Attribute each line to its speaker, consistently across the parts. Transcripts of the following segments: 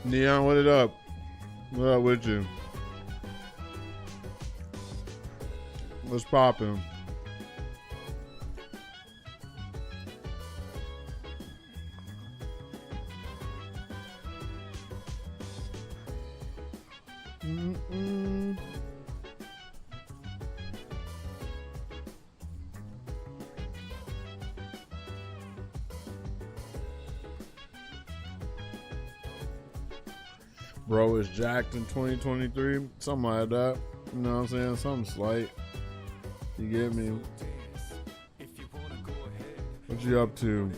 Speaker 1: Neon, what it up? What up with you? What's poppin'? Bro is jacked in 2023. Something like that. You know what I'm saying? Something slight. You get me? What you up to?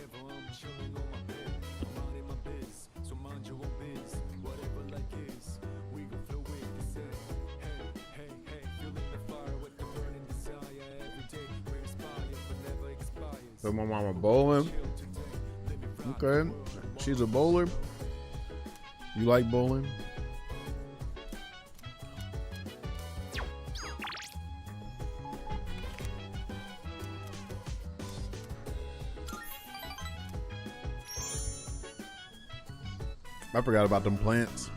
Speaker 1: So my mama bowling. Okay. She's a bowler. You like bowling? I forgot about them plants.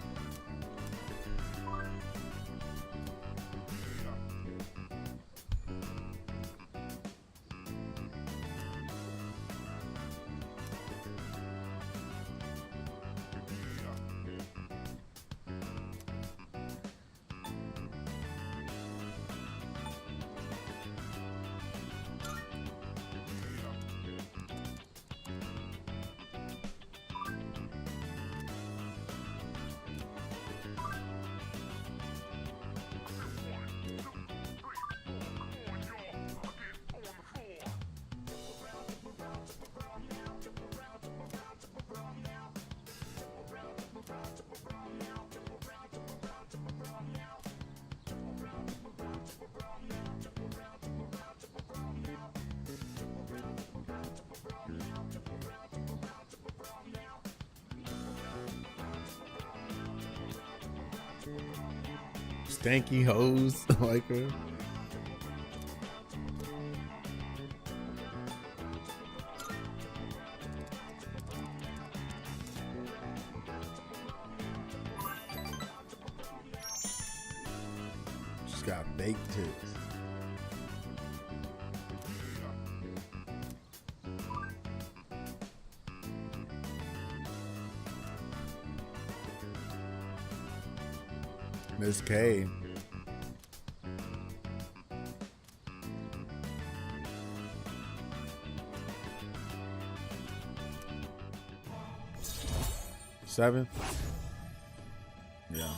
Speaker 1: Stanky hoes like her. She's got baked tits. Miss K. Seven. Yeah.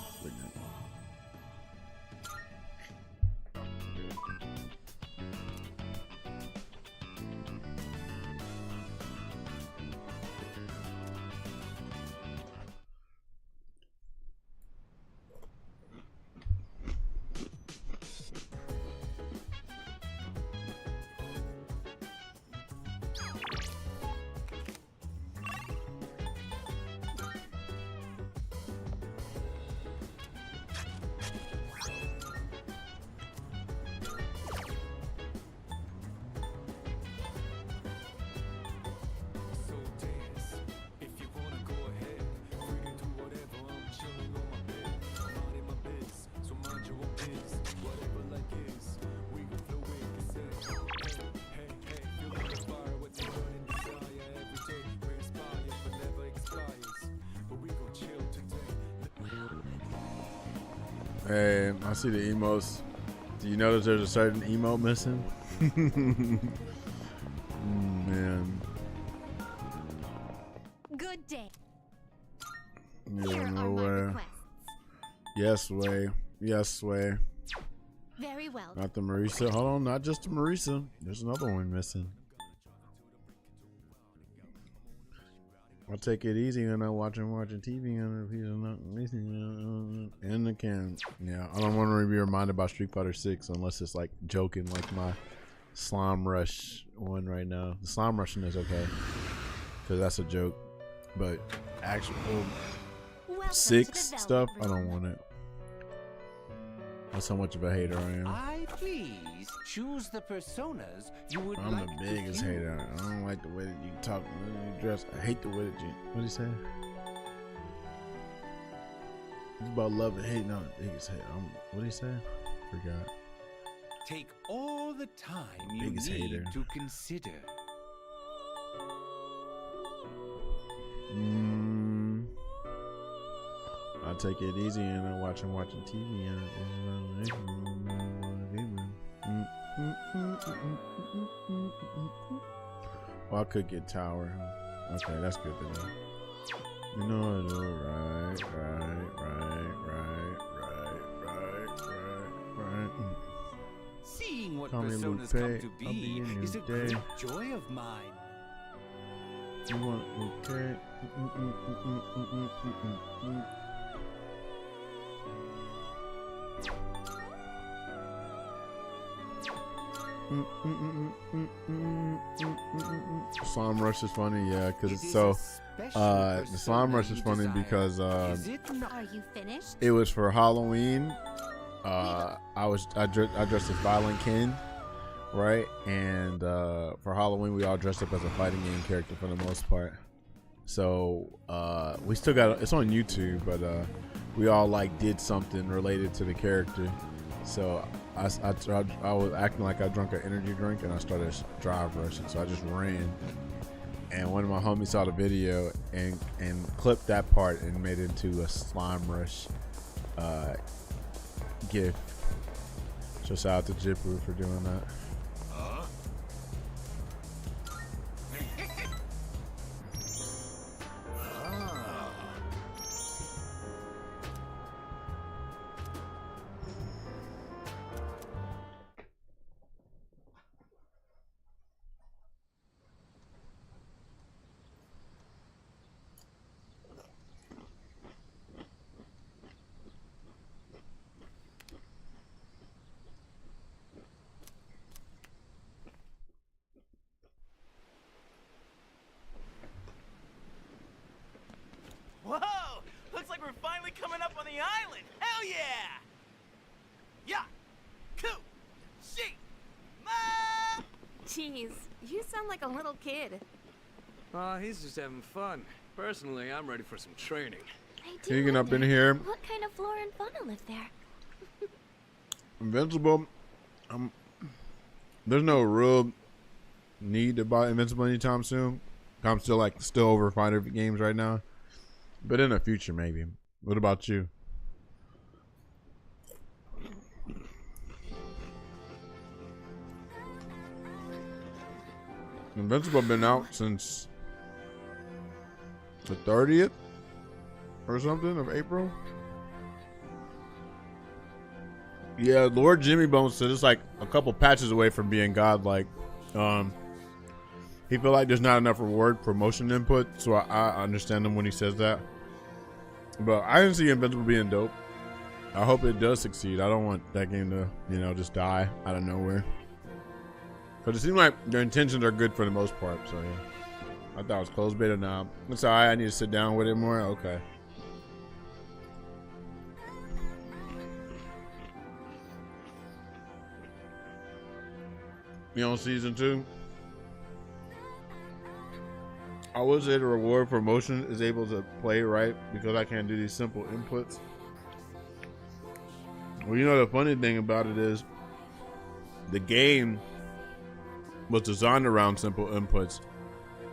Speaker 1: Hey, I see the emotes. Do you notice there's a certain emote missing? Man.
Speaker 2: Good day.
Speaker 1: Yeah, no way. Yes way. Yes way.
Speaker 2: Very well.
Speaker 1: Not the Marisa. Hold on, not just the Marisa. There's another one missing. I'll take it easy when I'm watching TV and he's not missing in the can. Yeah, I don't want to be reminded about Street Fighter 6 unless it's like joking, like my Slime Rush one right now. The Slime Rushing is okay because that's a joke, but actual
Speaker 2: Welcome
Speaker 1: 6
Speaker 2: to the
Speaker 1: stuff, I
Speaker 2: Velvet
Speaker 1: don't want it. That's how much of a hater I am.
Speaker 3: I please choose the personas you would
Speaker 1: I'm
Speaker 3: like
Speaker 1: the biggest
Speaker 3: to view.
Speaker 1: hater. I don't like the way that you talk, the way you dress. I hate the way that you. What do you say? It's about love and hate. No, biggest hate. What did he say? Forgot.
Speaker 3: Take all the time you
Speaker 1: Biggest
Speaker 3: need
Speaker 1: hater.
Speaker 3: to consider.
Speaker 1: I take it easy and I'm watching TV and well, I could get tower. Okay, that's good to know. You know I do. Right.
Speaker 3: Seeing what
Speaker 1: Call me
Speaker 3: personas
Speaker 1: Lupe.
Speaker 3: come to
Speaker 1: I'll be
Speaker 3: be
Speaker 1: in your
Speaker 3: is a
Speaker 1: day.
Speaker 3: great joy of mine.
Speaker 1: You want okay? Slime Rush is funny, yeah, because it's so. The Slime Rush is funny because
Speaker 2: Are you finished?
Speaker 1: it was for Halloween. I dressed as Violent Ken, right? And for Halloween, we all dressed up as a fighting game character for the most part. So we still got it's on YouTube, but we all like did something related to the character. So I was acting like I drank an energy drink and I started drive rushing. So I just ran, and one of my homies saw the video and clipped that part and made it into a Slime Rush GIF. So shout out to Jipper for doing that.
Speaker 4: Whoa! Looks like we're finally coming up on the island! Hell yeah! Yeah! Cool! She! Ma!
Speaker 2: Jeez, you sound like a little kid.
Speaker 5: He's just having fun. Personally, I'm ready for some training.
Speaker 2: I do
Speaker 1: Keegan up in
Speaker 2: wonder,
Speaker 1: here.
Speaker 2: What kind of flora and fauna live there?
Speaker 1: Invincible. There's no real need to buy Invincible anytime soon. I'm still over fighter games right now, but in the future maybe. What about you? Invincible been out since the 30th or something of April. Yeah, Lord Jimmy Bones said it's like a couple patches away from being godlike. He feel like there's not enough reward promotion input, so I understand him when he says that. But I didn't see Invincible being dope. I hope it does succeed. I don't want that game to, just die out of nowhere. But it seems like their intentions are good for the most part, so yeah. I thought it was closed beta now. It's alright, I need to sit down with it more. Okay. You know, season 2. I would say the reward for motion is able to play right because I can't do these simple inputs. Well, you know the funny thing about it is the game was designed around simple inputs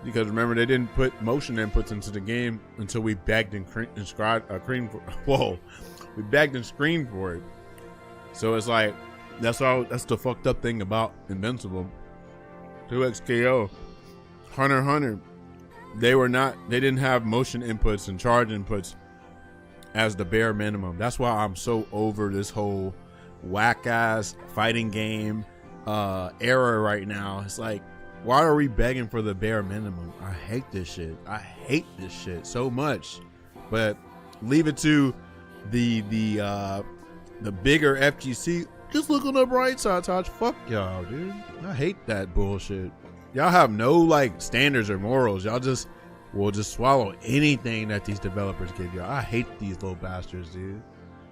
Speaker 1: because remember they didn't put motion inputs into the game until we begged and screened for it. So it's like that's the fucked up thing about Invincible. 2XKO, Hunter x Hunter. They didn't have motion inputs and charge inputs as the bare minimum. That's why I'm so over this whole whack ass fighting game era right now. It's like, why are we begging for the bare minimum? I hate this shit. I hate this shit so much. But leave it to the bigger FGC. Just look on the bright side, Taj. Fuck y'all, dude. I hate that bullshit. Y'all have no standards or morals. Y'all will just swallow anything that these developers give y'all. I hate these little bastards, dude.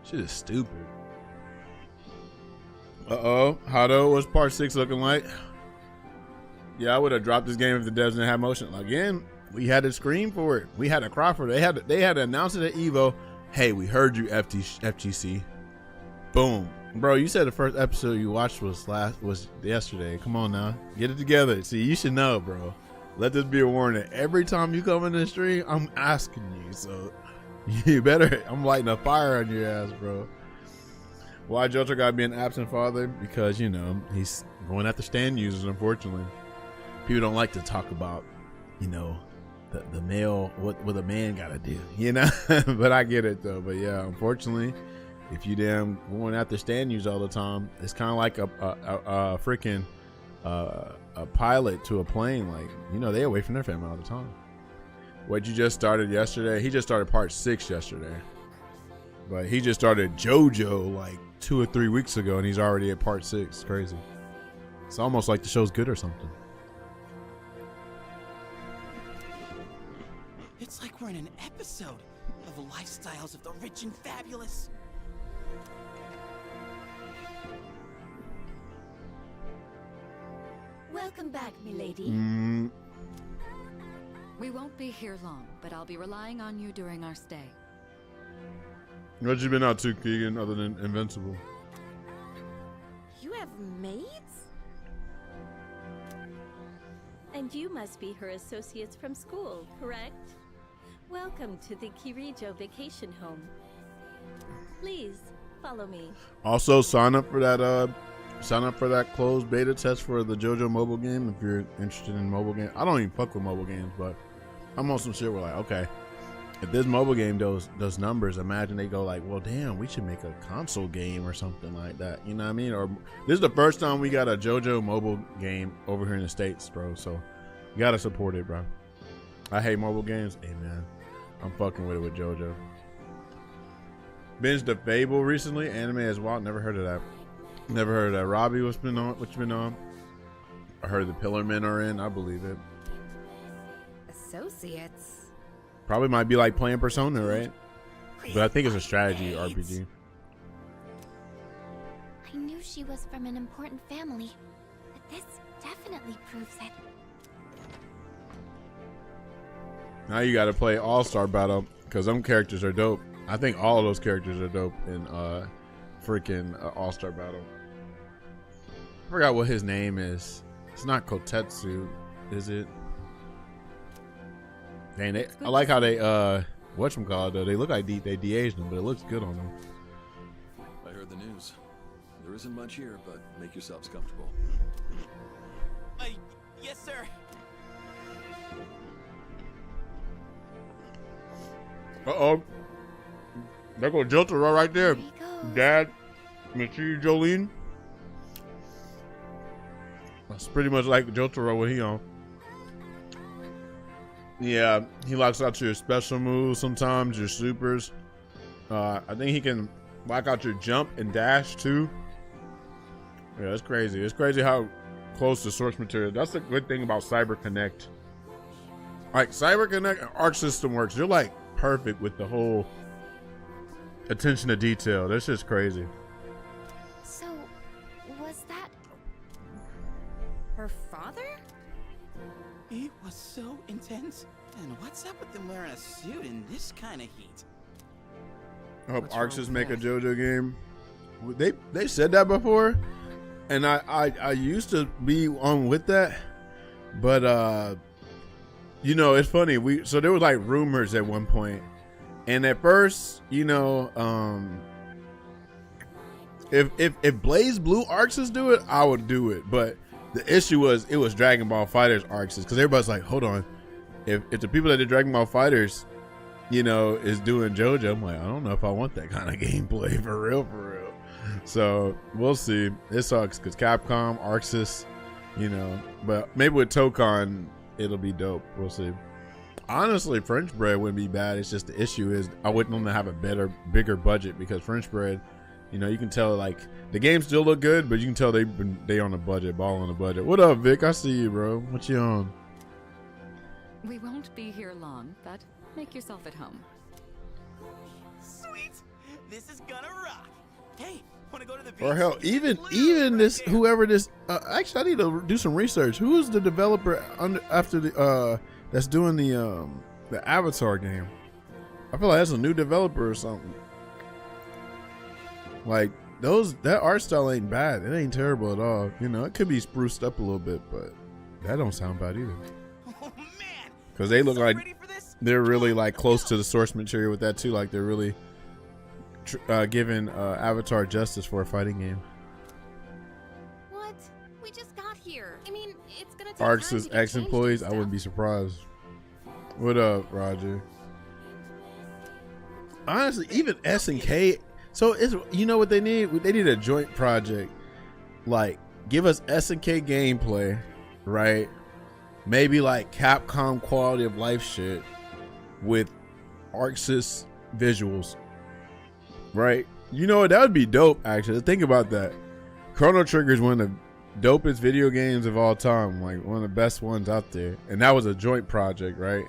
Speaker 1: Shit is stupid. Hado, what's part 6 looking like? Yeah, I would have dropped this game if the devs didn't have motion. Again, we had to scream for it. We had to cry for it. They had to announce it at Evo, Hey, we heard you, FGC. Boom. Bro, you said the first episode you watched was yesterday. Come on now. Get it together. See, you should know, bro. Let this be a warning. Every time you come in the stream, I'm asking you. So you better, I'm lighting a fire on your ass, bro. Why Jojo gotta be an absent father? Because, you know, he's going after stand users, unfortunately. People don't like to talk about, you know, the male, what a man gotta do, you know? But I get it though. But yeah, unfortunately, if you damn going after stand users all the time, it's kind of like a freaking a pilot to a plane. Like, you know, they away from their family all the time. What you just started yesterday? He just started part 6 yesterday, but he just started JoJo like 2 or 3 weeks ago, and he's already at part 6. Crazy. It's almost like the show's good or something.
Speaker 4: It's like we're in an episode of the lifestyles of the rich and fabulous.
Speaker 2: Welcome back, milady.
Speaker 6: We won't be here long, but I'll be relying on you during our stay.
Speaker 1: What you been out to, Keegan, other than Invincible?
Speaker 2: You have maids? And you must be her associates from school, correct? Welcome to the Kirijo vacation home. Please, follow me.
Speaker 1: Also, sign up for that closed beta test for the JoJo mobile game if you're interested in mobile game. I don't even fuck with mobile games, but I'm on some shit where like, okay, if this mobile game does numbers, imagine they go like, well, damn, we should make a console game or something like that. You know what I mean? Or this is the first time we got a JoJo mobile game over here in the States, bro. So you gotta support it, bro. I hate mobile games. Hey, man, I'm fucking with it with JoJo. Binged the Fable recently. Anime as well. Never heard of that. Never heard of that. Robbie, what you been on? I heard the Pillar Men are in. I believe it.
Speaker 6: Associates?
Speaker 1: Probably might be like playing Persona, right? But I think it's a strategy RPG.
Speaker 2: I knew she was from an important family, but this definitely proves it.
Speaker 1: Now you got to play All-Star Battle because them characters are dope. I think all of those characters are dope in freaking All-Star Battle. I forgot what his name is. It's not Kotetsu, is it? Dang, I like how they whatchamacallit though. They look like they de-aged them, but it looks good on them.
Speaker 7: I heard the news. There isn't much here, but make yourselves comfortable.
Speaker 4: Yes, sir.
Speaker 1: Uh-oh. There goes Jotaro right there.
Speaker 2: There he goes.
Speaker 1: Dad, Michi Jolene. That's pretty much like Jotaro when he on. Yeah, he locks out your special moves sometimes, your supers. I think he can lock out your jump and dash too. Yeah, that's crazy. It's crazy how close to source material. That's the good thing about Cyber Connect. Like Cyber Connect and Arc System works. You're like perfect with the whole attention to detail. That's just crazy.
Speaker 2: So, was that her father?
Speaker 4: It was so intense. And what's up with them wearing a suit in this kind of heat?
Speaker 1: I hope
Speaker 6: What's
Speaker 1: Arxis
Speaker 6: wrong
Speaker 1: make a
Speaker 6: with
Speaker 1: JoJo game. They said that before, and I used to be on with that, but you know, it's funny. So there was like rumors at one point, and at first, you know, if Blaze Blue Arxis do it, I would do it. But the issue was it was Dragon Ball Fighters Arxis, because everybody's like, hold on, if the people that did Dragon Ball Fighters, you know, is doing JoJo, I'm like, I don't know if I want that kind of gameplay for real. So we'll see. It sucks because Capcom, Arxis, you know, but maybe with Tokon it'll be dope. We'll see. Honestly, French Bread wouldn't be bad. It's just the issue is I wouldn't want to have a bigger budget, because French Bread, you know, you can tell like the games still look good, but you can tell they on a budget, ball on a budget. What up, Vic? I see you, bro. What you on?
Speaker 6: We won't be here long, but make yourself at home.
Speaker 4: Sweet! This is gonna rock. Hey, wanna go to the beach?
Speaker 1: Or hell, even this whoever this actually I need to do some research. Who is the developer after the that's doing the Avatar game? I feel like that's a new developer or something. Like that art style ain't bad. It ain't terrible at all. You know, it could be spruced up a little bit, but that don't sound bad either.
Speaker 4: Oh man!
Speaker 1: Because they look like
Speaker 4: Ready for this?
Speaker 1: they're really like close to the source material with that too. Like they're really giving Avatar justice for a fighting game.
Speaker 6: What? We just got here. I mean, it's gonna take
Speaker 1: Arcs
Speaker 6: time
Speaker 1: is
Speaker 6: to get changed and
Speaker 1: ex-employees. I
Speaker 6: stuff.
Speaker 1: wouldn't be surprised. What up, Roger? Honestly, even SNK. So it's, you know what they need? They need a joint project. Like, give us SNK gameplay, right? Maybe like Capcom quality of life shit with ArcSys visuals, right? You know what? That would be dope. Actually, think about that. Chrono Trigger is one of the dopest video games of all time, like one of the best ones out there, and that was a joint project, right?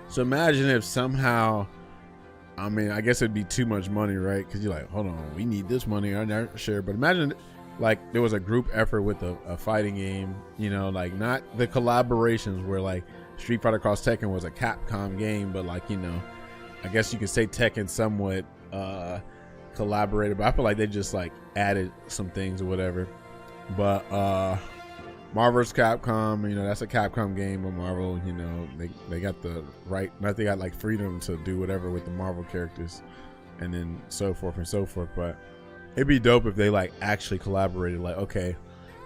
Speaker 1: So imagine if somehow, I mean, I guess it'd be too much money, right? Because you're like, hold on, we need this money on our share. But imagine like there was a group effort with a fighting game, you know, like not the collaborations where like Street Fighter Cross Tekken was a Capcom game, but like, you know, I guess you could say Tekken somewhat collaborated, but I feel like they just like added some things or whatever. But Marvel's Capcom, you know, that's a Capcom game, but Marvel, you know, they got the right, they got like freedom to do whatever with the Marvel characters, and then so forth and so forth. But it'd be dope if they like actually collaborated. Like, okay,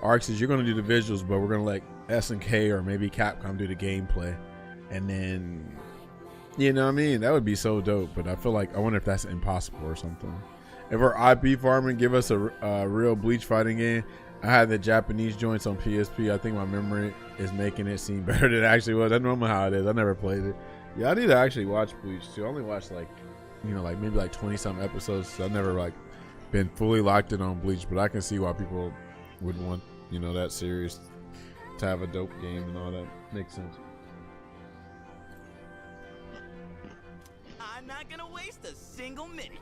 Speaker 1: Arcs is, you're gonna do the visuals, but we're gonna let SNK or maybe Capcom do the gameplay, and then, you know what I mean? That would be so dope. But I feel like, I wonder if that's impossible or something. If we're IP farming, give us a real Bleach fighting game. I had the Japanese joints on PSP. I think my memory is making it seem better than it actually was. That's normally how it is. I never played it. Yeah, I need to actually watch Bleach too. I only watched like, you know, like maybe like 20 some episodes. So I've never like been fully locked in on Bleach, but I can see why people would want, you know, that series to have a dope game and all that. Makes sense.
Speaker 4: I'm not gonna waste a single minute.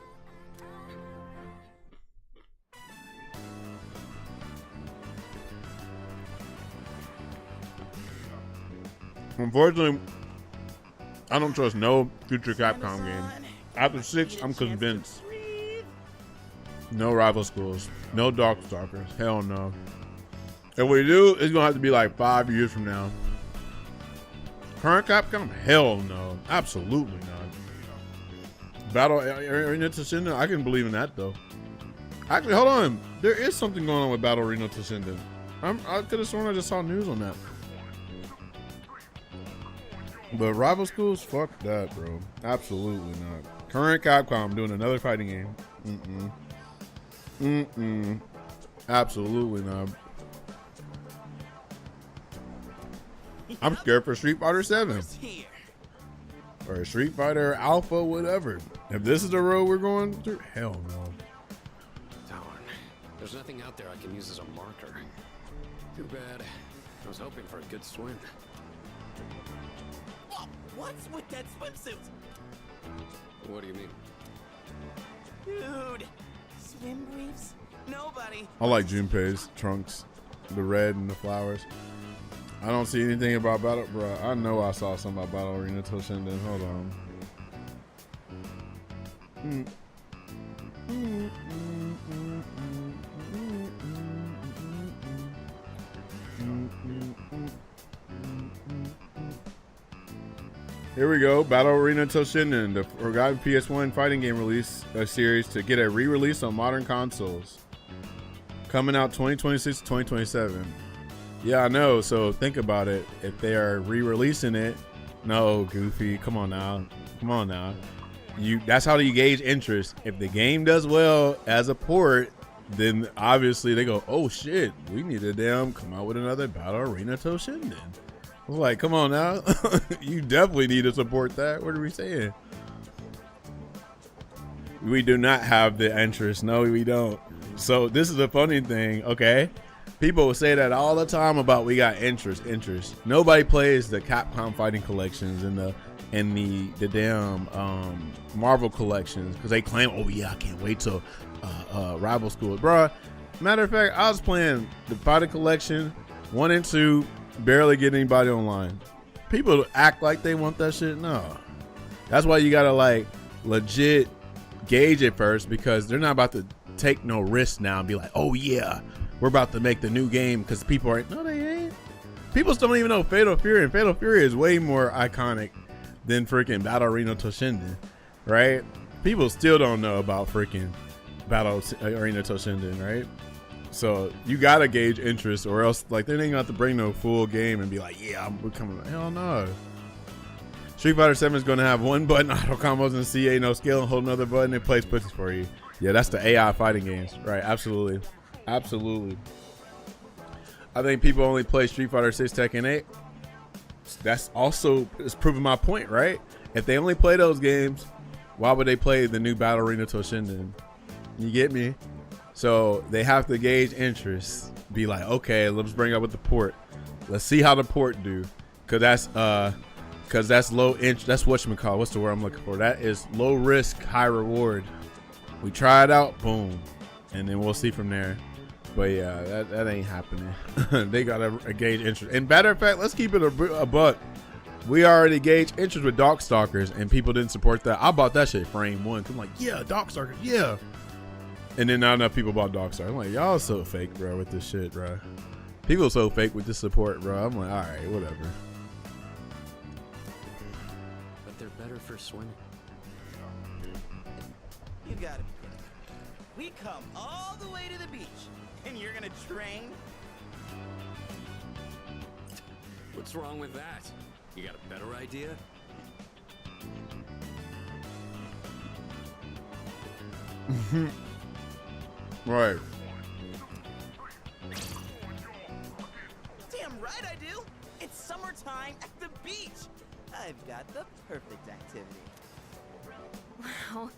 Speaker 1: Unfortunately, I don't trust no future Capcom game. After 6, I'm convinced. No rival schools, no Darkstalkers. Hell no. If we do, it's gonna have to be like 5 years from now. Current Capcom? Hell no. Absolutely not. Battle Arena Toshinden? I can believe in that though. Actually, hold on. There is something going on with Battle Arena Toshinden. I could have sworn I just saw news on that. But rival schools? Fuck that, bro. Absolutely not. Current Capcom doing another fighting game. Absolutely not. I'm scared for Street Fighter 7 or Street Fighter Alpha, whatever. If this is the road we're going through, hell no.
Speaker 5: Darn. There's nothing out there I can use as a marker. Too bad. I was hoping for a good swim.
Speaker 4: Whoa, what's with that swimsuit?
Speaker 5: What do you mean?
Speaker 4: Dude, swim briefs? Nobody.
Speaker 1: I like Junpei's trunks, the red and the flowers. I don't see anything about Battle, bro. I know I saw something about Battle Arena Toshinden. Hold on. Here we go. Battle Arena Toshinden, the forgotten PS1 fighting game release series to get a re-release on modern consoles. Coming out 2026 to 2027. Yeah, I know. So think about it. If they are re-releasing it, no, Goofy, come on now. Come on now. That's how you gauge interest. If the game does well as a port, then obviously they go, oh shit, we need to come out with another Battle Arena Toshinden. I was like, come on now. You definitely need to support that. What are we saying? We do not have the interest. No, we don't. So this is a funny thing, okay? People will say that all the time about we got interest. Nobody plays the Capcom fighting collections and the damn Marvel collections because they claim, oh yeah, I can't wait till Rival School. Bruh, matter of fact, I was playing the fighting collection 1 and 2, barely get anybody online. People act like they want that shit. No. That's why you gotta like legit gauge it first, because they're not about to take no risk now and be like, oh yeah, we're about to make the new game, because people are, no they ain't. People still don't even know Fatal Fury, and Fatal Fury is way more iconic than freaking Battle Arena Toshinden, right? People still don't know about freaking Battle Arena Toshinden, right? So you gotta gauge interest, or else like they ain't got to bring no full game and be like, yeah, we're coming. Hell no. Street Fighter 7 is gonna have one button auto combos in CA, no skill, and hold another button and plays pussies for you. Yeah, that's the AI fighting games, right? Absolutely, absolutely. I think people only play Street Fighter 6, Tekken 8. That's also is proving my point, right? If they only play those games, why would they play the new Battle Arena Toshinden? You get me? So they have to gauge interest. Be like, okay, let's bring up with the port. Let's see how the port do, cause that's low interest. That's whatchamacallit. What's the word I'm looking for? That is low risk, high reward. We try it out, boom, and then we'll see from there. But yeah, that ain't happening. They gotta gauge interest. And matter of fact, let's keep it a buck. We already gauged interest with Darkstalkers, and people didn't support that. I bought that shit frame one. I'm like, yeah, Darkstalkers, yeah. And then not enough people bought Darkstalkers. I'm like, y'all so fake, bro, with this shit, bro. People so fake with this support, bro. I'm like, all right, whatever.
Speaker 5: But they're better for swimming.
Speaker 4: You gotta be kidding. We come all the way to the beach, and you're gonna train?
Speaker 5: What's wrong with that? You got a better idea?
Speaker 1: Right.
Speaker 4: Damn right I do. It's summertime at the beach. I've got the perfect activity.
Speaker 2: Wow,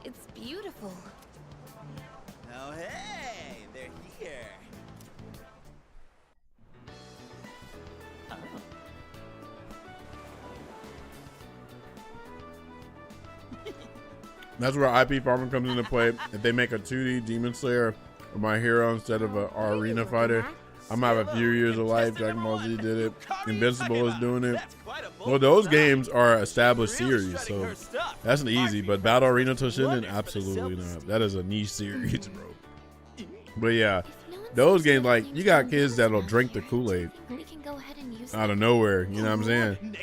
Speaker 2: it's beautiful.
Speaker 4: Oh, hey, they're here.
Speaker 1: That's where IP farming comes into play. If they make a 2D Demon Slayer or My Hero instead of an arena fighter, I'm gonna have a few years of life. Dragon Ball Z did it. Invincible is doing it. Well, those games are established series, so that's an easy. But Battle Arena Toshinden, absolutely not. That is a niche series, bro. But yeah, those games, like, you got kids that'll drink the Kool-Aid out of nowhere. You know what I'm saying?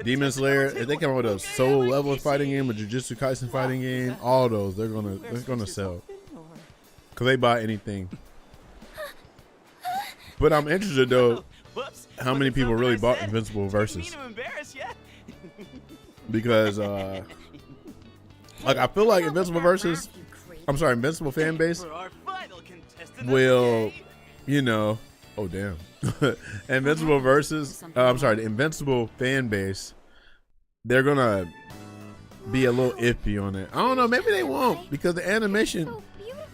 Speaker 1: Demon Slayer, if they come up with a Soul Level fighting game, a Jujutsu Kaisen fighting game, all those they're gonna sell, cause they buy anything. But I'm interested though, how many people really bought Invincible Versus? Because like I feel like Invincible Versus, Invincible fan base will, you know, oh damn. Invincible Versus, the Invincible fan base, they're gonna be a little iffy on it. I don't know, maybe they won't, because the animation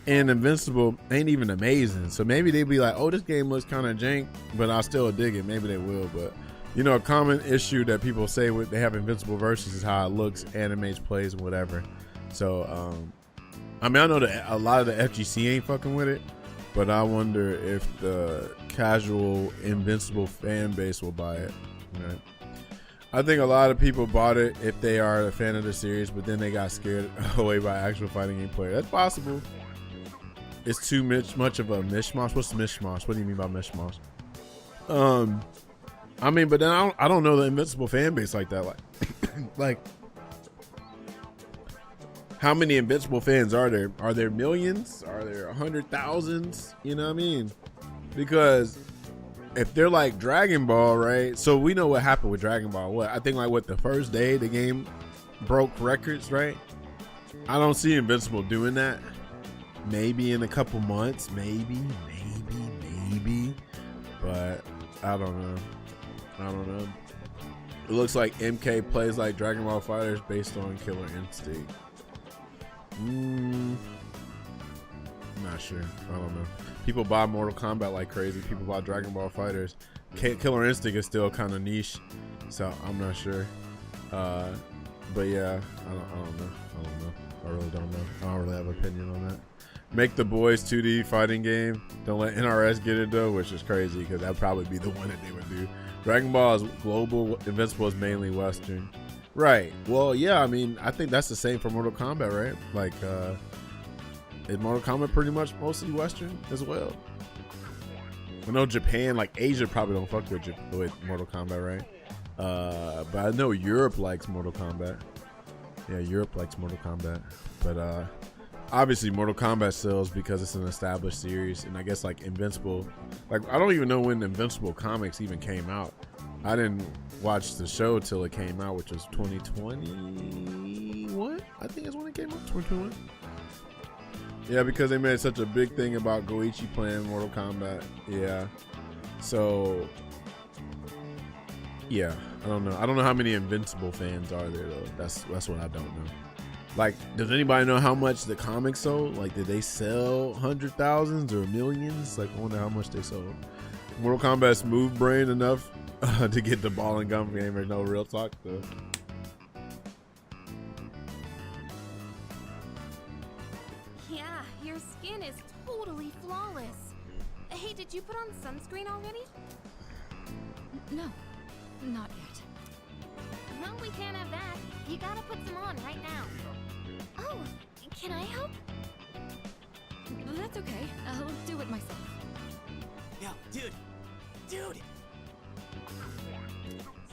Speaker 1: in Invincible ain't even amazing. So maybe they'd be like, oh, this game looks kind of jank, but I'll still dig it. Maybe they will. But you know, a common issue that people say with they have Invincible Versus is how it looks, animates, plays, and whatever. So I mean, I know that a lot of the FGC ain't fucking with it, but I wonder if the casual Invincible fan base will buy it. Right? I think a lot of people bought it if they are a fan of the series, but then they got scared away by actual fighting game player. That's possible. It's too much of a mishmash. What's mishmash? What do you mean by mishmash? I mean, but then I don't know the Invincible fan base like that. Like, how many Invincible fans are there? Are there millions? Are there 100,000s? You know what I mean? Because if they're like Dragon Ball, right? So we know what happened with Dragon Ball. What I think, like, what, the first day the game broke records, right? I don't see Invincible doing that. Maybe in a couple months, maybe, but I don't know. It looks like MK plays like Dragon Ball Fighters based on Killer Instinct. Not sure. I don't know. People buy Mortal Kombat like crazy. People buy Dragon Ball Fighters. Killer Instinct is still kind of niche, so I'm not sure. But yeah, I don't know. I really don't know. I don't really have an opinion on that. Make the boys 2D fighting game. Don't let NRS get it though, which is crazy because that'd probably be the one that they would do. Dragon Ball is global. Invincible is mainly Western. Right. Well, yeah. I mean, I think that's the same for Mortal Kombat, right? Like, is Mortal Kombat pretty much mostly Western as well? I know Japan, like Asia, probably don't fuck with Mortal Kombat, right? But I know Europe likes Mortal Kombat. Yeah, Europe likes Mortal Kombat. But obviously Mortal Kombat sells because it's an established series, and I guess like Invincible, like I don't even know when Invincible comics even came out. I didn't watch the show till it came out, which was 2021. I think is when it came out, 2021. Yeah, because they made such a big thing about Goichi playing Mortal Kombat. Yeah. So, yeah, I don't know. I don't know how many Invincible fans are there though. That's what I don't know. Like, does anybody know how much the comics sold? Like, did they sell hundred thousands or millions? Like, I wonder how much they sold. Mortal Kombat smooth brain enough to get the ball and gum game. There's no real talk though.
Speaker 8: Yeah, your skin is totally flawless. Hey, did you put on sunscreen already?
Speaker 6: No, not yet.
Speaker 8: No, we can't have that. You gotta put some on right now. Oh, can I help?
Speaker 6: That's okay. I'll do it myself.
Speaker 4: Yo, dude.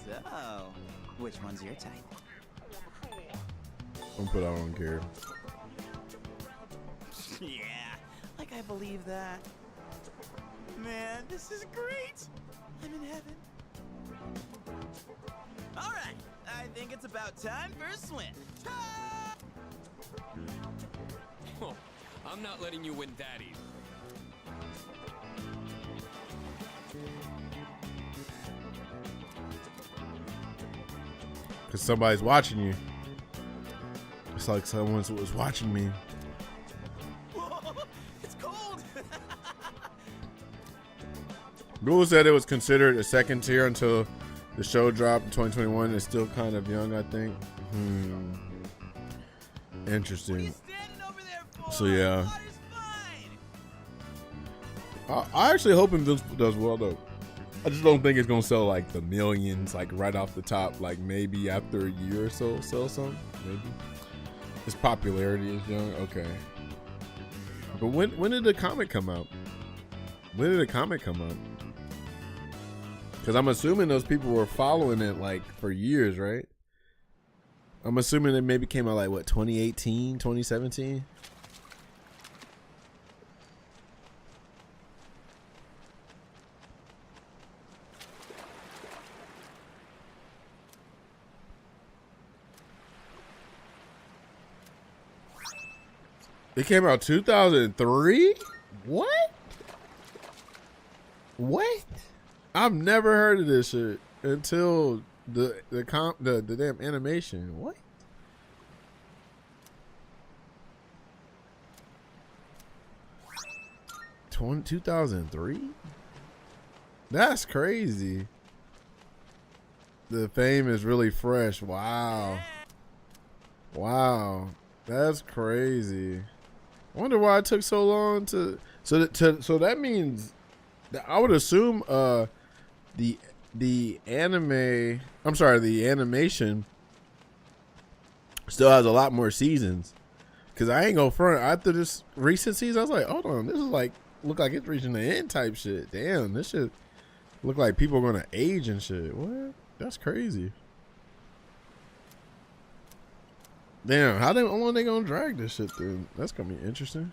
Speaker 4: So, which one's your type?
Speaker 1: Don't put out on care.
Speaker 4: Yeah, like I believe that. Man, this is great. I'm in heaven. All right, I think it's about time for a swim.
Speaker 5: Oh, I'm not letting you win that easy.
Speaker 1: Because somebody's watching you. It's like someone was watching me.
Speaker 4: Whoa, it's cold.
Speaker 1: Google said it was considered a second tier until the show dropped in 2021. It's still kind of young, I think. Interesting. So yeah. I actually hope Invincible does well though. I just don't think it's gonna sell like the millions, like right off the top. Like maybe after a year or so, sell some. Maybe its popularity is young. Okay, but when did the comic come out? When did the comic come out? Because I'm assuming those people were following it like for years, right? I'm assuming it maybe came out like what, 2018, 2017. It came out 2003? What? What? I've never heard of this shit until the damn animation. What? 2003? That's crazy. The fame is really fresh. Wow. Wow. That's crazy. I wonder why it took so long to so that means that I would assume the animation still has a lot more seasons. Cause I ain't gonna front, after this recent season, I was like, hold on, this is like look like it's reaching the end type shit. Damn, this shit look like people are gonna age and shit. What? That's crazy. Damn, how long they gonna drag this shit through? That's gonna be interesting.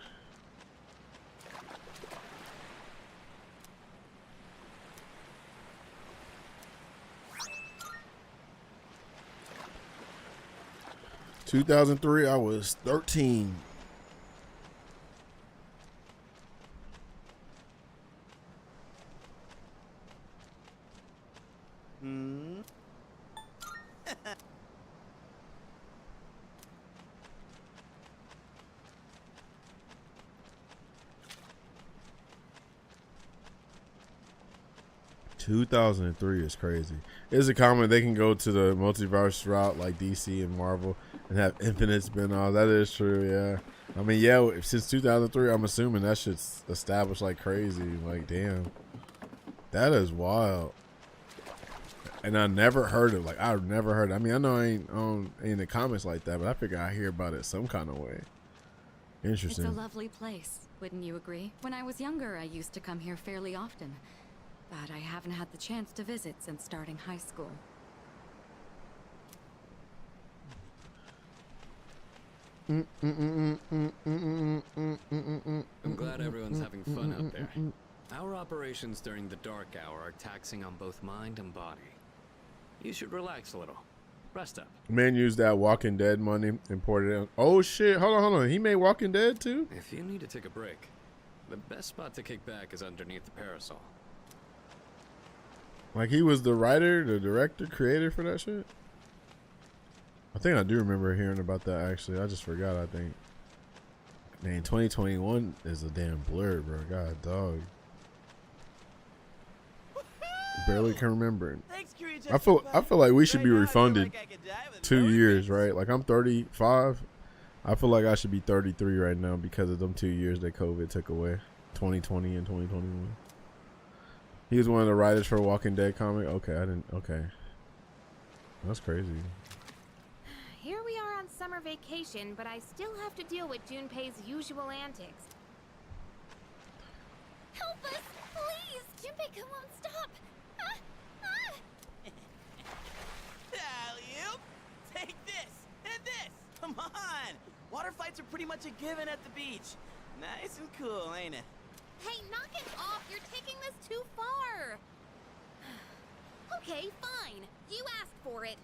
Speaker 1: In 2003, I was 13.
Speaker 4: Hmm.
Speaker 1: 2003 is crazy. It's a comment they can go to the multiverse route like DC and Marvel and have infinite spin-offs. That is true, yeah. I mean, yeah, since 2003, I'm assuming that shit's established like crazy. Like, damn. That is wild. And I never heard of, like, I've never heard. I mean, I know I ain't in the comments like that, but I figure I hear about it some kind of way. Interesting.
Speaker 6: It's a lovely place, wouldn't you agree? When I was younger, I used to come here fairly often, but I haven't had the chance to visit since starting high school.
Speaker 5: I'm glad everyone's having fun out there. Our operations during the dark hour are taxing on both mind and body. You should relax a little. Rest up.
Speaker 1: Man used that Walking Dead money and poured it in. Oh shit, hold on. He made Walking Dead too?
Speaker 5: If you need to take a break, the best spot to kick back is underneath the parasol.
Speaker 1: Like he was the writer, the director, creator for that shit? I think I do remember hearing about that actually. I just forgot, I think. Man, 2021 is a damn blur, bro. God, dog. Barely can remember.
Speaker 4: Thanks, Kirito.
Speaker 1: I feel like we should be
Speaker 4: Right now, I feel
Speaker 1: refunded
Speaker 4: like I could die with
Speaker 1: 2
Speaker 4: no
Speaker 1: years,
Speaker 4: regrets.
Speaker 1: right? Like I'm 35. I feel like I should be 33 right now because of them 2 years that COVID took away. 2020 and 2021. He was one of the writers for Walking Dead comic. Okay. That's crazy.
Speaker 8: Here we are on summer vacation, but I still have to deal with Junpei's usual antics. Help us, please! Junpei won't stop!
Speaker 4: Alley-oop! Take this and this! Come on! Water fights are pretty much a given at the beach. Nice and cool, ain't it?
Speaker 8: Hey, knock it off! You're taking this too far! Okay, fine. You asked for it.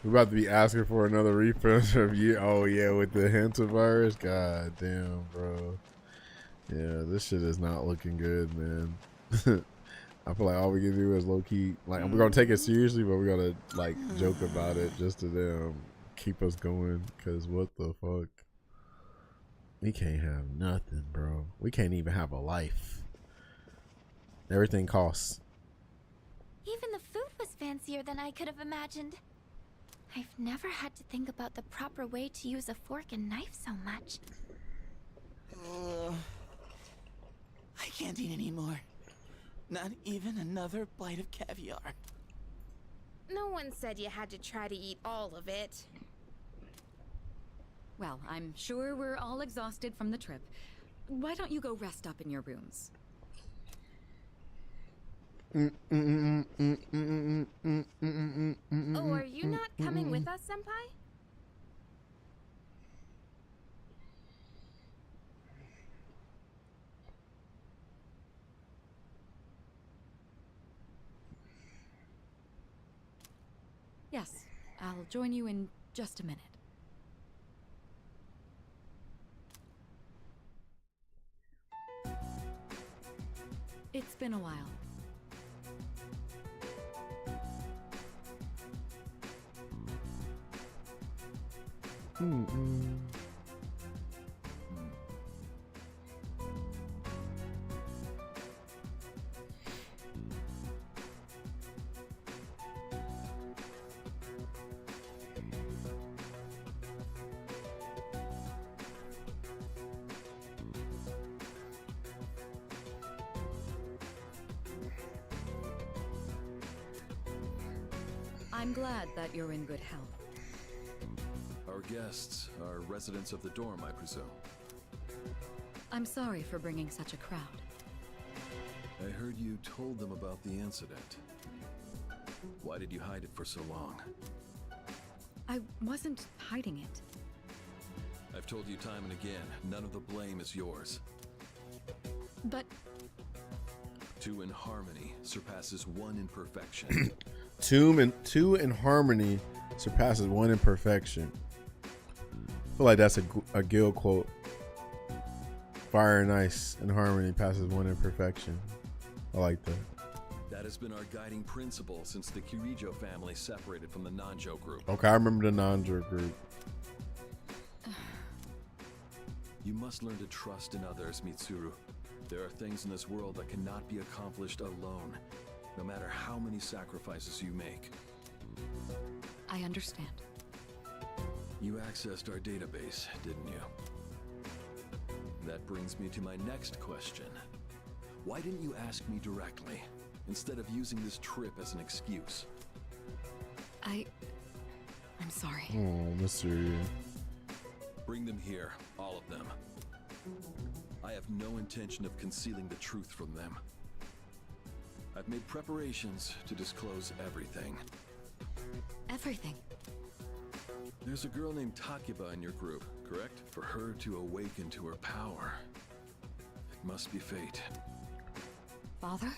Speaker 1: We're about to be asking for another refill of you. Oh yeah, with the hantavirus. God damn, bro. Yeah, this shit is not looking good, man. I feel like all we can do is low key, like we're gonna take it seriously, but we're gonna like joke about it just to keep us going. Cause what the fuck? We can't have nothing, bro. We can't even have a life. Everything costs.
Speaker 9: Even the food was fancier than I could have imagined. I've never had to think about the proper way to use a fork and knife so much.
Speaker 4: I can't eat anymore. Not even another bite of caviar.
Speaker 8: No one said you had to try to eat all of it.
Speaker 6: Well, I'm sure we're all exhausted from the trip. Why don't you go rest up in your rooms?
Speaker 8: Oh, are you not coming with us, Senpai?
Speaker 6: Yes, I'll join you in just a minute. It's been a while. I'm glad that you're in good health.
Speaker 7: Our guests are residents of the dorm, I presume.
Speaker 6: I'm sorry for bringing such a crowd.
Speaker 7: I heard you told them about the incident. Why did you hide it for so long?
Speaker 6: I wasn't hiding it.
Speaker 7: I've told you time and again, none of the blame is yours.
Speaker 6: But
Speaker 7: 2 in harmony surpasses 1 in perfection.
Speaker 1: 2 in harmony surpasses 1 in perfection. I feel like that's a Gil quote. Fire and ice in harmony passes 1 in perfection. I like that.
Speaker 7: That has been our guiding principle since the Kirijo family separated from the Nanjo group.
Speaker 1: Okay, I remember the Nanjo group.
Speaker 7: You must learn to trust in others, Mitsuru. There are things in this world that cannot be accomplished alone, no matter how many sacrifices you make.
Speaker 6: I understand.
Speaker 7: You accessed our database, didn't you? That brings me to my next question. Why didn't you ask me directly, instead of using this trip as an excuse?
Speaker 6: I'm sorry.
Speaker 1: Oh, Mr.
Speaker 7: Bring them here, all of them. I have no intention of concealing the truth from them. I've made preparations to disclose everything.
Speaker 6: Everything.
Speaker 7: There's a girl named Takiba in your group, correct? For her to awaken to her power. It must be fate.
Speaker 6: Father?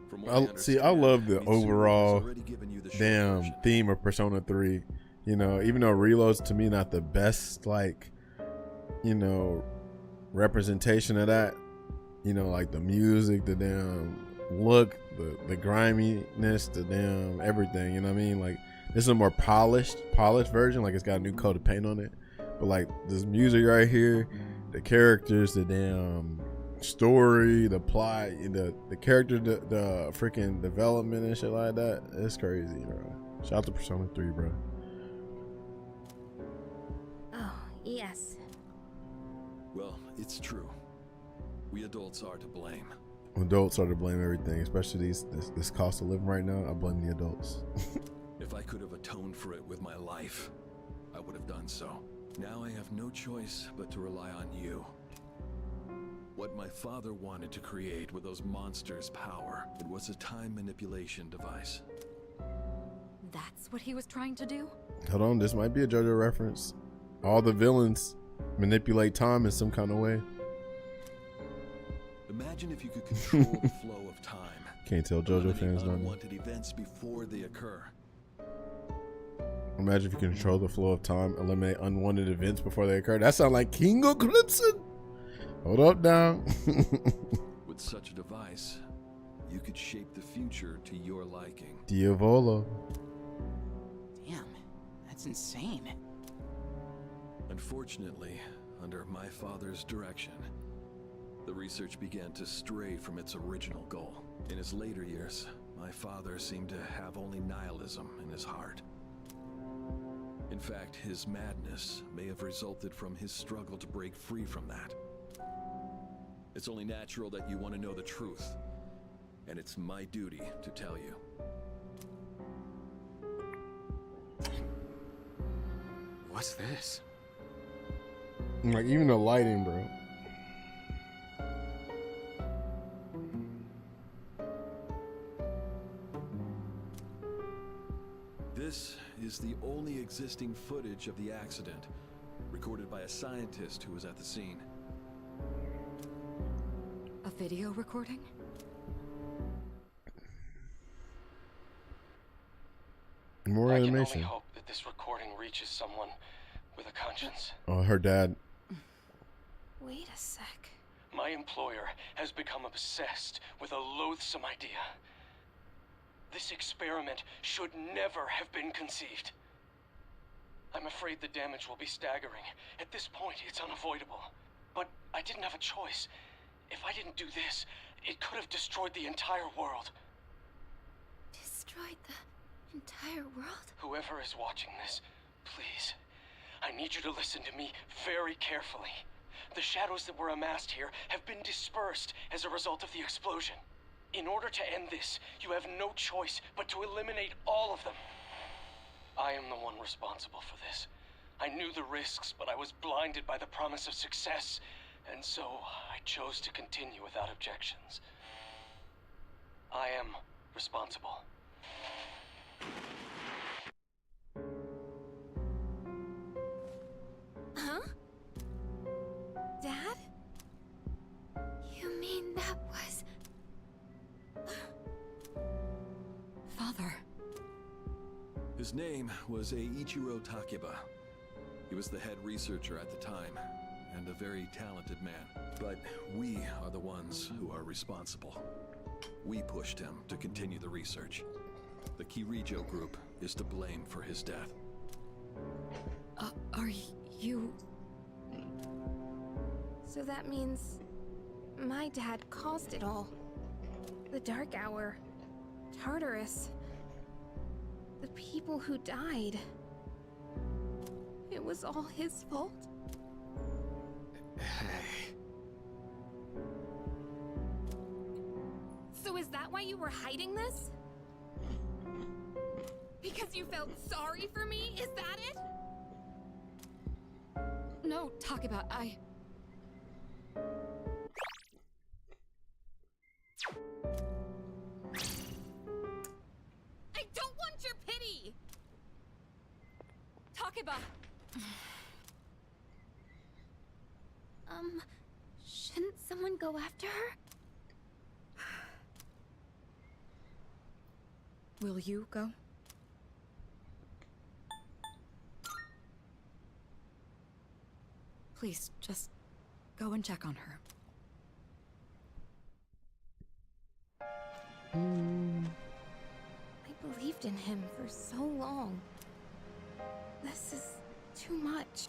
Speaker 7: From what I
Speaker 1: See, I
Speaker 7: understand,
Speaker 1: love the
Speaker 7: Mitsuru has
Speaker 1: overall
Speaker 7: already given you the short
Speaker 1: damn
Speaker 7: version.
Speaker 1: theme of Persona 3. You know, even though Reload's to me not the best, like, you know, representation of that. You know, like the music, the damn look, the griminess, the damn everything. You know what I mean? Like, this is a more polished version. Like, it's got a new coat of paint on it. But like this music right here, the characters, the damn story, the plot, the character, the freaking development and shit like that. It's crazy, bro. Shout out to Persona 3, bro.
Speaker 8: Oh, yes.
Speaker 7: Well, it's true. We adults are to blame.
Speaker 1: Adults are to blame everything, especially this cost of living right now. I blame the adults.
Speaker 7: If I could have atoned for it with my life, I would have done so. Now I have no choice but to rely on you. What my father wanted to create with those monsters' power, it was a time manipulation device.
Speaker 6: That's what he was trying to do?
Speaker 1: Hold on, this might be a JoJo reference. All the villains manipulate time in some kind of way.
Speaker 7: Imagine if you could control the flow of time.
Speaker 1: Can't tell JoJo
Speaker 7: eliminate
Speaker 1: fans nothing.
Speaker 7: unwanted events before they occur.
Speaker 1: Imagine if you can control the flow of time, eliminate unwanted events before they occur. That sounds like King of Crimson. Hold up, down.
Speaker 7: With such a device, you could shape the future to your liking.
Speaker 1: Diavolo.
Speaker 4: Damn, that's insane.
Speaker 7: Unfortunately, under my father's direction, the research began to stray from its original goal. In his later years, my father seemed to have only nihilism in his heart. In fact, his madness may have resulted from his struggle to break free from that. It's only natural that you want to know the truth, and it's my duty to tell you.
Speaker 5: What's this?
Speaker 1: Like, even the lighting, bro.
Speaker 7: This is the only existing footage of the accident, recorded by a scientist who was at the scene.
Speaker 6: A video recording?
Speaker 1: More
Speaker 10: I can
Speaker 1: animation.
Speaker 10: only hope that this recording reaches someone with a conscience.
Speaker 1: Oh, her dad.
Speaker 8: Wait a sec.
Speaker 10: My employer has become obsessed with a loathsome idea. This experiment should never have been conceived. I'm afraid the damage will be staggering. At this point, it's unavoidable. But I didn't have a choice. If I didn't do this, it could have destroyed the entire world.
Speaker 9: Destroyed the entire world?
Speaker 10: Whoever is watching this, please, I need you to listen to me very carefully. The shadows that were amassed here have been dispersed as a result of the explosion. In order to end this, you have no choice but to eliminate all of them. I am the one responsible for this. I knew the risks, but I was blinded by the promise of success, and so I chose to continue without objections. I am responsible.
Speaker 8: Huh? Dad?
Speaker 9: You mean that was...
Speaker 6: Father.
Speaker 7: His name was Eiichiro Takiba. He was the head researcher at the time, and a very talented man. But we are the ones who are responsible. We pushed him to continue the research. The Kirijo group is to blame for his death.
Speaker 6: Are you...
Speaker 8: So that means my dad caused it all. The Dark Hour, Tartarus, the people who died. It was all his fault.
Speaker 5: Hey.
Speaker 8: So is that why you were hiding this? Because you felt sorry for me? Is that it?
Speaker 6: No, talk about I
Speaker 8: don't want your pity!
Speaker 6: talk about.
Speaker 9: Shouldn't someone go after her?
Speaker 6: Will you go? Please, just go and check on her.
Speaker 8: I believed in him for so long. This is too much.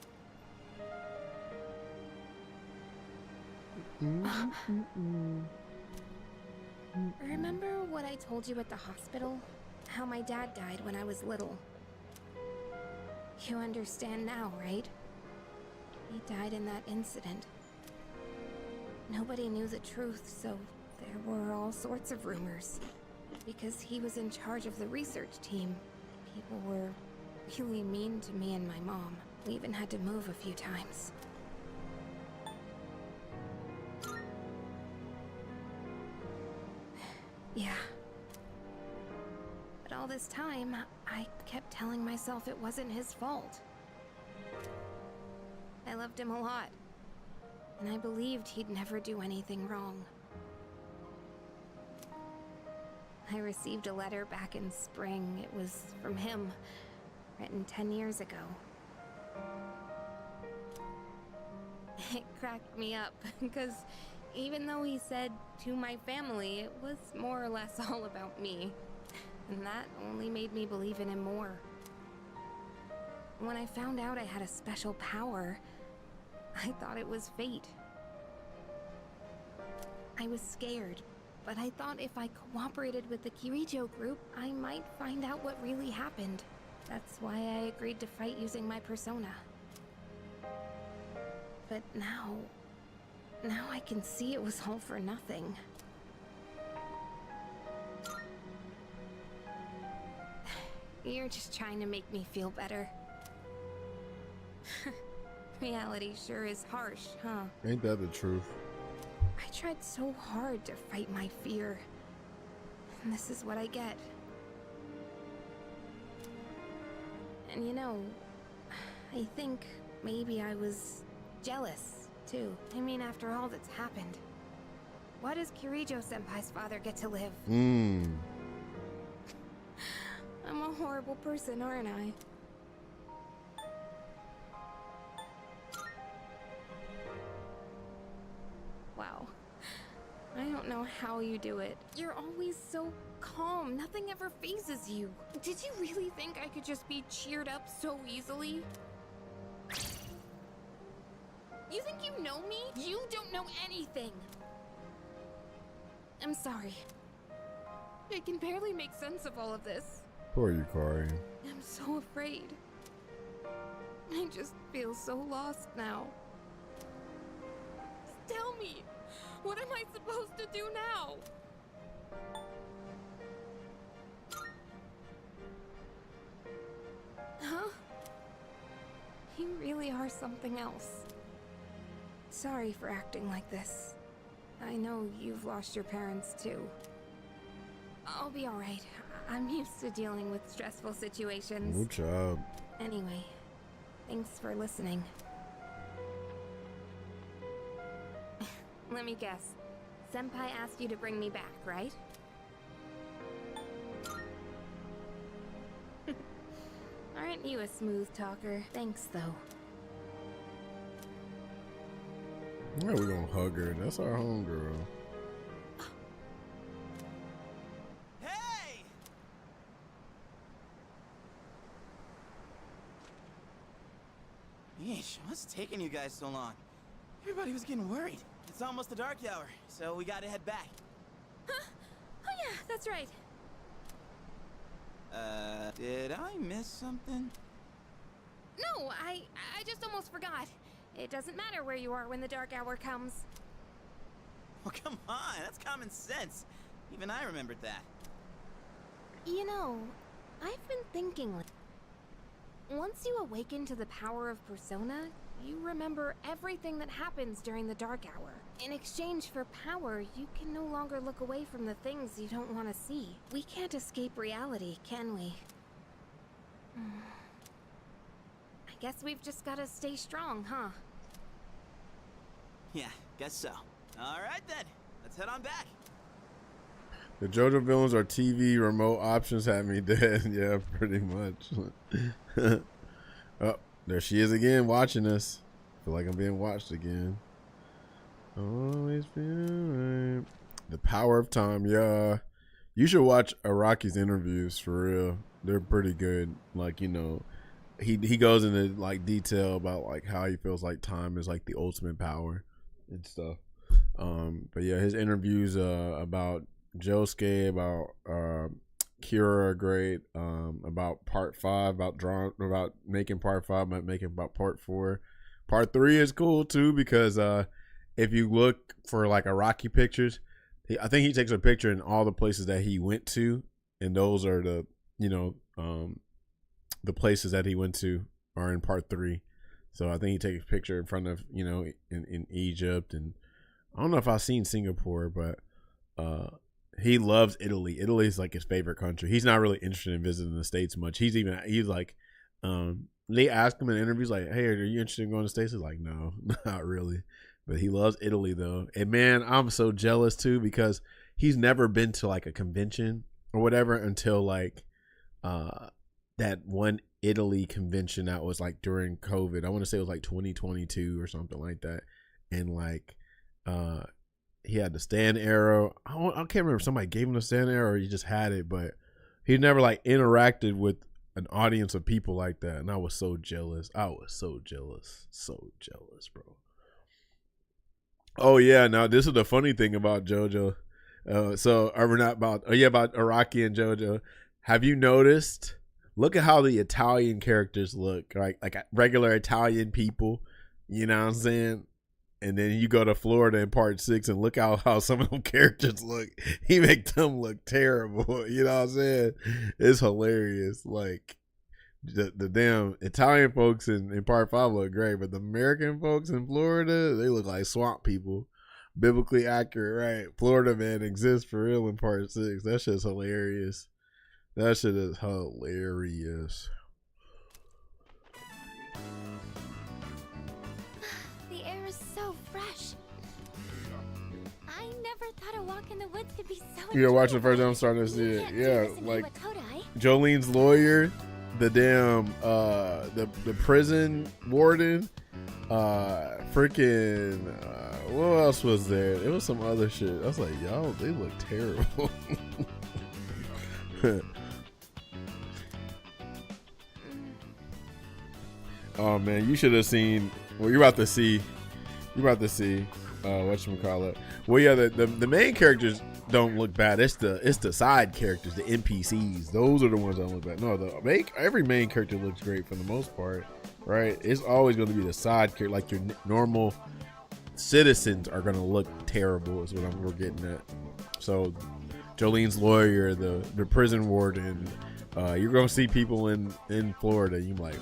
Speaker 8: Remember what I told you at the hospital? How my dad died when I was little. You understand now, right? He died in that incident. Nobody knew the truth, so there were all sorts of rumors. Because he was in charge of the research team, people were really mean to me and my mom. We even had to move a few times. Yeah. But all this time, I kept telling myself it wasn't his fault. I loved him a lot, and I believed he'd never do anything wrong. I received a letter back in spring. It was from him, written 10 years ago. It cracked me up, because even though he said to my family, it was more or less all about me. And that only made me believe in him more. When I found out I had a special power, I thought it was fate. I was scared, but I thought if I cooperated with the Kirijo group, I might find out what really happened. That's why I agreed to fight using my persona. But now I can see it was all for nothing. You're just trying to make me feel better. Reality sure is harsh, huh?
Speaker 1: Ain't that the truth?
Speaker 8: I tried so hard to fight my fear. And this is what I get. And you know, I think maybe I was jealous, too. I mean, after all that's happened. Why does Kirijo-senpai's father get to live? I'm a horrible person, aren't I? Wow. I don't know how you do it. You're always so calm. Nothing ever phases you. Did you really think I could just be cheered up so easily? You think you know me? You don't know anything. I'm sorry. I can barely make sense of all of this.
Speaker 1: Poor Yukari.
Speaker 8: I'm so afraid. I just feel so lost now. Just tell me, what am I supposed to do now? Huh? You really are something else. Sorry for acting like this. I know you've lost your parents too. I'll be alright. I'm used to dealing with stressful situations.
Speaker 1: Good job.
Speaker 8: Anyway, thanks for listening. Let me guess. Senpai asked you to bring me back, right? Aren't you a smooth talker? Thanks, though.
Speaker 1: Yeah, we gonna hug her. That's our homegirl.
Speaker 4: Hey! Yeesh, what's taking you guys so long? Everybody was getting worried. It's almost the dark hour, so we gotta head back.
Speaker 8: Huh? Oh yeah, that's right.
Speaker 4: Did I miss something?
Speaker 8: No, I just almost forgot. It doesn't matter where you are when the dark hour comes.
Speaker 4: Oh, come on, that's common sense. Even I remembered that.
Speaker 8: You know, I've been thinking, once you awaken to the power of Persona, you remember everything that happens during the dark hour. In exchange for power, you can no longer look away from the things you don't want to see. We can't escape reality, can we? I guess we've just gotta stay strong, huh?
Speaker 4: Yeah, guess so. All right then, let's head on back.
Speaker 1: The JoJo villains are TV remote options had me dead. Yeah, pretty much. Oh, there she is again, watching us. Feel like I'm being watched again. Always been right. The power of time. Yeah, you should watch Araki's interviews for real. They're pretty good. Like, you know, he goes into like detail about like how he feels like time is like the ultimate power and stuff. But yeah, his interviews about Josuke, about Kira are great. About part 5, about making part 5, about making about part 4. Part 3 is cool too because if you look for like Araki pictures, I think he takes a picture in all the places that he went to, and those are the, you know, the places that he went to are in part 3. So I think he takes a picture in front of, you know, in Egypt, and I don't know if I've seen Singapore, but he loves Italy. Italy is like his favorite country. He's not really interested in visiting the States much. He's like, they ask him in interviews like, hey, are you interested in going to the States? He's like, no, not really. But he loves Italy though. And man, I'm so jealous too because he's never been to like a convention or whatever until like that one Italy convention that was like during COVID. I want to say it was like 2022 or something like that. And like he had the stand arrow. I can't remember if somebody gave him the stand arrow or he just had it, but he never like interacted with an audience of people like that. And I was so jealous. So jealous, bro. Oh yeah, now this is the funny thing about JoJo. About Araki and JoJo. Have you noticed? Look at how the Italian characters look, like regular Italian people. You know what I'm saying? And then you go to Florida in part 6 and look how some of them characters look. He make them look terrible. You know what I'm saying? It's hilarious. Like the damn Italian folks in part 5 look great, but the American folks in Florida, they look like swamp people. Biblically accurate, right? Florida man exists for real in part 6. That shit's hilarious. That shit is hilarious.
Speaker 9: The air is so fresh. I never thought a walk in the woods could be so
Speaker 1: You're watching the first time I'm starting to see it. Yeah, like
Speaker 9: Todai.
Speaker 1: Jolene's lawyer, the damn the prison warden, freaking what else was there? It was some other shit. I was like, y'all, they look terrible. Oh man, you should have seen. Well, you're about to see. Whatchamacallit. Well, yeah, the main characters don't look bad. It's the side characters, the NPCs. Those are the ones that don't look bad. No, every main character looks great for the most part, right? It's always going to be the side character, like your normal citizens are going to look terrible. Is what we're getting at. So, Jolene's lawyer, the prison warden, you're going to see people in Florida. You like.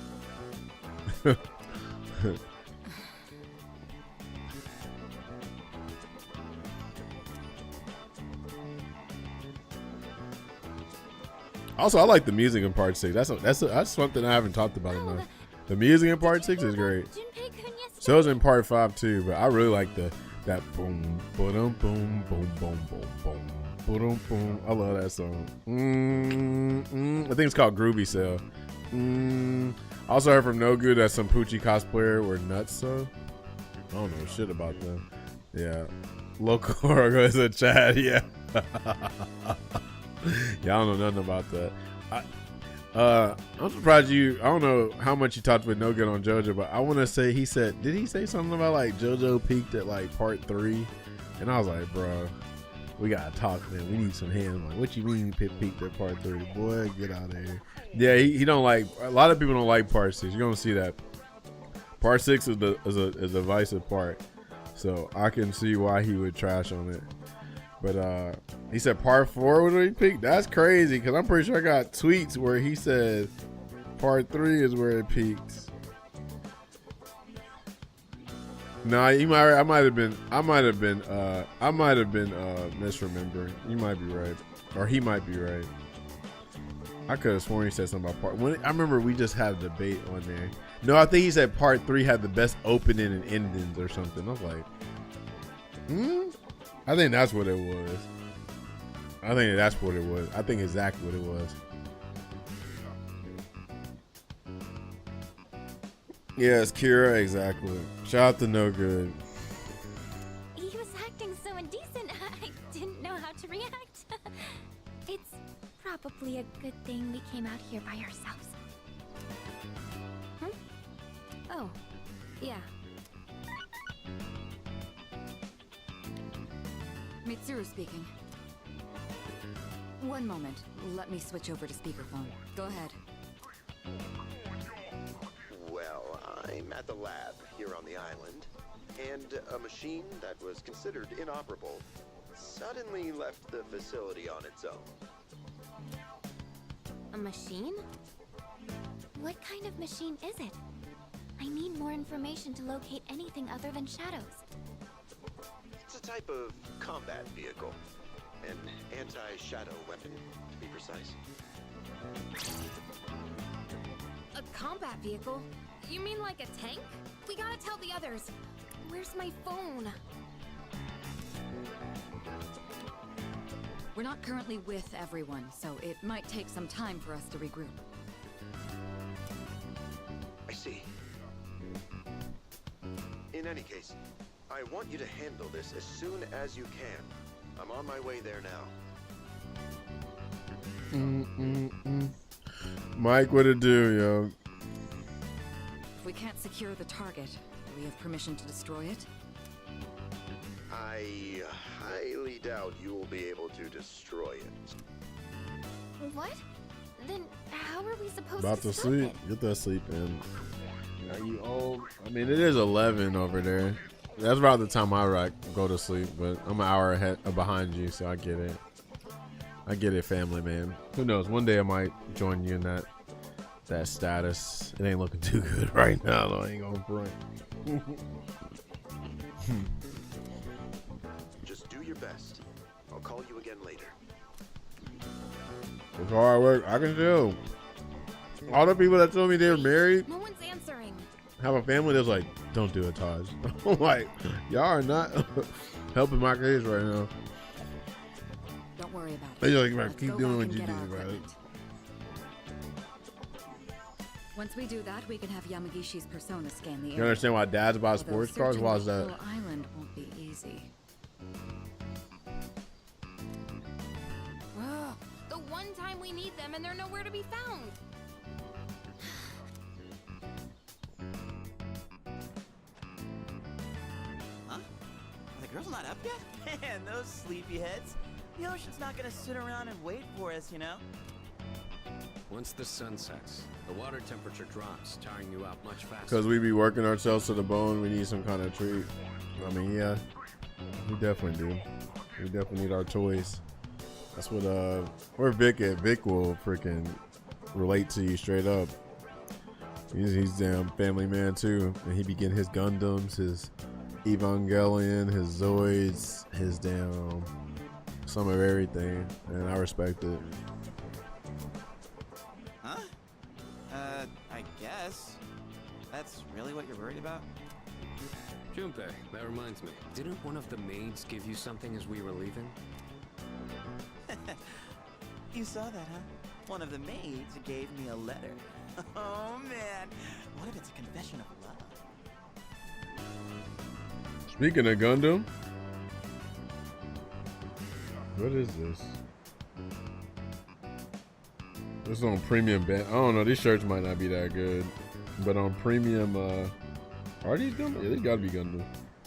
Speaker 1: Also, I like the music in part 6. That's something I haven't talked about enough. The music in part 6 is great. So is in part 5 too, but I really like that boom, boom, boom, boom, boom, boom, boom, boom, boom. I love that song. I think it's called Groovy Cell. I also heard from No Good that some Poochie cosplayer were nuts, so I don't know shit about them. Yeah. Local Orgo is a chat, yeah. Yeah, I don't know nothing about that. I'm surprised I don't know how much you talked with No Good on JoJo, but I want to say did he say something about like JoJo peaked at like part 3? And I was like, bro, we gotta talk, man. We need some hands. Like, what you mean peaked at part 3? Boy, get out of here. Yeah, he don't like, a lot of people don't like part 6. You're gonna see that. Part 6 is a divisive part, so I can see why he would trash on it. But he said part 4 would he peaked. That's crazy because I'm pretty sure I got tweets where he said part 3 is where it peaks. No, I might have been misremembering. You might be right, or he might be right. I could have sworn he said something about part one. I remember we just had a debate on there. No, I think he said part 3 had the best opening and endings or something. I was like, I think that's what it was. I think exactly what it was. Yes, Kira, exactly. Shout out to No Good.
Speaker 9: He was acting so indecent, I didn't know how to react. It's probably a good thing we came out here by ourselves.
Speaker 8: Oh, yeah.
Speaker 6: Mitsuru speaking. One moment. Let me switch over to speakerphone. Go ahead.
Speaker 11: Well, I'm at the lab here on the island, and a machine that was considered inoperable suddenly left the facility on its own.
Speaker 8: A machine?
Speaker 9: What kind of machine is it? I need more information to locate anything other than shadows.
Speaker 11: It's a type of combat vehicle. An anti-shadow weapon, to be precise.
Speaker 8: A combat vehicle? You mean like a tank? We gotta tell the others. Where's my phone?
Speaker 6: We're not currently with everyone, so it might take some time for us to regroup.
Speaker 11: I see. In any case, I want you to handle this as soon as you can. I'm on my way there now.
Speaker 1: Mike, what it do, yo?
Speaker 6: If we can't secure the target, do we have permission to destroy it?
Speaker 11: I highly doubt you will be able to destroy it.
Speaker 9: What? Then how are we supposed
Speaker 1: About to
Speaker 9: stop
Speaker 1: sleep.
Speaker 9: it?
Speaker 1: Get that sleep in. Are you old? I mean, it is 11 over there. That's about the time I go to sleep, but I'm an hour ahead behind you, so I get it. I get it, family man. Who knows? One day I might join you in that status. It ain't looking too good right now, though. I ain't gonna front.
Speaker 11: Just do your best. I'll call you again later.
Speaker 1: It's hard work. I can tell. All the people that told me they were married,
Speaker 8: No one's answering.
Speaker 1: have a family that's like, don't do it, Taj. I'm like, y'all are not helping my case right now.
Speaker 6: Don't worry about it.
Speaker 1: They're like, man,
Speaker 6: Let's
Speaker 1: keep
Speaker 6: go
Speaker 1: doing
Speaker 6: back
Speaker 1: what
Speaker 6: and
Speaker 1: you
Speaker 6: get our
Speaker 1: do, right?
Speaker 6: equipment. Once we do that, we can have Yamagishi's persona scan the area.
Speaker 1: You understand why dads buy
Speaker 6: Although
Speaker 1: sports cars?
Speaker 6: searching
Speaker 1: Why is
Speaker 6: the
Speaker 1: that?
Speaker 6: whole island won't be easy.
Speaker 8: Ugh, the one time we need them and they're nowhere to be found.
Speaker 4: Huh? Are the girls not up yet? Man, those sleepyheads. The ocean's not gonna sit around and wait for us, you know?
Speaker 5: Once the sun sets, the water temperature drops, tiring you out much faster.
Speaker 1: Because we be working ourselves to the bone, we need some kind of treat. I mean, yeah, we definitely do. We definitely need our toys. That's what, where Vic at? Vic will freaking relate to you straight up. He's damn family man too. And he be getting his Gundams, his Evangelion, his Zoids, his damn, some of everything. And I respect it.
Speaker 4: Huh? I guess. That's really what you're worried about?
Speaker 5: Junpei, that reminds me. Didn't one of the maids give you something as we were leaving?
Speaker 4: You saw that, huh? One of the maids gave me a letter. Oh, man. What if it's a confession of love?
Speaker 1: Speaking of Gundam, what is this? This is on premium band. I don't know. These shirts might not be that good, but on premium, are these Gundam? Yeah, they gotta be Gundam.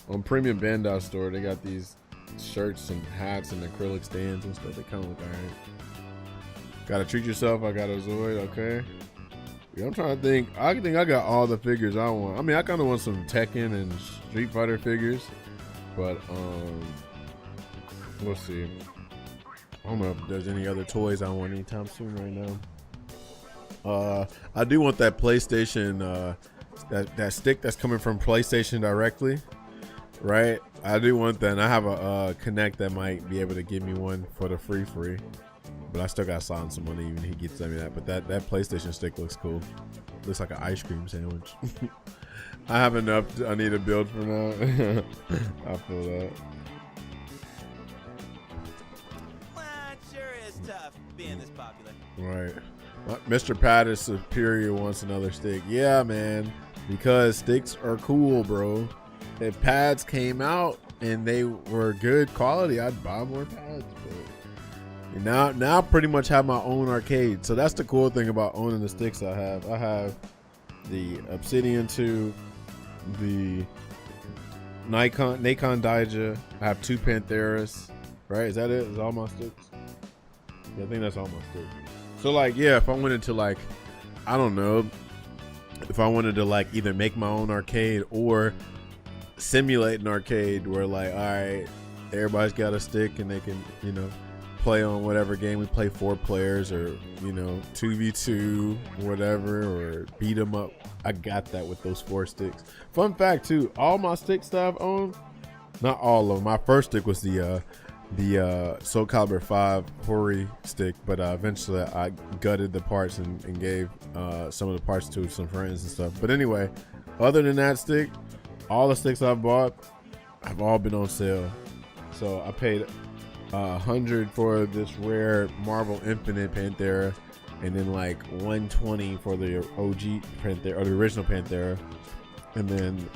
Speaker 1: On premium Bandai store, they got these shirts and hats and acrylic stands and stuff. They kind of look alright. Gotta treat yourself. I got a Zoid. Okay. Yeah, I'm trying to think. I think I got all the figures I want. I mean, I kind of want some Tekken and Street Fighter figures, but we'll see. I don't know if there's any other toys I want anytime soon right now. I do want that PlayStation, that stick that's coming from PlayStation directly, right? I do want that, and I have a Connect that might be able to give me one for the free. But I still got Silence some money even he gets me that. But that PlayStation stick looks cool. Looks like an ice cream sandwich. I have enough I need to build for now. I feel that.
Speaker 4: Well, it sure is tough being this popular.
Speaker 1: Right. Mr. Pat is superior wants another stick. Yeah, man. Because sticks are cool, bro. If pads came out and they were good quality, I'd buy more pads. But now I pretty much have my own arcade. So that's the cool thing about owning the sticks I have. I have the Obsidian 2, the Nikon Daija. I have 2 Pantheras. Right? Is that it? Is all my sticks? Yeah, I think that's all my sticks. So like, yeah, if I wanted to like, I don't know, if I wanted to like either make my own arcade or simulate an arcade where like, all right, everybody's got a stick and they can, you know, play on whatever game we play, 4 players or, you know, 2v2, whatever, or beat them up. I got that with those 4 sticks. Fun fact too, all my sticks that I've owned, not all of them. My first stick was the Soul Calibur 5 Hori stick, but eventually I gutted the parts and gave some of the parts to some friends and stuff. But anyway, other than that stick, all the sticks I've bought have all been on sale. So I paid $100 for this rare Marvel Infinite Panthera, and then like $120 for the OG Panthera or the original Panthera. And then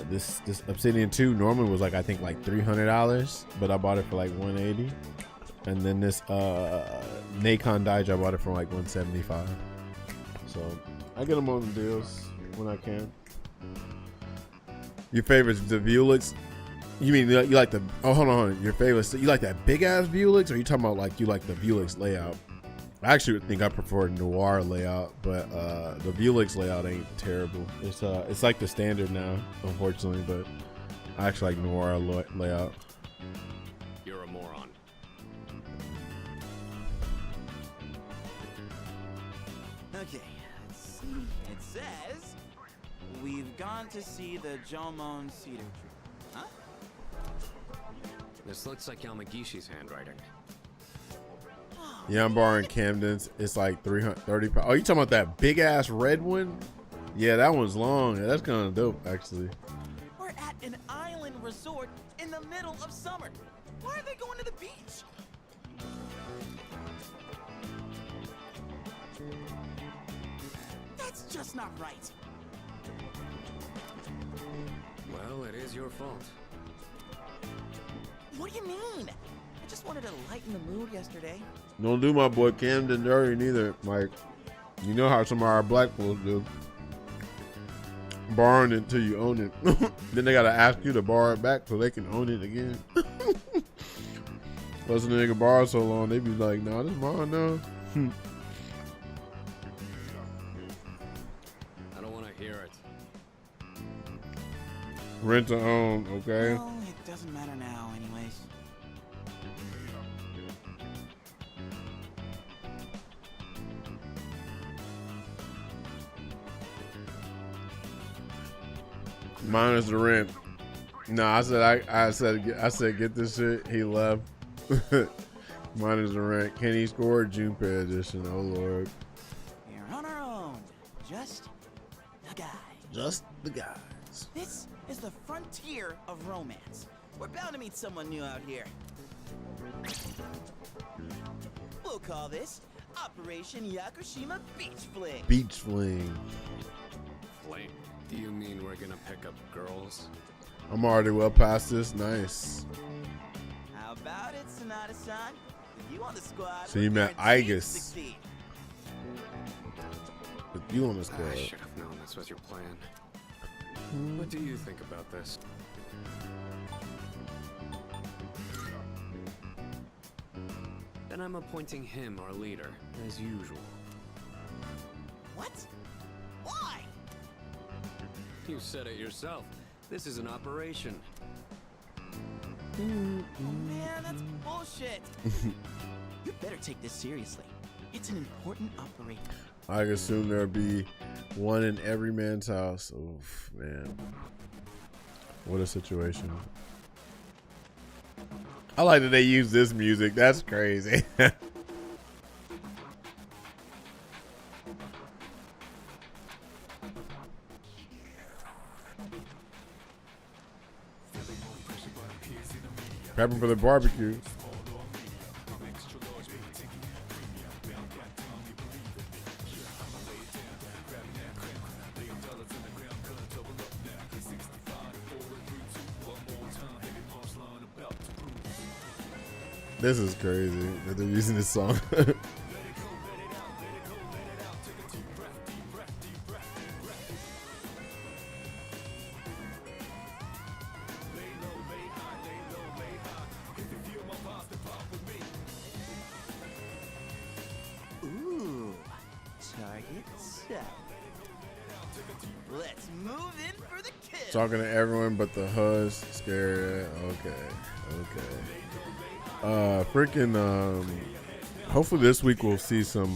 Speaker 1: this Obsidian 2 normally was like, I think like $300, but I bought it for like $180. And then this Nikon Daija, I bought it for like $175. So I get them on the deals when I can. Your favorites, the Vuelix? You mean you like the? Oh, hold on. Your favorites? You like that big ass Vuelix, or are you talking about like you like the Vuelix layout? I actually think I prefer Noir layout, but the Vuelix layout ain't terrible. It's like the standard now, unfortunately, but I actually like Noir layout.
Speaker 5: You're a moron.
Speaker 4: Okay, let's see. It says we've gone to see the Jomon cedar tree. Huh?
Speaker 5: This looks like Yamagishi's handwriting.
Speaker 1: Yeah, I'm borrowing Camden's. It's like 330 pounds. Oh, you talking about that big ass red one? Yeah, that one's long. Yeah, that's kind of dope, actually.
Speaker 4: We're at an island resort in the middle of summer. Why are they going to the beach? That's just not right.
Speaker 5: Well, it is your fault.
Speaker 4: What do you mean? I just wanted to lighten the mood yesterday.
Speaker 1: Don't do my boy Camden dirty neither, Mike. You know how some of our black folks do. Borrowing it until you own it. Then they gotta ask you to borrow it back so they can own it again. Plus the nigga borrow so long, they be like, nah, this mine now.
Speaker 5: I don't want to hear it.
Speaker 1: Rent to own, okay?
Speaker 4: Well, it doesn't matter now anyways.
Speaker 1: Minus the rent. No, I said get this shit. He left. Minus the rent. Kenny scored Junpei edition. Oh Lord.
Speaker 4: We're on our own. Just the guys.
Speaker 1: Just the guys.
Speaker 4: This is the frontier of romance. We're bound to meet someone new out here. We'll call this Operation Yakushima Beach Fling.
Speaker 1: Beach fling.
Speaker 5: Flame. Do you mean we're gonna pick up girls?
Speaker 1: I'm already well past this. Nice.
Speaker 4: How about it, Sonata-san? With you on the squad,
Speaker 1: So you
Speaker 4: we're
Speaker 1: met
Speaker 4: guaranteed to
Speaker 1: Igus.
Speaker 4: succeed.
Speaker 1: With you on the
Speaker 5: I
Speaker 1: squad.
Speaker 5: should have known this was your plan. What do you think about this? Then I'm appointing him our leader, as usual.
Speaker 4: What?
Speaker 5: You said it yourself. This is an operation.
Speaker 4: Oh man, that's bullshit. You better take this seriously. It's an important operation.
Speaker 1: I assume there'll be one in every man's house. Oof, man. What a situation. I like that they use this music. That's crazy. Prepping for the barbecue. This is crazy that they're using this song.
Speaker 4: Ooh, target set. Let's move in for the kill.
Speaker 1: Talking to everyone but the hus. Scared. Okay. Hopefully this week we'll see some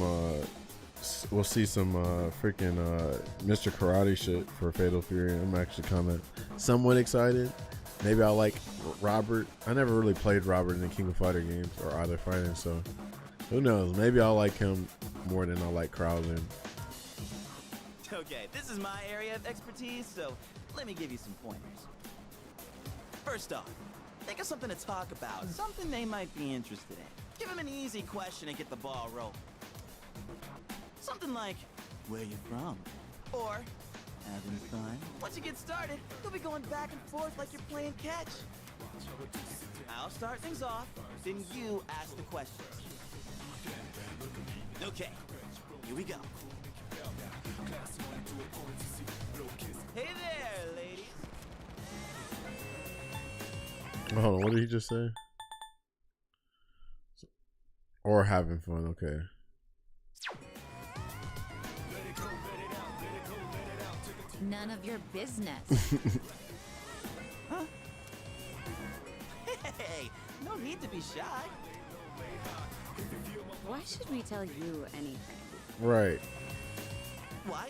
Speaker 1: freaking Mr. Karate shit for Fatal Fury. I'm actually kind of somewhat excited. Maybe I'll like Robert. I never really played Robert in the King of Fighter games or either fighting, so who knows? Maybe I'll like him more than I like Krausen.
Speaker 4: Okay, this is my area of expertise, so let me give you some pointers. First off, think of something to talk about, something they might be interested in. Give them an easy question and get the ball rolling. Something like, where you from? Or, having fun? Once you get started, you'll be going back and forth like you're playing catch. I'll start things off, then you ask the questions. Okay, here we go. Hey there, ladies.
Speaker 1: Hold on, what did he just say? Or having fun, okay.
Speaker 9: None of your business.
Speaker 4: Huh? Hey, no need to be shy.
Speaker 6: Why should we tell you anything?
Speaker 1: Right.
Speaker 4: Why?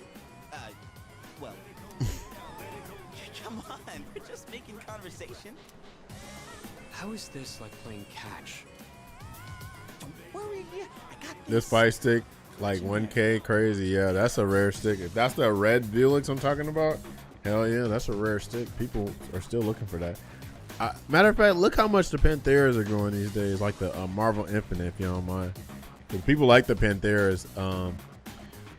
Speaker 4: Well, come on, we're just making conversation.
Speaker 5: How is this like playing catch?
Speaker 4: Don't worry, I got
Speaker 1: This fight stick, like 1K, crazy. Yeah, that's a rare stick. If that's the red Buick I'm talking about, hell yeah, that's a rare stick. People are still looking for that. Matter of fact, look how much the Pantheras are going these days, like the Marvel Infinite, if you don't mind. Because people like the Pantheras.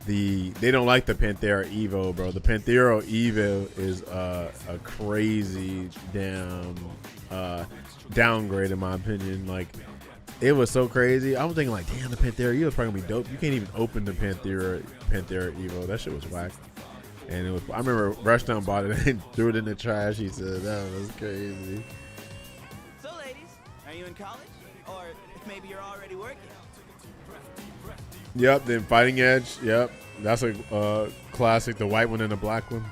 Speaker 1: They don't like the Panthera Evo, bro. The Panthera Evo is a crazy damn downgrade in my opinion. Like, it was so crazy. I was thinking like, damn, the Panthera Evo is probably gonna be dope. You can't even open the Panthera Evo. That shit was whack. And it was. I remember Rushdown bought it and threw it in the trash. He said, that was crazy.
Speaker 4: So, ladies, are you in college? Or maybe you're already working?
Speaker 1: Yep, then Fighting Edge. Yep, that's a classic. The white one and the black one.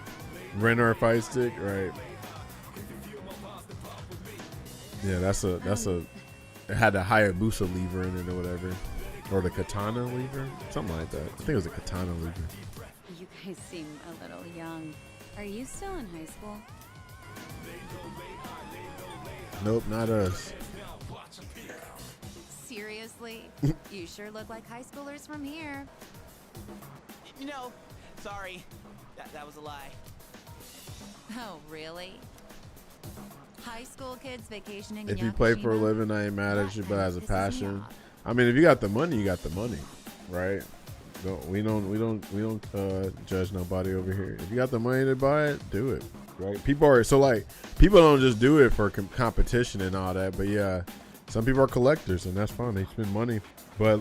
Speaker 1: Renner fight stick, right? Yeah, that's a. It had the Hayabusa lever in it or whatever, or the katana lever, something like that. I think it was a katana lever.
Speaker 6: You guys seem a little young. Are you still in high school?
Speaker 1: Nope, not us.
Speaker 6: Seriously? You sure look like high schoolers from here.
Speaker 4: You know, sorry, that was a lie.
Speaker 6: Oh, really? High school kids vacationing
Speaker 1: If
Speaker 6: in
Speaker 1: you play for a
Speaker 6: Yakushima?
Speaker 1: living, I ain't mad at you, but as a
Speaker 6: Pisses me
Speaker 1: passion,
Speaker 6: off.
Speaker 1: I mean, if you got the money, you got the money, right? We don't judge nobody over here. If you got the money to buy it, do it, right? People don't just do it for competition and all that, but yeah, some people are collectors and that's fine. They spend money, but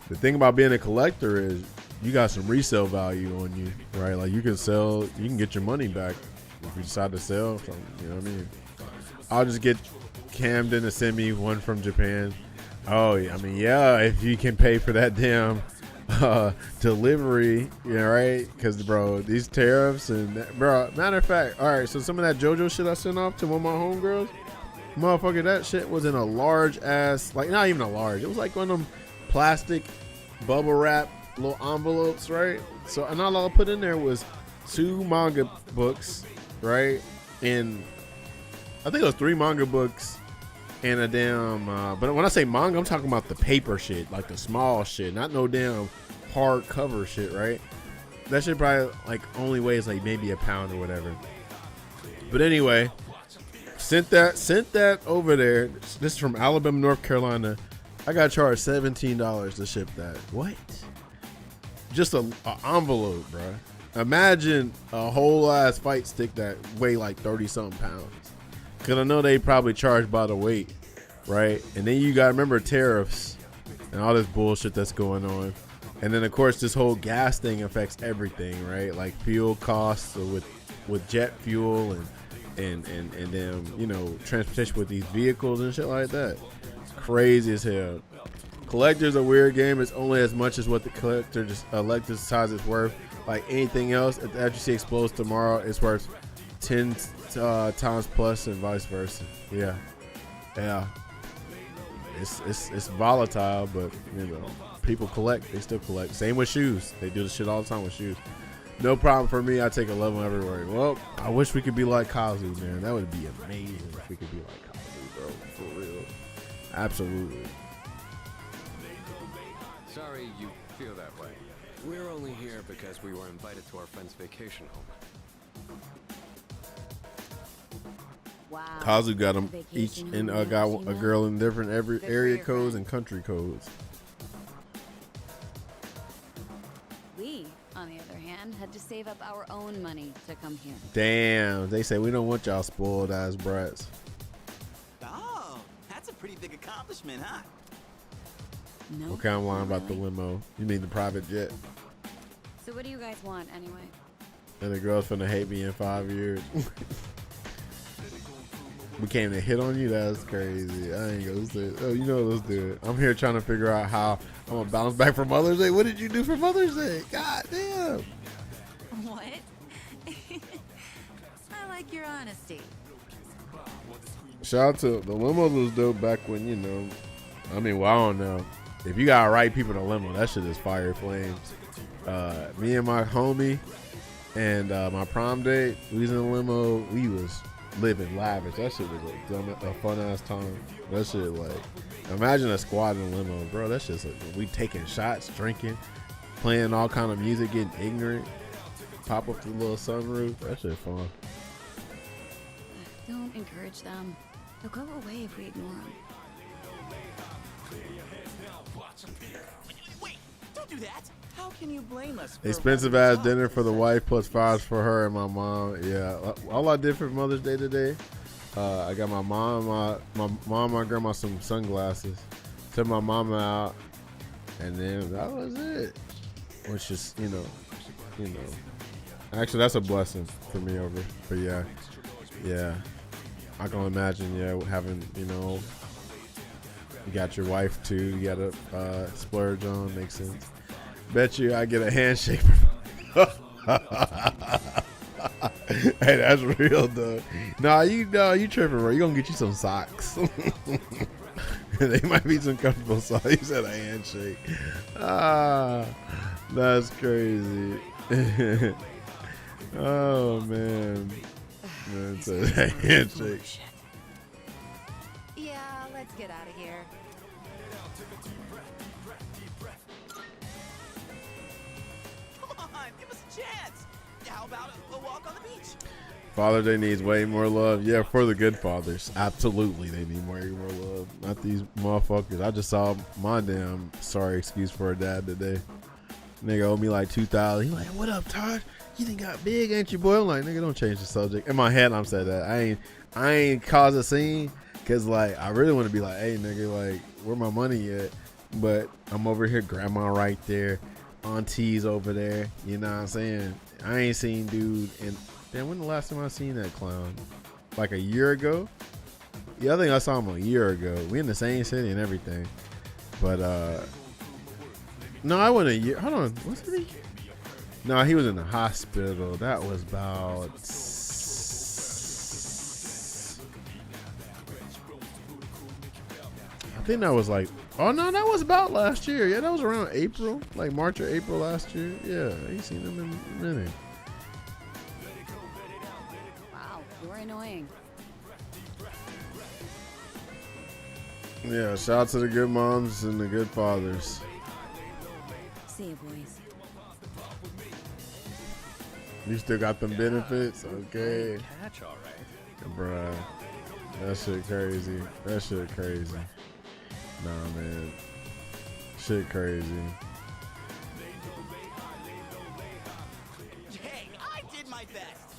Speaker 1: the thing about being a collector is you got some resale value on you, right? Like you can sell, you can get your money back if you decide to sell something. You know what I mean? I'll just get Camden to send me one from Japan. Oh, yeah, I mean, yeah, if you can pay for that damn delivery, right? Because, bro, these tariffs and, bro, matter of fact, all right, so some of that JoJo shit I sent off to one of my homegirls, motherfucker, that shit was in a large ass, like, not even a large, it was like one of them plastic bubble wrap little envelopes, right? So, and all I put in there was 2 manga books, right? And I think it was 3 manga books and a damn, but when I say manga, I'm talking about the paper shit, like the small shit, not no damn hardcover shit, right? That shit probably like only weighs like maybe a pound or whatever. But anyway, sent that over there. This is from Alabama, North Carolina. I got charged $17 to ship that. What? Just a envelope, bro. Imagine a whole ass fight stick that weigh like 30 something pounds. Cause I know they probably charge by the weight, right? And then you gotta remember tariffs and all this bullshit that's going on. And then of course this whole gas thing affects everything, right? Like fuel costs with jet fuel and then, you know, transportation with these vehicles and shit like that. It's crazy as hell. Collector's a weird game. It's only as much as what the collector decides it's worth. Like anything else, if the FGC explodes tomorrow, it's worth 10 times plus and vice versa. Yeah. It's volatile, but you know, people collect. They still collect. Same with shoes. They do this shit all the time with shoes. No problem for me. I take a level everywhere. Well, I wish we could be like Kazu, man. That would be amazing if we could be like Kazu, bro. For real. Absolutely.
Speaker 5: Sorry you feel that way. We're only here because we were invited to our friend's vacation home.
Speaker 6: Wow.
Speaker 1: Kazu got them each and got a girl in different every area codes and country codes.
Speaker 6: We, on the other hand, had to save up our own money to come here.
Speaker 1: Damn, they say we don't want y'all spoiled ass brats.
Speaker 4: Oh, that's a pretty big accomplishment, huh?
Speaker 6: No.
Speaker 1: Okay, I'm lying about the limo. You mean the private jet?
Speaker 6: So what do you guys want anyway?
Speaker 1: And the girl's finna hate me in 5 years. We came to hit on you? That's crazy. I ain't gonna say it. Oh, you know, let's do it. I'm here trying to figure out how I'm gonna bounce back for Mother's Day. What did you do for Mother's Day? God damn.
Speaker 6: What? I like your honesty.
Speaker 1: Shout out to the limos was dope back when, you know, I mean, well, I don't know. If you got right people in a limo, that shit is fire flames. Me and my homie and my prom date, we was in a limo. We was living lavish. That shit was a fun ass time. That shit, like, imagine a squad in a limo, bro. That shit's like, we taking shots, drinking, playing all kind of music, getting ignorant, pop up the little sunroof. That shit fun.
Speaker 6: Don't encourage them. They'll go away if we ignore them.
Speaker 4: Wait, don't do that. How can you blame us?
Speaker 1: Expensive ass dinner for the wife plus $5 for her and my mom. Yeah, all I did for Mother's Day today, I got my mom, my grandma some sunglasses. Took my mama out, and then that was it. Which is, you know. Actually, that's a blessing for me over. But yeah. I can imagine, having, you know, you got your wife too. You got to splurge on. Makes sense. Bet you I get a handshake. Hey, that's real though. Nah, you tripping, bro. You gonna get you some socks. They might be some comfortable socks. You said a handshake. Ah, that's crazy. Oh man. Man said a handshake.
Speaker 6: Yeah, let's get out of here.
Speaker 4: Come on, give us a chance. How about a walk on the beach?
Speaker 1: Father's Day needs way more love. Yeah, for the good fathers. Absolutely, they need way more love. Not these motherfuckers. I just saw my damn sorry excuse for a dad today. Nigga owed me like $2,000. He like, what up, Todd? You done got big, ain't you, boy? I'm like, nigga, don't change the subject. In my head, I'm saying that. I ain't cause a scene, cause like I really want to be like, hey, nigga, like, where my money at? But I'm over here, grandma right there, aunties over there. You know what I'm saying? I ain't seen dude in. Damn, when the last time I seen that clown? Like a year ago? Yeah, I think I saw him a year ago. We in the same city and everything. But No, I wasn't a year. Hold on. Wasn't he? No, he was in the hospital. That was about. I think that was like. Oh no, that was about last year. Yeah, that was around April, like March or April last year. Yeah, I ain't seen him in a minute.
Speaker 6: Wow, you're annoying.
Speaker 1: Yeah, shout out to the good moms and the good fathers.
Speaker 6: See you, boys.
Speaker 1: You still got them benefits? Okay.
Speaker 5: Catch, all right.
Speaker 1: Bruh. That shit crazy. That shit crazy. Nah, man. Shit crazy.
Speaker 4: Hey, I did my best.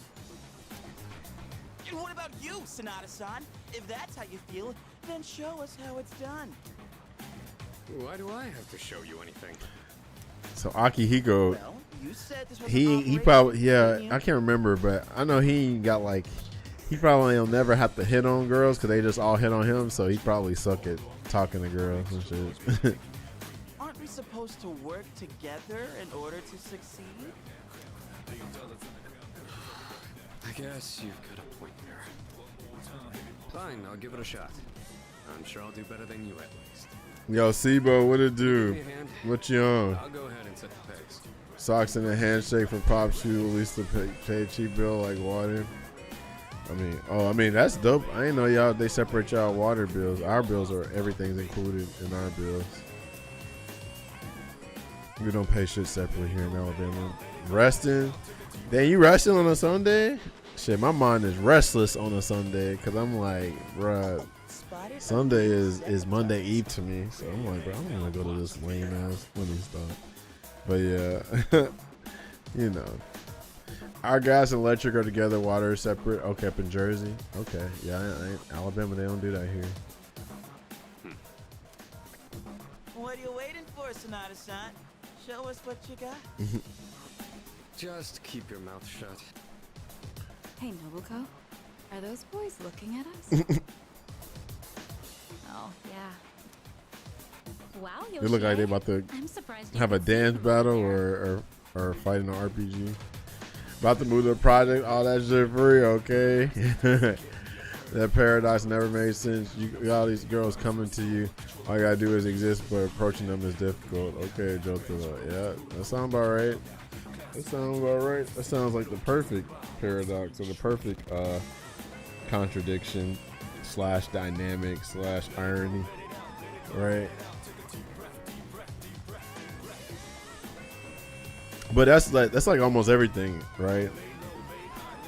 Speaker 4: And what about you, Sonata-san? If that's how you feel, then show us how it's done.
Speaker 5: Why do I have to show you anything?
Speaker 1: So Akihiko,
Speaker 4: Well, you said this was
Speaker 1: he probably, yeah, I can't remember, but I know he got like, he probably will never have to hit on girls because they just all hit on him, so he probably suck at talking to girls and shit.
Speaker 4: Aren't we supposed to work together in order to succeed?
Speaker 5: I guess you've got a point there. Fine, I'll give it a shot. I'm sure I'll do better than you at least.
Speaker 1: Yo, Sibo, what it do?
Speaker 5: Give me a hand.
Speaker 1: What you on?
Speaker 5: I'll go ahead and set the pace.
Speaker 1: Socks and a handshake for Pop Shoe, at least to pay cheap bill like water. I mean, that's dope. I ain't know y'all, they separate y'all water bills. Our bills are, everything's included in our bills. We don't pay shit separately here in Alabama. Resting? Damn, you resting on a Sunday? Shit, my mind is restless on a Sunday because I'm like, bruh, Sunday is Monday Eve to me. So I'm like, bro, I don't want to go to this lame ass Monday stuff. But yeah, you know. Our gas and electric are together, water is separate. Okay, up in Jersey. Okay, yeah, Alabama, they don't do that here.
Speaker 4: What are you waiting for, Sonata-san? Show us what you got.
Speaker 5: Just keep your mouth shut.
Speaker 6: Hey, Nobuko. Are those boys looking at us? Oh, yeah.
Speaker 9: Wow,
Speaker 1: They look like they about to
Speaker 9: I'm surprised
Speaker 1: have a dance battle or fight in an RPG. About to move to a project, all that shit free, okay? That paradox never made sense. You got all these girls coming to you. All you gotta do is exist, but approaching them is difficult. Okay, Jotaro. Yeah, that sounds about right. That sounds about right. That sounds like the perfect paradox or the perfect contradiction / dynamic / irony, right? But that's like almost everything, right?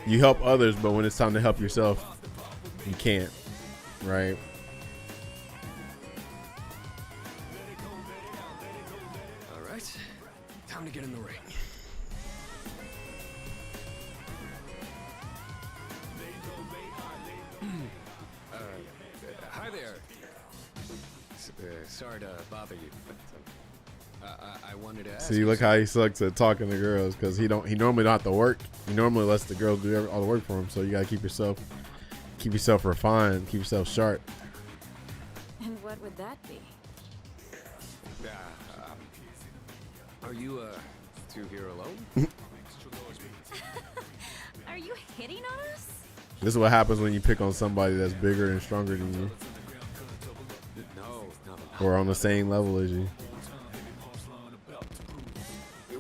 Speaker 1: You help others, but when it's time to help yourself, you can't, right?
Speaker 5: All right, time to get in the ring. Hi there. Sorry to bother you, but I wanted to ask.
Speaker 1: See, look how he sucks at talking to girls because he normally don't have to work. He normally lets the girls do all the work for him. So you gotta keep yourself refined, keep yourself sharp.
Speaker 6: And what would that be?
Speaker 5: Are you two here alone?
Speaker 9: Are you hitting on us?
Speaker 1: This is what happens when you pick on somebody that's bigger and stronger than you,
Speaker 5: No.
Speaker 1: or on the same level as you.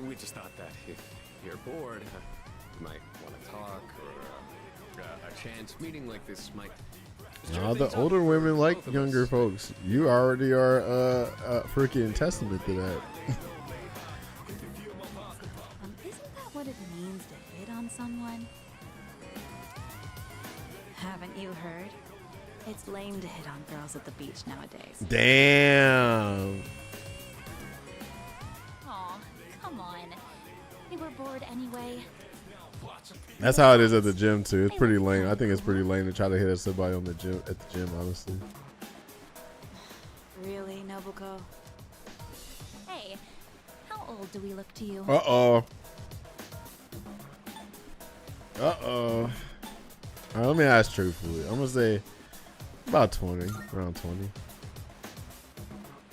Speaker 5: We just thought that if you're bored, you might want to talk, or a chance meeting like this might.
Speaker 1: Now the older women like younger folks. You already are a freaking testament to that.
Speaker 6: Isn't that what it means to hit on someone? Haven't you heard? It's lame to hit on girls at the beach nowadays.
Speaker 1: Damn.
Speaker 9: Aw, come on. We were bored anyway.
Speaker 1: That's how it is at the gym too. It's pretty lame. I think it's pretty lame to try to hit at somebody at the gym, honestly.
Speaker 6: Really, Nobuko?
Speaker 9: Hey, how old do we look to you?
Speaker 1: Uh-oh. All right, let me ask truthfully. I'm gonna say about 20, around 20.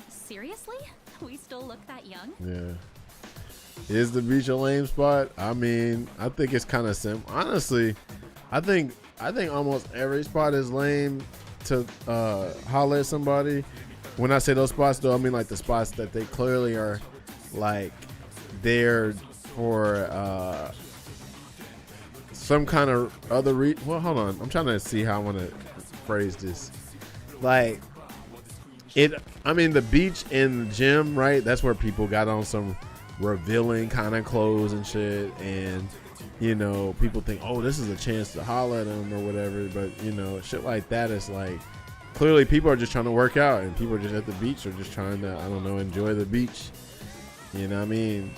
Speaker 9: Seriously? We still look that young?
Speaker 1: Yeah. Is the beach a lame spot? I mean, I think it's kind of simple. Honestly, I think almost every spot is lame to holler at somebody. When I say those spots, though, I mean like the spots that they clearly are like there for some kind of other well, hold on. I'm trying to see how I want to phrase this. Like I mean, the beach and the gym, right? That's where people got on some revealing kind of clothes and shit, and you know, people think, oh, this is a chance to holler at them or whatever, but you know, shit like that is like, clearly people are just trying to work out, and people are just at the beach or just trying to, I don't know, enjoy the beach, you know what I mean?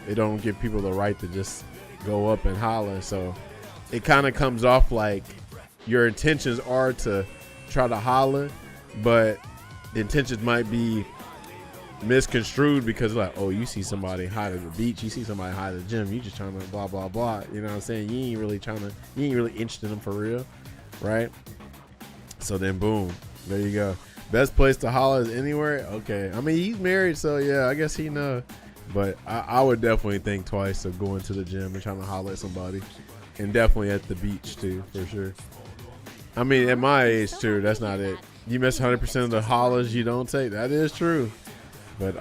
Speaker 1: It don't give people the right to just go up and holler, so it kind of comes off like your intentions are to try to holler, but the intentions might be misconstrued because like, oh, you see somebody hot at the beach, you see somebody hot at the gym, you just trying to blah blah blah, you know what I'm saying? You ain't really interested in them for real, right? So then boom, there you go. Best place to holler is anywhere. Okay, I mean, he's married, so yeah, I guess he know, but I would definitely think twice of going to the gym and trying to holler at somebody, and definitely at the beach too, for sure. I mean, at my age too, that's not it. You miss 100% of the hollers you don't take. That is true. But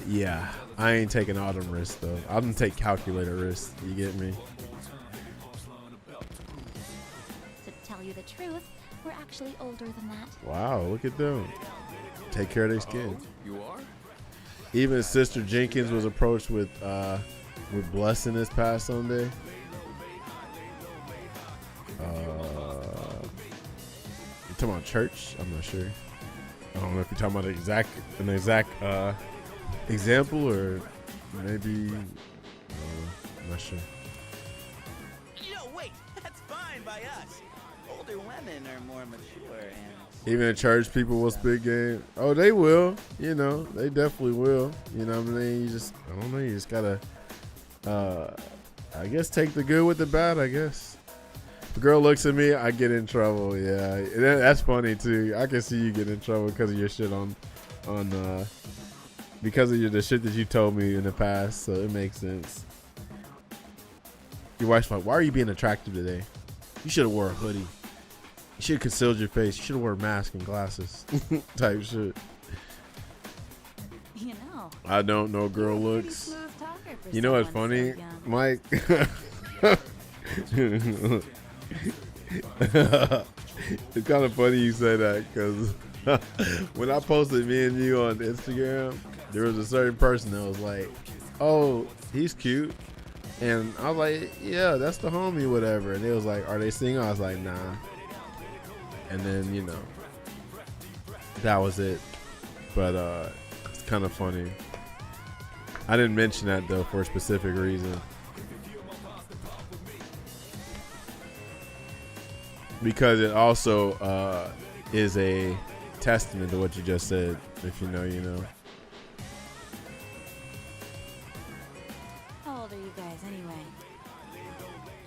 Speaker 1: yeah, I ain't taking all them risks though. I'm gonna take calculator risks. You get me?
Speaker 9: To tell you the truth, we're actually older than that.
Speaker 1: Wow, look at them. Take care of their skin.
Speaker 5: You are?
Speaker 1: Even Sister Jenkins was approached with blessing this past Sunday. You talking about church? I'm not sure. I don't know if you're talking about an exact example, or maybe I'm not sure.
Speaker 4: Yo, wait, that's fine by us. Older women are more mature and...
Speaker 1: Even in church, people will spit game. Oh, they will. You know, they definitely will. You know what I mean? You just, I don't know, you just gotta, I guess, take the good with the bad, I guess. If a girl looks at me, I get in trouble. Yeah, that's funny too. I can see you get in trouble because of your shit because of the shit that you told me in the past. So it makes sense. Your wife's like, why are you being attractive today? You should have wore a hoodie. You should have concealed your face. You should have wore a mask and glasses. Type shit.
Speaker 9: You know.
Speaker 1: I don't know girl looks. You know what's funny, Mike? It's kind of funny you say that, because when I posted me and you on Instagram, there was a certain person that was like, oh, he's cute. And I was like, yeah, that's the homie, whatever. And they was like, are they single? I was like, nah. And then, you know, that was it. But it's kind of funny. I didn't mention that, though, for a specific reason. Because it also is a testament to what you just said. If you know, you know.
Speaker 9: How old are you guys anyway?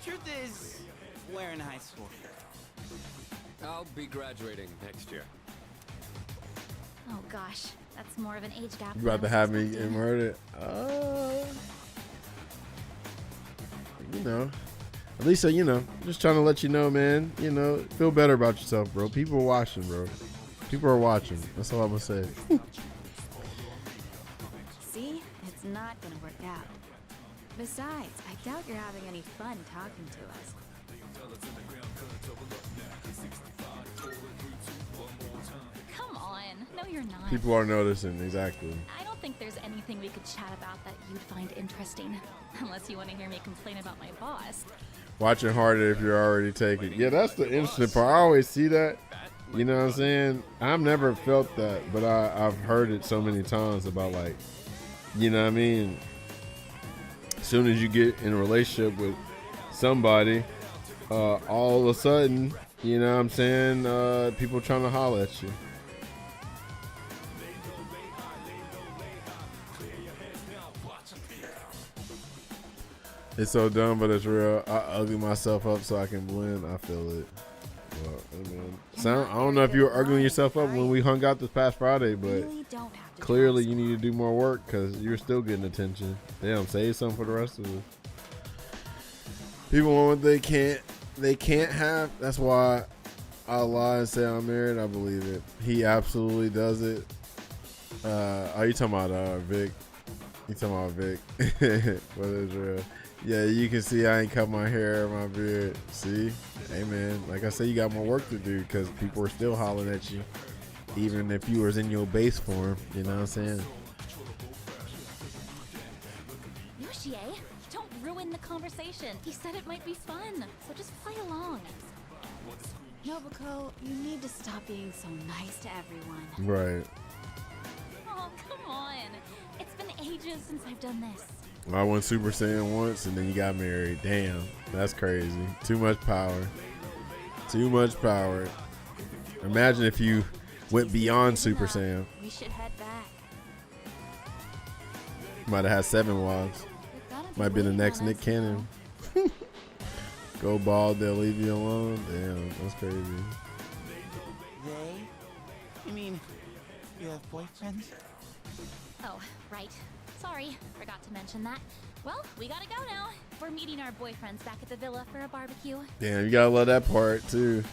Speaker 4: Truth is, we're in high school.
Speaker 5: I'll be graduating next year.
Speaker 9: Oh gosh, that's more of an age gap.
Speaker 1: You about to have me get murdered? You know. At least, you know, just trying to let you know, man. You know, feel better about yourself, bro. People are watching, bro. People are watching. That's all I'm gonna say.
Speaker 6: See? It's not gonna work out. Besides, I doubt you're having any fun talking to us.
Speaker 9: Come on. No, you're not.
Speaker 1: People are noticing, exactly.
Speaker 9: I don't think there's anything we could chat about that you'd find interesting. Unless you want to hear me complain about my boss.
Speaker 1: Watching harder if you're already taken. Yeah, that's the interesting part. I always see that. You know what I'm saying? I've never felt that, but I've heard it so many times about, like, you know what I mean? As soon as you get in a relationship with somebody, all of a sudden, you know what I'm saying? People trying to holler at you. It's so dumb, but it's real. I ugly myself up so I can blend. I feel it. Well, I don't know if you were ugly yourself up when we hung out this past Friday, but clearly you need to do more work because you're still getting attention. Damn, save some for the rest of us. People want what they can't have. That's why I lie and say I'm married. I believe it. He absolutely does it. Are you talking about Vic? You talking about Vic? What is real? Yeah, you can see I ain't cut my hair or my beard. See? Hey, man. Like I said, you got more work to do because people are still hollering at you. Even if you was in your base form. You know what I'm saying?
Speaker 9: Yoshie, don't ruin the conversation. He said it might be fun, so just play along.
Speaker 6: Nobuko, you need to stop being so nice to everyone.
Speaker 1: Right.
Speaker 9: Oh, come on. It's been ages since I've done this.
Speaker 1: I went Super Saiyan once and then you got married. Damn, that's crazy. Too much power. Too much power. Imagine if you went beyond Super Saiyan.
Speaker 9: We should head back.
Speaker 1: Might have had 7 wives. Might be the next Nick Cannon. Go bald, they'll leave you alone. Damn, that's crazy.
Speaker 4: They? You mean you have boyfriends?
Speaker 9: Oh, right. Sorry, forgot to mention that. Well, we gotta go now. We're meeting our boyfriends back at the villa for a barbecue.
Speaker 1: Damn, you gotta love that part too.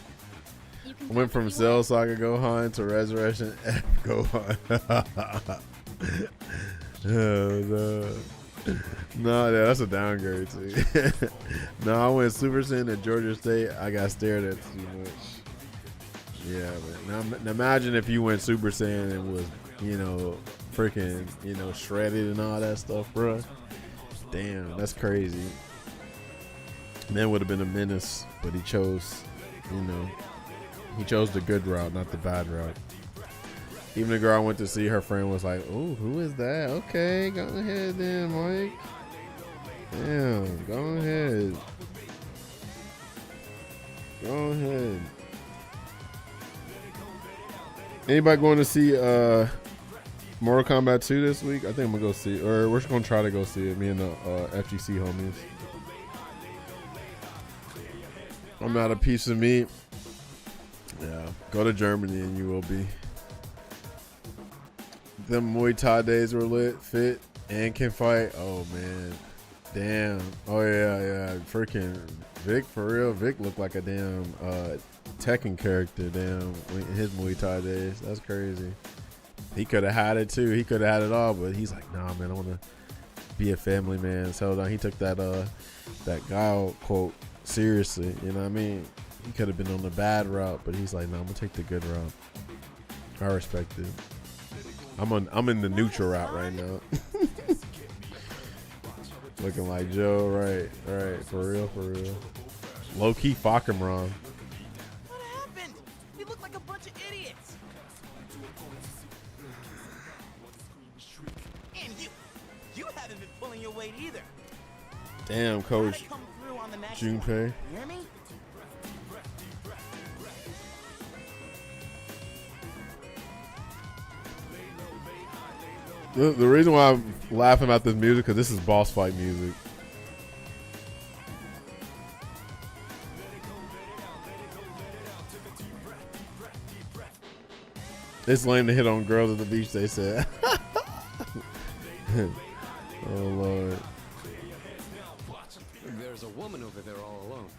Speaker 9: You can
Speaker 1: I went from Cell Saga Gohan to Resurrection F Gohan. Oh, no. No, yeah, that's a downgrade too. No, I went Super Saiyan at Georgia State. I got stared at too much. Yeah, man. Now imagine if you went Super Saiyan and was, you know, freaking, you know, shredded and all that stuff, bro. Damn, that's crazy. Man would have been a menace, but he chose, you know, he chose the good route, not the bad route. Even the girl I went to see, her friend was like, "Oh, who is that? Okay, go ahead then, Mike. Damn, go ahead. Go ahead." Anybody going to see Mortal Kombat 2 this week? I think I'm gonna go see it, or we're just gonna try to go see it. Me and the FGC homies. I'm not a piece of meat. Yeah, go to Germany and you will be. Them Muay Thai days were lit, fit, and can fight. Oh man, damn. Oh yeah. Freaking Vic, for real. Vic looked like a damn Tekken character. Damn, in his Muay Thai days. That's crazy. He could have had it too. He could have had it all, but he's like, nah, man, I want to be a family man. So he took that guy quote seriously. You know what I mean? He could have been on the bad route, but he's like, no, I'm gonna take the good route. I respect it. I'm in the neutral route right now. Looking like Joe, right, for real. Low key, fuck him wrong.
Speaker 4: What happened? We look like a bunch of idiots. And you haven't been pulling your weight either.
Speaker 1: Damn, Coach Junpei.
Speaker 4: You hear me?
Speaker 1: The reason why I'm laughing about this music because this is boss fight music. It's lame to hit on girls at the beach, they said. Oh Lord.
Speaker 5: There's a woman over there all alone.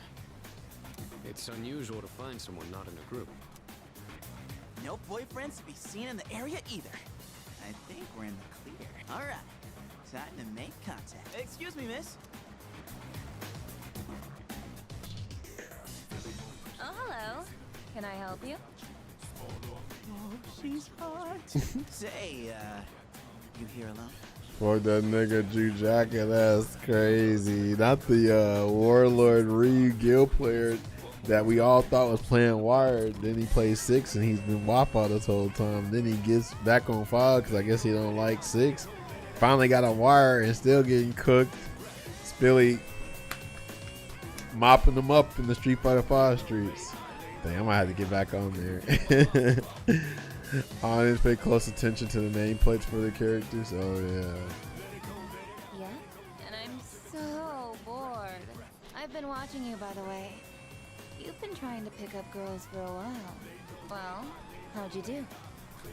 Speaker 5: It's unusual to find someone not in a group.
Speaker 4: No boyfriends to be seen in the area either. I think we're in the clear. All right, time to make contact. Excuse me, miss.
Speaker 9: Oh, hello. Can I help you?
Speaker 4: Oh, she's hot. Say, you here alone?
Speaker 1: Fuck that nigga Drew Jacket, that's crazy. Not the Warlord Ryu Guild player that we all thought was playing Wired. Then he plays 6 and he's been WAPA this whole time. Then he gets back on 5 because I guess he don't like 6. Finally got a Wire and still getting cooked. Spilly mopping them up in the Street Fighter 5 streets. Dang, I might have to get back on there. I didn't pay close attention to the nameplates for the characters. Oh yeah.
Speaker 9: Yeah? And I'm so bored. I've been watching you, by the way. You've been trying to pick up girls for a while. Well, how'd you do?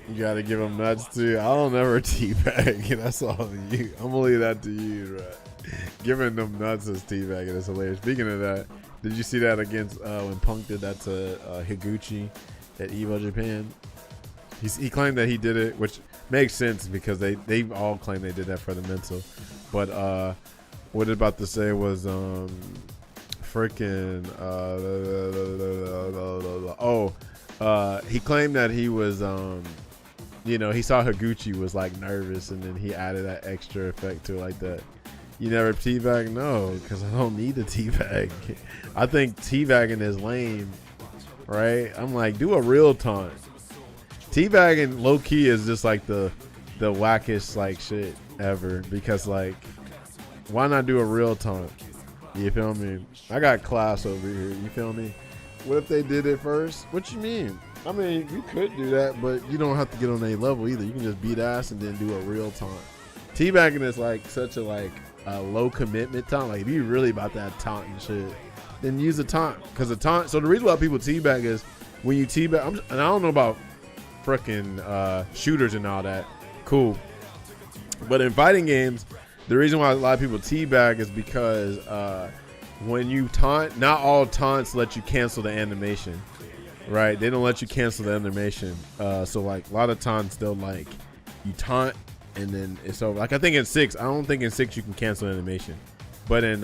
Speaker 1: You gotta give him nuts too. I don't ever teabag. That's all you. I'm gonna leave that to you, right? Giving them nuts is teabagging is hilarious. Speaking of that, did you see that against when Punk did that to Higuchi at Evo Japan? He claimed that he did it, which makes sense because they all claim they did that for the mental. But what it about to say was freaking he claimed that he was you know, he saw Higuchi was like nervous, and then he added that extra effect to it like that. You never teabag? No, because I don't need to teabag. I think teabagging is lame, right? I'm like, do a real taunt. Teabagging low key is just like the wackest like shit ever, because like, why not do a real taunt? You feel me? I got class over here. You feel me? What if they did it first? What you mean? I mean, you could do that, but you don't have to get on a level either. You can just beat ass and then do a real taunt. Teabagging is like such a like low commitment taunt. Like if you really about that taunt and shit, then use a taunt. Because a taunt. So the reason why people teabag is when you teabag. And I don't know about frickin' shooters and all that. Cool. But in fighting games, the reason why a lot of people teabag is because when you taunt, not all taunts let you cancel the animation. Right, they don't let you cancel the animation. So like a lot of taunts, they'll like you taunt and then it's over. Like I think in 6, I don't think in 6 you can cancel animation, but in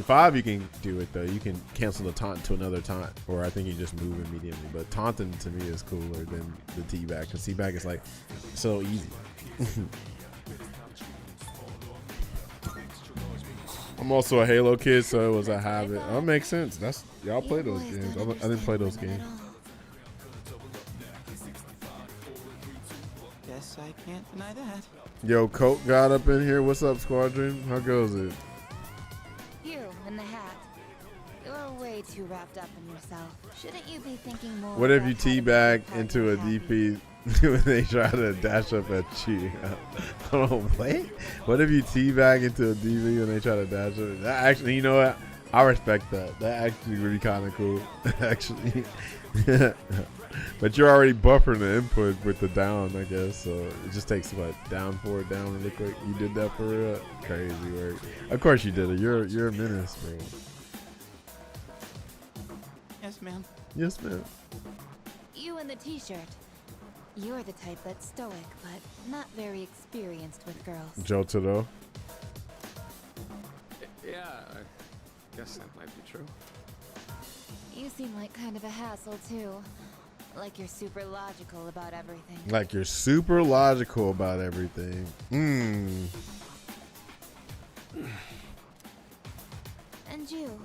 Speaker 1: 5 you can do it though. You can cancel the taunt to another taunt, or I think you just move immediately. But taunting to me is cooler than the teabag, because teabag is like so easy. I'm also a Halo kid, so it was a habit. That makes sense. That's y'all play those games. I didn't play those games.
Speaker 4: Guess I can't deny that.
Speaker 1: Yo, Coke got up in here. What's up, Squadron? How goes it?
Speaker 9: You in the hat. You're way too wrapped up in yourself. Shouldn't you be thinking more?
Speaker 1: What if you
Speaker 9: about how to
Speaker 1: teabag
Speaker 9: make your
Speaker 1: into a
Speaker 9: partner
Speaker 1: DP when they try to dash up at you? Hold on, wait. What if you teabag into a DP when they try to dash up? That actually, you know what? I respect that. That actually would be kind of cool, actually. But you're already buffering the input with the down, I guess. So it just takes what, down forward, down really quick. You did that for real? Crazy work. Of course you did it. You're a menace, bro.
Speaker 4: Yes, ma'am.
Speaker 1: Yes, ma'am.
Speaker 9: You in the t-shirt. You're the type that's stoic, but not very experienced with girls.
Speaker 1: Jotaro.
Speaker 5: Yeah, I guess that might be true.
Speaker 9: You seem like kind of a hassle too. Like you're super logical about everything.
Speaker 1: Like you're super logical about everything.
Speaker 9: And you,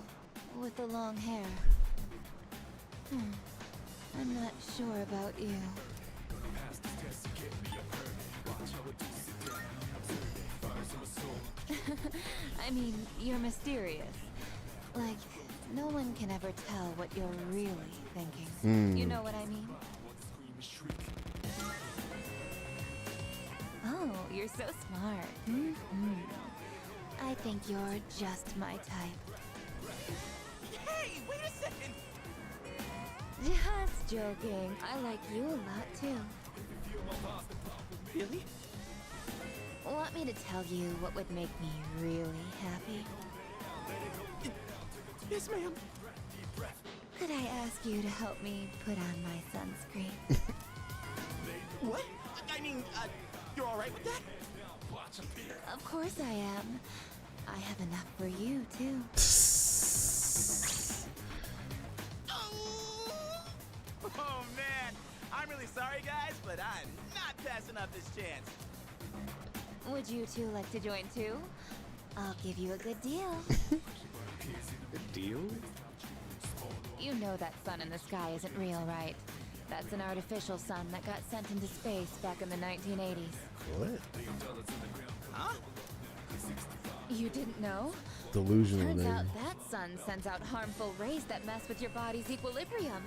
Speaker 9: with the long hair. I'm not sure about you. I mean, you're mysterious. Like, no one can ever tell what you're really thinking. You know what I mean? Oh, you're so smart. I think you're just my type.
Speaker 4: Hey, wait a second!
Speaker 9: Just joking. I like you a lot too.
Speaker 4: Really?
Speaker 9: Want me to tell you what would make me really happy?
Speaker 4: Yes, ma'am.
Speaker 9: Could I ask you to help me put on my sunscreen?
Speaker 4: What? I mean, you're all right with that?
Speaker 9: Of course I am. I have enough for you too.
Speaker 4: Oh man, I'm really sorry guys, but I'm not passing up this chance.
Speaker 9: Would you two like to join too? I'll give you a good deal.
Speaker 5: A deal?
Speaker 9: You know that sun in the sky isn't real, right? That's an artificial sun that got sent into space back in the 1980s.
Speaker 1: What?
Speaker 4: Huh?
Speaker 9: You didn't know?
Speaker 1: Delusional,
Speaker 9: Turns
Speaker 1: baby.
Speaker 9: out that sun sends out harmful rays that mess with your body's equilibrium.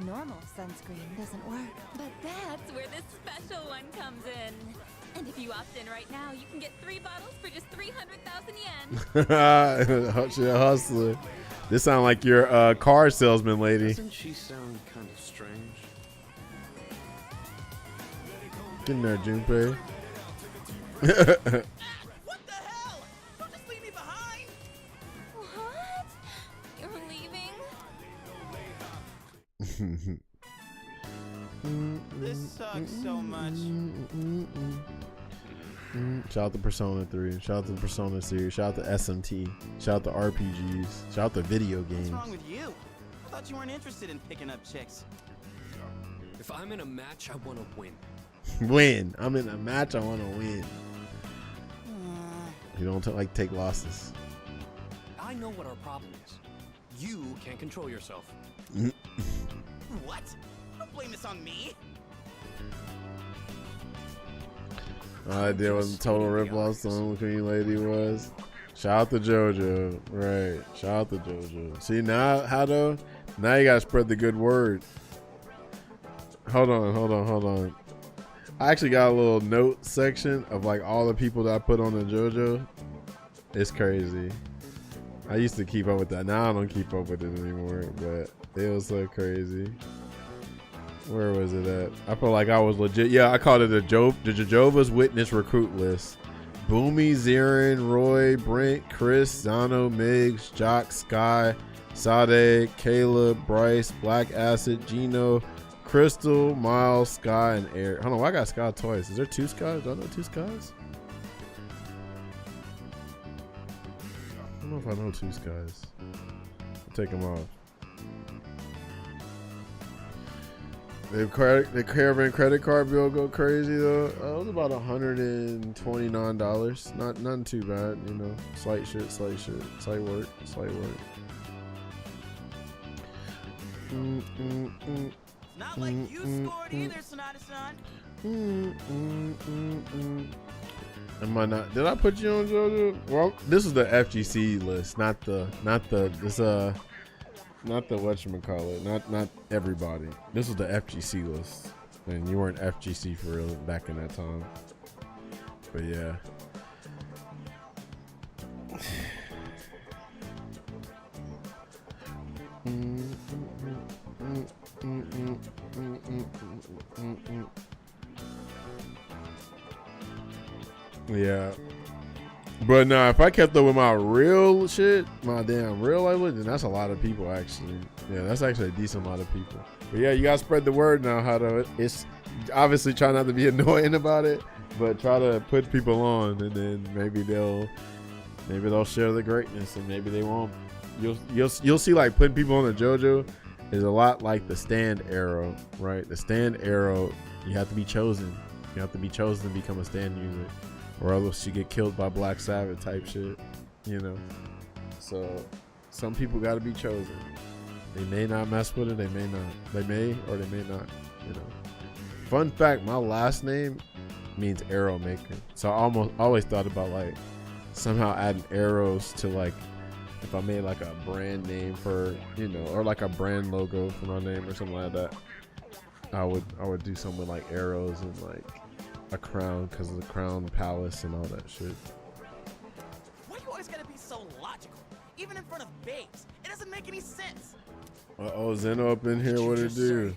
Speaker 9: Normal sunscreen doesn't work. But that's where this special one comes in. And if you opt in right now, you can get 3 bottles for just 300,000 yen.
Speaker 1: She's a hustler. This sound like your car salesman lady.
Speaker 5: Doesn't she sound kind of strange?
Speaker 1: Get in there, Junpei.
Speaker 4: What the hell? Don't just leave me behind!
Speaker 9: What? You're leaving?
Speaker 4: This sucks so much.
Speaker 1: Shout out to Persona 3. Shout out to the Persona series. Shout out to SMT. Shout out to RPGs. Shout out to video games.
Speaker 4: What's wrong with you? I thought you weren't interested in picking up chicks.
Speaker 5: If I'm in a match, I want to win.
Speaker 1: Win. I'm in a match. I want to win. You don't like take losses.
Speaker 5: I know what our problem is. You can't control yourself.
Speaker 4: What? Don't blame this on me.
Speaker 1: All I did was total rip-off song Queen Lady was. Shout out to JoJo. Right. Shout out to JoJo. See now, how though? Now you gotta spread the good word. Hold on. I actually got a little note section of like all the people that I put on the JoJo. It's crazy. I used to keep up with that. Now I don't keep up with it anymore, but it was so crazy. Where was it at? I felt like I was legit. Yeah, I called it the Jehovah's Witness recruit list. Boomy, Zirin, Roy, Brent, Chris, Zano, Miggs, Jock, Sky, Sade, Caleb, Bryce, Black Acid, Gino, Crystal, Miles, Sky, and Eric. Hold on, why I got Sky twice? Is there two Skies? Do I know two Skies? I don't know if I know two Skies. I'll take them off. The Caravan credit card bill go crazy though. It was about $129. Nothing too bad, you know. Slight shit. Slight work.
Speaker 4: It's not like you scored either, Sonata-san.
Speaker 1: Am I not? Did I put you on JoJo? Well, this is the FGC list, not the whatchamacallit, not everybody. This was the FGC list. And you weren't FGC for real back in that time. But yeah. Yeah. But nah, if I kept up with my real shit, my damn real life, then that's a lot of people actually. Yeah, that's actually a decent amount of people. But yeah, you gotta spread the word now. How to? It's obviously try not to be annoying about it, but try to put people on, and then maybe they'll share the greatness, and maybe they won't. You'll see like putting people on the JoJo is a lot like the stand arrow, right? The stand arrow, you have to be chosen. You have to be chosen to become a stand user, or else you get killed by Black Sabbath type shit, you know. So some people got to be chosen. They may not mess with it. They may not. They may or they may not. You know. Fun fact: my last name means arrow maker. So I always thought about like somehow adding arrows to like if I made like a brand name for, you know, or like a brand logo for my name or something like that. I would do something like arrows and like a crown because of the crown palace and all that shit.
Speaker 4: Why you always gotta be so logical? Even in front of babes, it doesn't make any sense.
Speaker 1: Oh, Zeno up in here. What it do?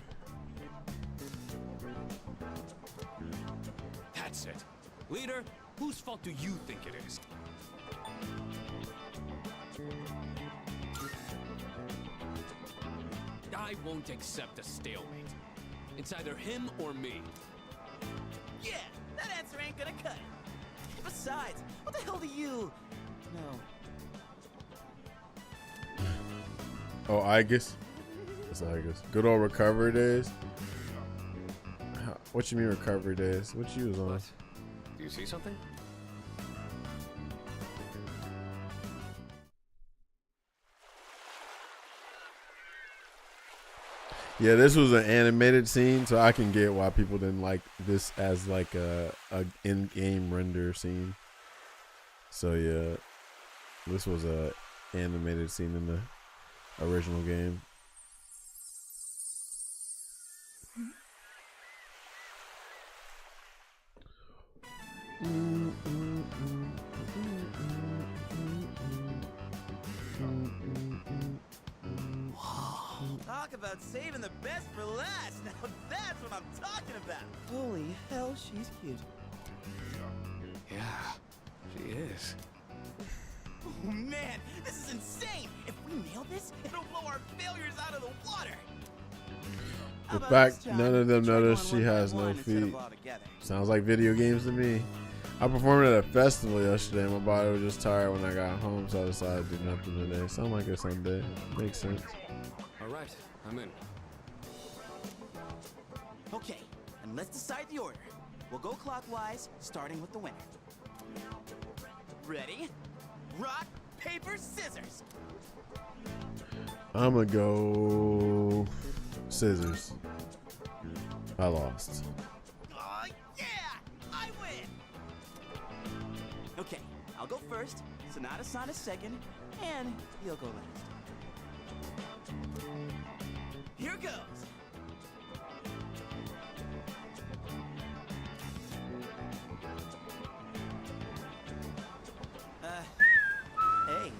Speaker 5: That's it. Leader, whose fault do you think it is? I won't accept a stalemate. It's either him or me.
Speaker 4: Yeah, that answer ain't gonna cut it. Besides, what the hell do you know?
Speaker 1: Oh, Igus. It's Igus. Good old recovery days. What you mean recovery days? What you was on?
Speaker 5: What? Do you see something?
Speaker 1: Yeah, this was an animated scene, so I can get why people didn't like this as like a in-game render scene. So yeah, this was a animated scene in the original game.
Speaker 4: Talk about saving the best for last. Now that's what I'm talking about. Holy hell, she's cute.
Speaker 5: Yeah, she is.
Speaker 4: Oh man, this is insane. If we nail this, it'll blow our failures out of the water.
Speaker 1: The fact none of them notice she has no feet. Sounds like video games to me. I performed at a festival yesterday. My body was just tired when I got home, so I decided to do nothing today. Sound like a Sunday. Makes sense.
Speaker 5: All right, I'm in.
Speaker 4: Okay, and let's decide the order. We'll go clockwise, starting with the winner. Ready? Rock, paper, scissors.
Speaker 1: I'm gonna go scissors. I lost.
Speaker 4: Oh yeah, I win. Okay, I'll go first, Sonata second, and you'll go last. Here goes. Hey,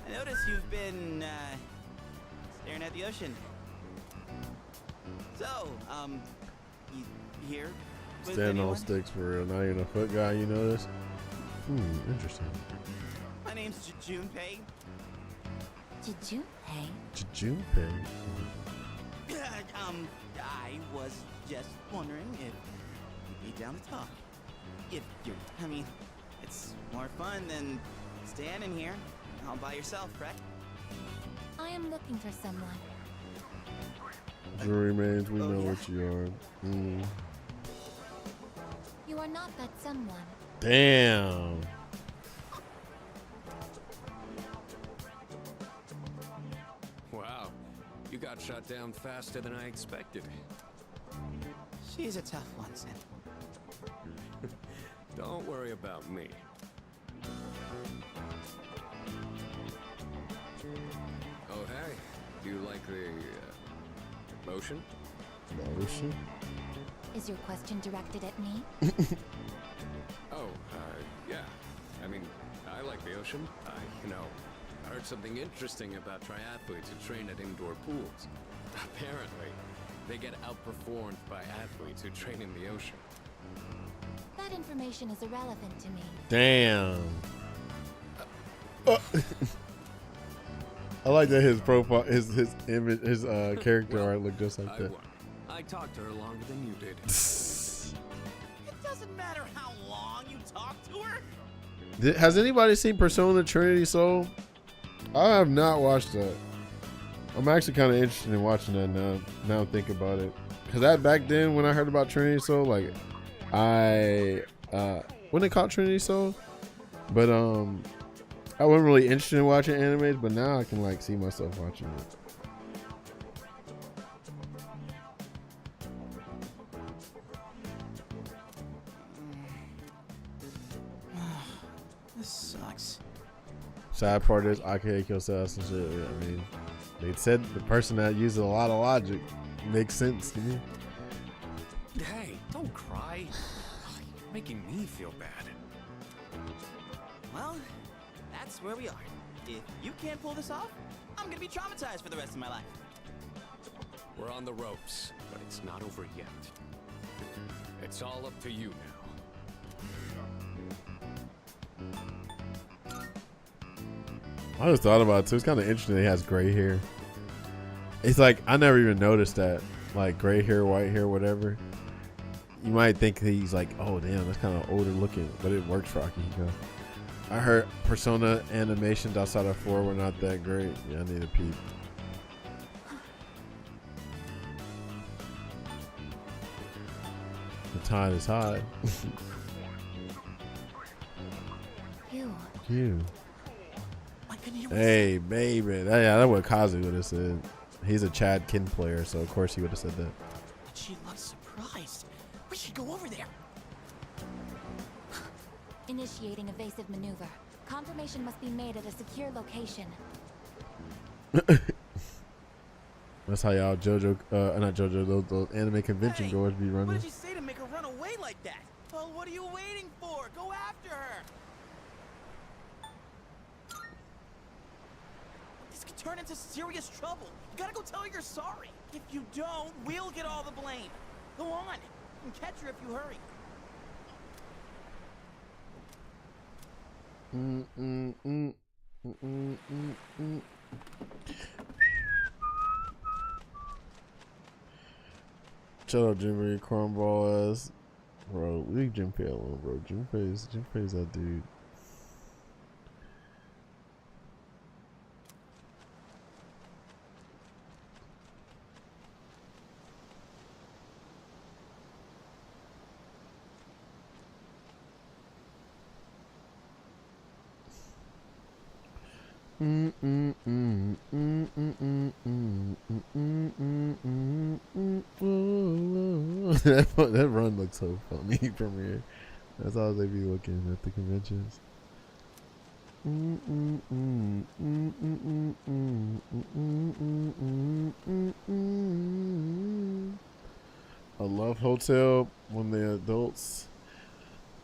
Speaker 4: I notice you've been, staring at the ocean. So, you here? with
Speaker 1: Standing on
Speaker 4: anyone?
Speaker 1: sticks for real. Not even a foot guy, you notice? Interesting.
Speaker 4: My name's Junpei.
Speaker 9: Junpei?
Speaker 1: Junpei.
Speaker 4: I was just wondering if you'd be down to talk. If you're, I mean, it's more fun than standing here all by yourself, correct?
Speaker 9: I am looking for someone.
Speaker 1: Jury remains, we
Speaker 4: Oh,
Speaker 1: know
Speaker 4: yeah?
Speaker 1: what you are.
Speaker 9: You are not that someone.
Speaker 1: Damn.
Speaker 5: Wow, you got shot down faster than I expected.
Speaker 4: She's a tough one, Sin.
Speaker 5: Don't worry about me. Oh, hey, do you like the motion?
Speaker 1: Motion?
Speaker 9: Is your question directed at me?
Speaker 5: Oh, yeah. I mean, I like the ocean. I heard something interesting about triathletes who train at indoor pools. Apparently, they get outperformed by athletes who train in the ocean.
Speaker 9: That information is irrelevant to me.
Speaker 1: Damn. I like that his profile, his image, his character art looked just like
Speaker 5: I
Speaker 1: that.
Speaker 5: won. I talked to her longer than you did.
Speaker 4: It doesn't matter how long you talk to her.
Speaker 1: Has anybody seen Persona Trinity Soul? I have not watched that. I'm actually kind of interested in watching that now. Now think about it, because that back then when I heard about Trinity Soul, like I when they called Trinity Soul, but I wasn't really interested in watching animes, but now I can like see myself watching it.
Speaker 4: This sucks.
Speaker 1: Sad part is I can't kill Sass and shit. I mean, they said the person that uses a lot of logic makes sense to me.
Speaker 5: Hey, don't cry. You're making me feel bad.
Speaker 4: Well, that's where we are. If you can't pull this off, I'm gonna be traumatized for the rest of my life.
Speaker 5: We're on the ropes, but it's not over yet. It's all up to you now.
Speaker 1: I just thought about it too. It's kind of interesting that he has gray hair. It's like I never even noticed that, like gray hair, white hair, whatever. You might think he's like, oh damn, that's kind of older looking, but it works for Akihiko. I heard Persona animations outside of 4 were not that great. Yeah, I need a peep. The tide is high.
Speaker 9: You.
Speaker 1: You. Hey, baby. That's what Kazu would have said. He's a Chad Kin player, so of course he would have said that.
Speaker 4: But she looks surprised. We should go over there.
Speaker 9: Initiating evasive maneuver. Confirmation must be made at a secure location.
Speaker 1: That's how y'all JoJo, not JoJo, those anime convention goers be
Speaker 4: What
Speaker 1: running.
Speaker 4: did you say to make her run away like that? Well, what are you waiting for? Go after her. This could turn into serious trouble. You gotta go tell her you're sorry. If you don't, we'll get all the blame. Go on, and catch her if you hurry.
Speaker 1: Shut up, Jimmy, cornball ass. Bro, leave Junpei alone, bro. Junpei's that dude. That run looks so funny from here. That's how they be looking at the conventions. I love Hotel when the adults.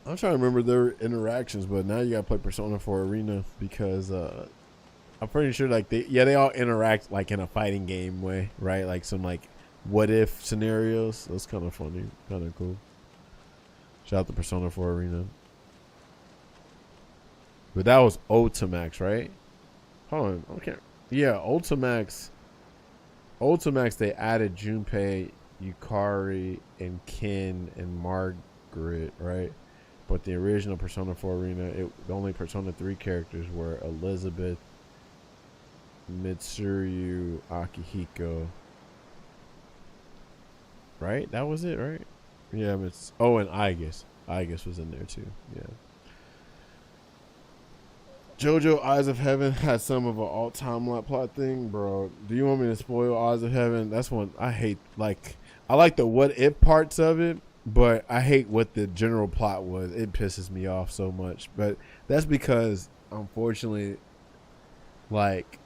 Speaker 1: I'm trying to remember their interactions, but now you gotta play Persona 4 Arena because I'm pretty sure like they all interact like in a fighting game way, right? Like some like what if scenarios. That's kind of funny, kind of cool. Shout out to Persona 4 Arena. But that was Ultimax, right? Hold on, okay. Yeah, Ultimax. They added Junpei, Yukari, and Ken and Margaret, right? But the original Persona 4 Arena, the only Persona 3 characters were Elizabeth, Mitsuru, Akihiko. Right? That was it, right? Yeah, and Aigis. Aigis was in there too. Yeah. JoJo Eyes of Heaven had some of an all-time plot thing, bro. Do you want me to spoil Eyes of Heaven? That's one I hate. Like, I like the what if parts of it, but I hate what the general plot was. It pisses me off so much. But that's because, unfortunately, like,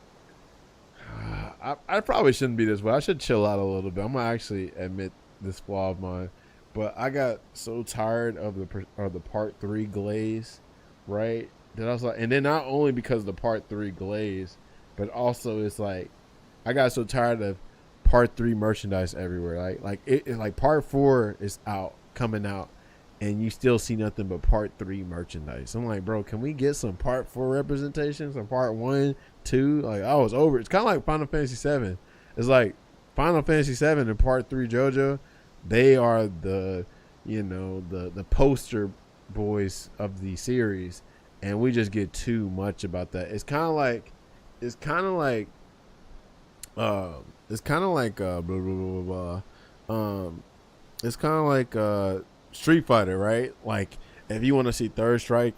Speaker 1: I probably shouldn't be this way. I should chill out a little bit. I'm gonna actually admit this flaw of mine, but I got so tired of the part 3 glaze, right? That I was like, and then not only because of the part 3 glaze, but also it's like I got so tired of part 3 merchandise everywhere. Like part 4 is coming out, and you still see nothing but part 3 merchandise. I'm like, bro, can we get some part 4 representation? Some part 1, 2? Like, I was over it. It's kind of like Final Fantasy 7. It's like Final Fantasy 7 and part 3 JoJo. They are the poster boys of the series, and we just get too much about that. It's kind of like Street Fighter, right? Like, if you want to see Third Strike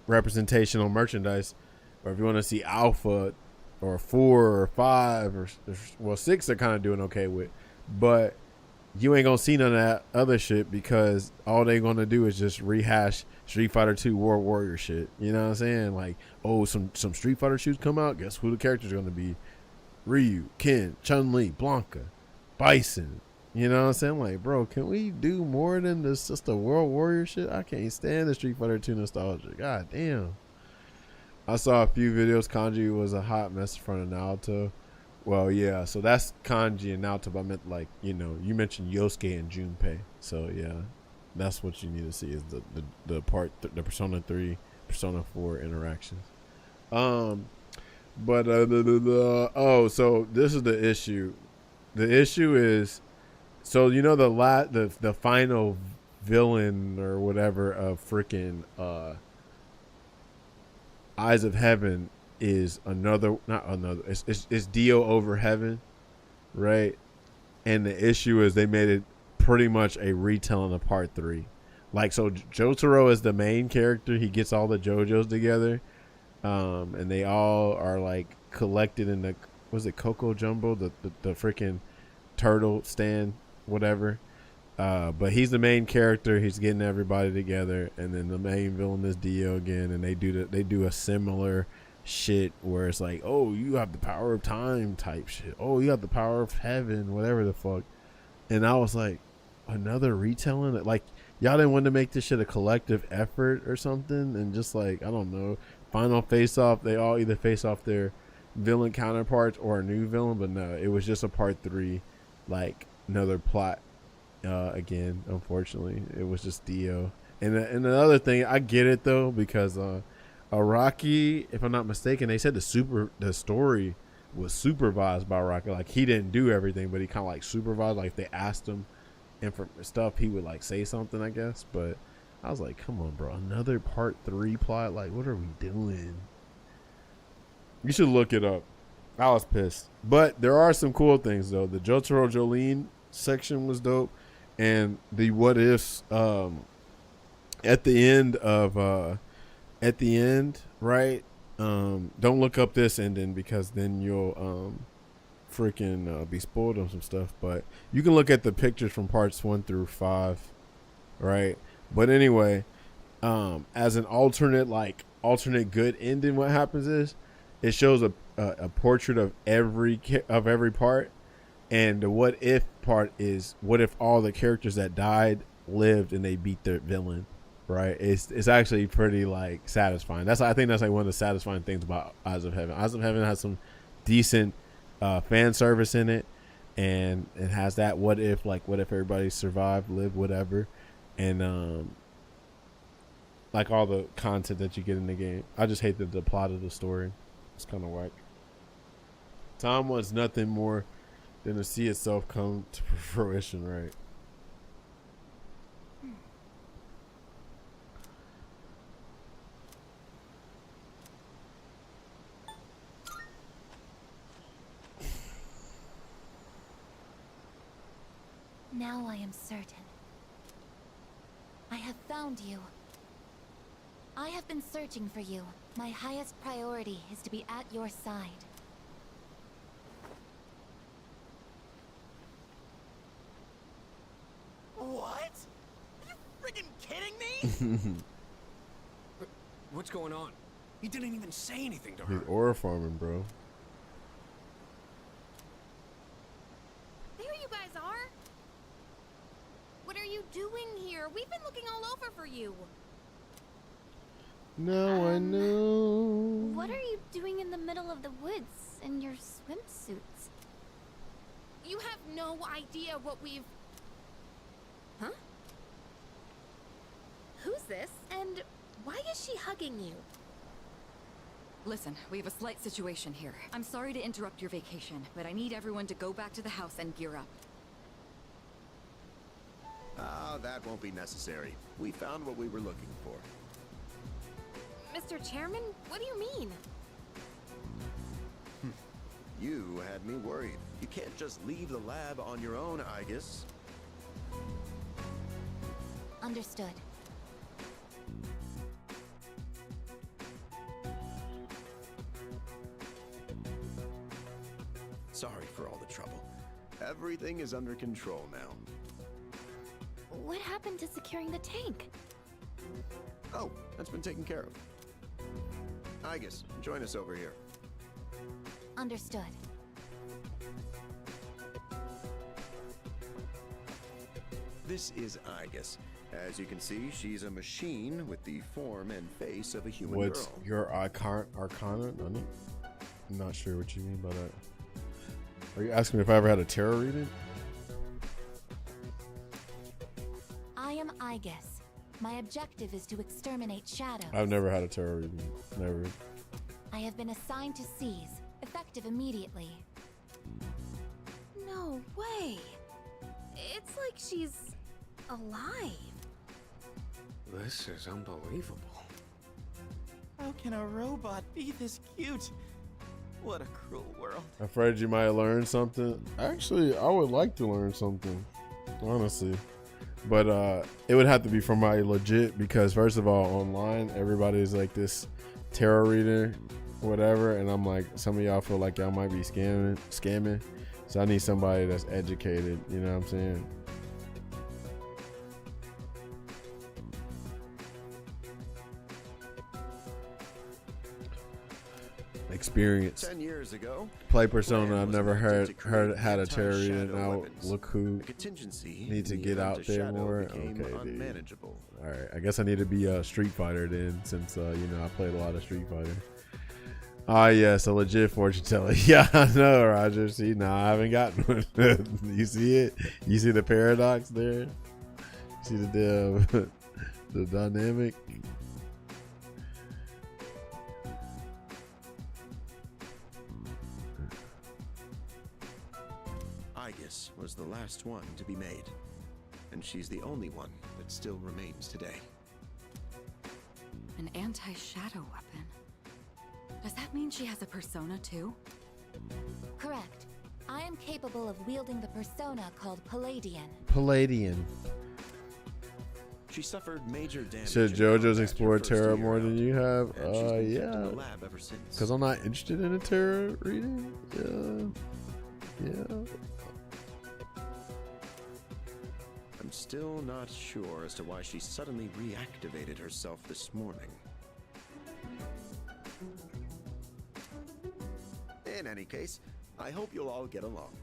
Speaker 1: representation on merchandise, or if you want to see Alpha or 4 or 5 or 6 are kind of doing okay with, but you ain't gonna see none of that other shit because all they gonna do is just rehash Street Fighter 2 World Warrior shit. You know what I'm saying? Like, oh, some Street Fighter shoes come out. Guess who the characters are gonna be? Ryu, Ken, Chun-Li, Blanca, Bison. You know what I'm saying? Like, bro, can we do more than this? Just the World Warrior shit. I can't stand the Street Fighter 2 nostalgia. God damn. I saw a few videos. Kanji was a hot mess in front of Naruto. Well, yeah, so that's Kanji and Naruto, but I meant, like, you mentioned Yosuke and Junpei. So, yeah, that's what you need to see is the Persona 3, Persona 4 interactions. So this is the issue. The issue is, so, the final villain or whatever of freaking Eyes of Heaven is it's Dio over Heaven, right? And the issue is they made it pretty much a retelling of part 3. Like, so Jotaro is the main character. He gets all the JoJos together, and they all are like collected in the, was it Coco Jumbo, the freaking turtle stand, whatever. But he's the main character. He's getting everybody together, and then the main villain is Dio again, and they do a similar shit where it's like, oh, you have the power of time type shit. Oh, you have the power of heaven, whatever the fuck. And I was like, another retelling? Like, y'all didn't want to make this shit a collective effort or something, and just like, I don't know, final face off. They all either face off their villain counterparts or a new villain, but no, it was just a part 3, like another plot. Again, unfortunately, it was just Dio. And another thing, I get it though, because Araki, if I'm not mistaken, they said the story was supervised by Araki. Like he didn't do everything, but he kind of like supervised. Like if they asked him and for stuff, he would like say something, I guess. But I was like, come on, bro, another part 3 plot. Like, what are we doing? You should look it up. I was pissed, but there are some cool things though. The Jotaro Jolene section was dope, and the what ifs at the end, right? Don't look up this ending because then you'll freaking be spoiled on some stuff. But you can look at the pictures from parts 1 through 5, right? But anyway, as an alternate good ending, what happens is it shows a portrait of every part, and the what if part is what if all the characters that died lived and they beat their villain, right? It's actually pretty like satisfying. I think that's like one of the satisfying things about Eyes of Heaven. Eyes of Heaven has some decent fan service in it, and it has that what if everybody survived, lived, whatever, and like all the content that you get in the game. I just hate the plot of the story. It's kind of whack. Time wants nothing more than to see itself come to fruition, right?
Speaker 9: Now I am certain. I have found you. I have been searching for you. My highest priority is to be at your side.
Speaker 4: What? Are you friggin' kidding me?
Speaker 5: What's going on? He didn't even say anything to her.
Speaker 1: He's aura farming, bro.
Speaker 8: There you guys are. What are you doing here? We've been looking all over for you.
Speaker 1: No one knew.
Speaker 9: What are you doing in the middle of the woods in your swimsuits?
Speaker 8: You have no idea what we've... Huh? Who's this? And why is she hugging you?
Speaker 6: Listen, we have a slight situation here. I'm sorry to interrupt your vacation, but I need everyone to go back to the house and gear up.
Speaker 11: Ah, that won't be necessary. We found what we were looking for.
Speaker 8: Mr. Chairman, what do you mean?
Speaker 11: You had me worried. You can't just leave the lab on your own, I guess.
Speaker 9: Understood.
Speaker 11: Sorry for all the trouble. Everything is under control now.
Speaker 9: What happened to securing the tank?
Speaker 11: Oh, that's been taken care of. Igus, join us over here.
Speaker 9: Understood.
Speaker 11: This is Igus. As you can see, she's a machine with the form and face of a human
Speaker 1: What's
Speaker 11: girl.
Speaker 1: your arcana? I'm not sure what you mean by that. Are you asking me if I ever had a tarot reading?
Speaker 9: I am Igus. My objective is to exterminate shadows.
Speaker 1: I've never had a tarot reading. Never.
Speaker 9: I have been assigned to seize, effective immediately.
Speaker 8: No way. It's like she's alive.
Speaker 5: This is unbelievable.
Speaker 4: How can a robot be this cute? What a cruel world.
Speaker 1: Afraid you might learn something. Actually, I would like to learn something, honestly. But it would have to be from my legit, because first of all, online, everybody's like this tarot reader, whatever. And I'm like, some of y'all feel like y'all might be scamming. So I need somebody that's educated, you know what I'm saying? Experience.
Speaker 11: 10 years ago,
Speaker 1: Play Persona. I've never
Speaker 11: had
Speaker 1: a tarot reading. Now look who
Speaker 11: contingency
Speaker 1: need to get out there more. Okay, dude.
Speaker 11: Unmanageable.
Speaker 1: All right, I guess I need to be a Street Fighter then, since you know I played a lot of Street Fighter. Ah, yes, a legit fortune teller. Yeah, I know, Roger. See, no, I haven't gotten one. You see it? You see the paradox there? See the the dynamic?
Speaker 11: Aegis was the last one to be made, and she's the only one that still remains today.
Speaker 6: An anti-shadow weapon. Does that mean she has a persona too?
Speaker 9: Correct. I am capable of wielding the persona called Palladian.
Speaker 1: Palladian.
Speaker 11: She suffered major damage.
Speaker 1: Should
Speaker 11: in
Speaker 1: JoJo's
Speaker 11: combat
Speaker 1: explore
Speaker 11: her first
Speaker 1: tarot
Speaker 11: year
Speaker 1: more
Speaker 11: out,
Speaker 1: than you have?
Speaker 11: and she's been kept in
Speaker 1: Yeah.
Speaker 11: the lab ever since.
Speaker 1: Because I'm not interested in a tarot reading? Yeah.
Speaker 11: I'm still not sure as to why she suddenly reactivated herself this morning. In any case, I hope you'll all get along.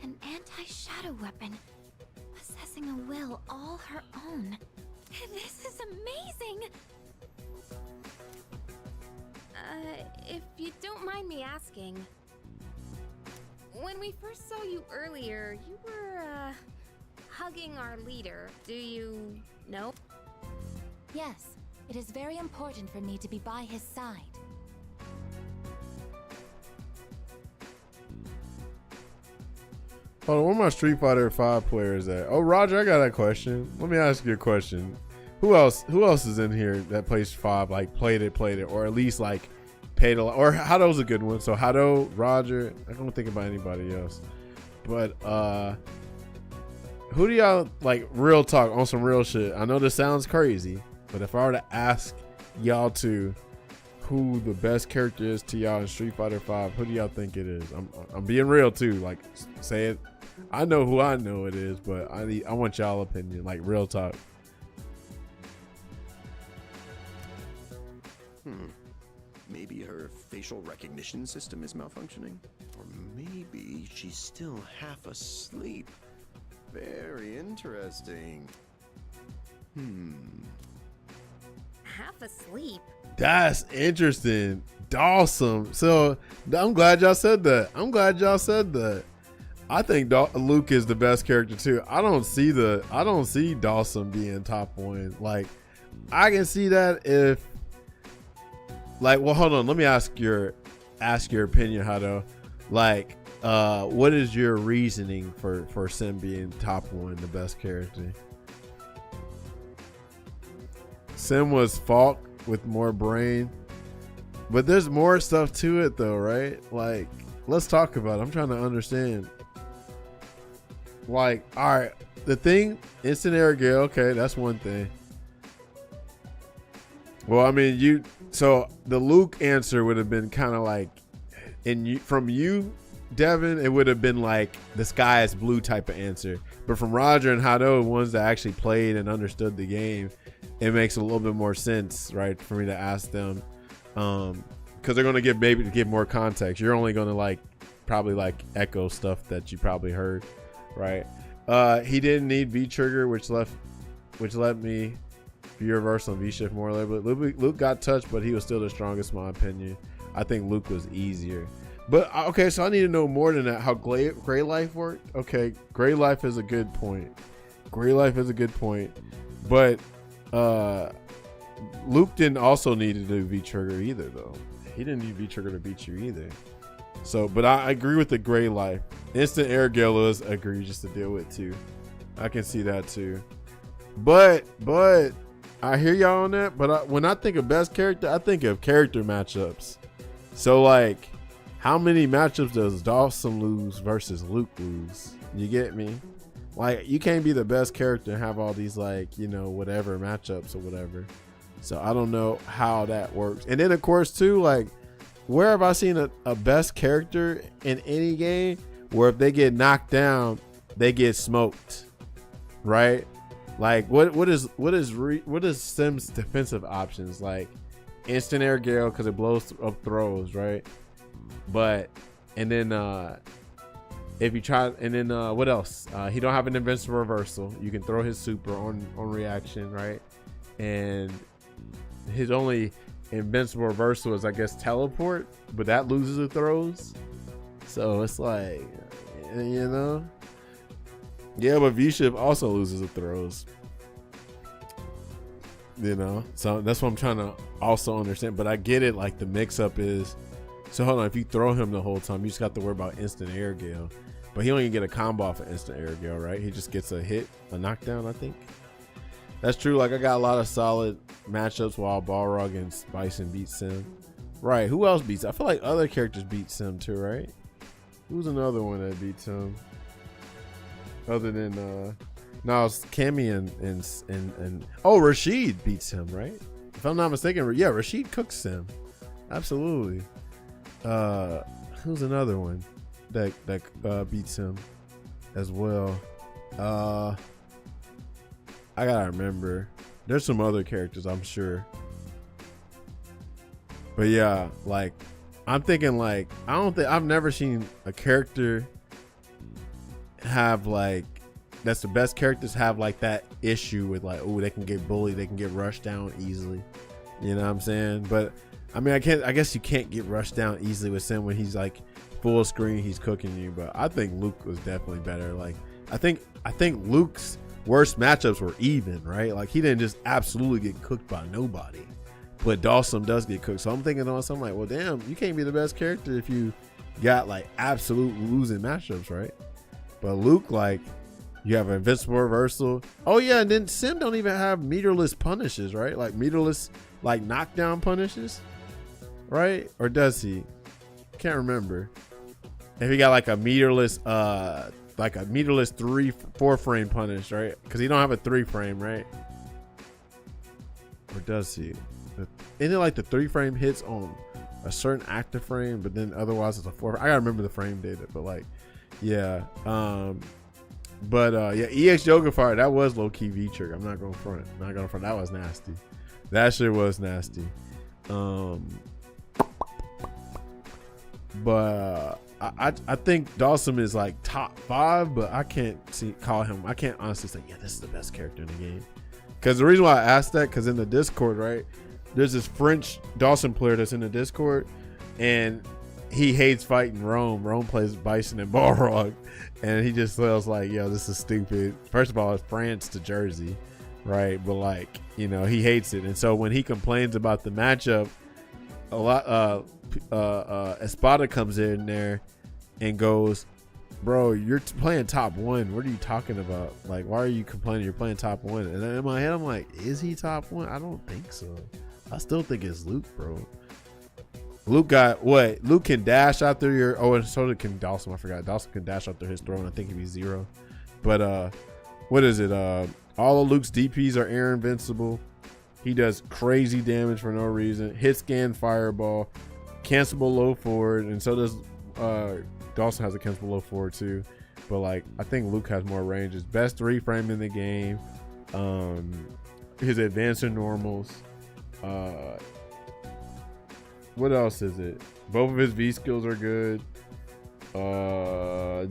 Speaker 9: An anti-shadow weapon, possessing a will all her own. This is amazing!
Speaker 8: If you don't mind me asking, when we first saw you earlier, you were, hugging our leader. Do you know?
Speaker 9: Yes, it is very important for me to be by his side.
Speaker 1: Hold on, where my Street Fighter 5 players at? Oh, Roger, I got a question. Let me ask you a question. Who else is in here that plays 5, like played it, or at least like paid a lot? Or Hado's a good one. So Hado, Roger, I don't think about anybody else. But who do y'all, like, real talk on some real shit? I know this sounds crazy, but if I were to ask y'all who the best character is to y'all in Street Fighter 5, who do y'all think it is? I'm being real too. Like, say it. I know who I know it is, but I want y'all opinion, like real talk.
Speaker 11: Maybe her facial recognition system is malfunctioning? Or maybe she's still half asleep. Very interesting.
Speaker 8: Half asleep?
Speaker 1: That's interesting. Awesome. So I'm glad y'all said that. I think Luke is the best character too. I don't see Dawson being top 1. Like, I can see that if, like, well, hold on. Let me ask your opinion, Hado. Like, what is your reasoning for Sim being top 1, the best character? Sim was Falk with more brain, but there's more stuff to it though, right? Like, let's talk about it. I'm trying to understand. Like, all right, the thing, instant air gale, okay, that's one thing. Well, I mean, so the Luke answer would have been kind of like, from you, Devin, it would have been like the sky is blue type of answer. But from Roger and Hado, ones that actually played and understood the game, it makes a little bit more sense, right, for me to ask them, because they're going to give more context. You're only going to probably echo stuff that you probably heard, right? He didn't need V trigger, which let me V reverse on V shift more later. But Luke got touched, but he was still the strongest, in my opinion. I think Luke was easier. But okay, so I need to know more than that. How Gray Life worked? Okay, Gray Life is a good point. But Luke didn't also need to do V trigger either, though. He didn't need V trigger to beat you either. So, but I agree with the Gray Life. Instant air gale is egregious to deal with too. I can see that too. But I hear y'all on that. But when I think of best character, I think of character matchups. So like, how many matchups does Dawson lose versus Luke lose? You get me? Like, you can't be the best character and have all these whatever matchups or whatever. So I don't know how that works. And then of course too, like, where have I seen a best character in any game where if they get knocked down, they get smoked, right? Like, what is Sim's defensive options? Like, instant air gale because it blows up throws, right? But and then if you try, and then what else? He don't have an invincible reversal. You can throw his super on reaction, right? And his only invincible reversal is, I guess, teleport, but that loses the throws. So it's like, you know, yeah, but V-Ship also loses the throws. You know, so that's what I'm trying to also understand. But I get it, like the mix-up is, so hold on, if you throw him the whole time, you just got to worry about instant air gale. But he only get a combo off of instant air gale, right? He just gets a hit, a knockdown, I think. That's true. Like, I got a lot of solid matchups while Balrog and Bison beat Sim. Right, who else beats? I feel like other characters beat Sim too, right? Who's another one that beats him? Other than no, it's Cammy and oh, Rashid beats him, right? If I'm not mistaken, yeah, Rashid cooks Sim. Absolutely. Who's another one that beats him as well? I gotta remember. There's some other characters, I'm sure. But yeah, like I'm thinking, like I've never seen a character have like, that's the best characters have like that issue with like, oh, they can get bullied, they can get rushed down easily. You know what I'm saying? But I mean, I guess you can't get rushed down easily with Sim when he's like full screen, he's cooking you. But I think Luke was definitely better. Like I think Luke's worst matchups were even, right? Like he didn't just absolutely get cooked by nobody, but Dawson does get cooked. So I'm thinking on something like, well, damn, you can't be the best character if you got like absolute losing matchups, right? But Luke, like, you have an invincible reversal. Oh yeah, and then Sim don't even have meterless punishes, right? Like meterless, like knockdown punishes, right? Or does he? Can't remember. If he got like a meterless, 3-4 frame punish, right? Because he don't have a 3 frame, right? Or does he? Isn't it like the 3 frame hits on a certain active frame, but then otherwise it's a 4? I gotta remember the frame data, but like, yeah. Yeah, EX Yoga Fire, that was low key V trigger. I'm not going front. That was nasty. That shit was nasty. But I think Dawson is like top 5, but I can't honestly say, yeah, this is the best character in the game. Because the reason why I asked that, because in the Discord, right, there's this French Dawson player that's in the Discord, and he hates fighting Rome. Rome plays Bison and Balrog, and he just feels like, yo, this is stupid. First of all, it's France to Jersey, right? But like, you know, he hates it. And so when he complains about the matchup, a lot Espada comes in there and goes, bro, you're playing top 1. What are you talking about? Like, why are you complaining? You're playing top 1. And then in my head, I'm like, is he top 1? I don't think so. I still think it's Luke, bro. Luke got what? Luke can dash out through your, oh, and so can Dawson. I forgot. Dawson can dash out through his throw, and I think he'd be 0. But what is it? All of Luke's DPs are air invincible. He does crazy damage for no reason. Hit scan, fireball, cancelable low forward, and so does Dawson has a cancelable low forward too. But like, I think Luke has more range. His best 3 frame in the game. His advanced and normals. What else is it? Both of his V skills are good. The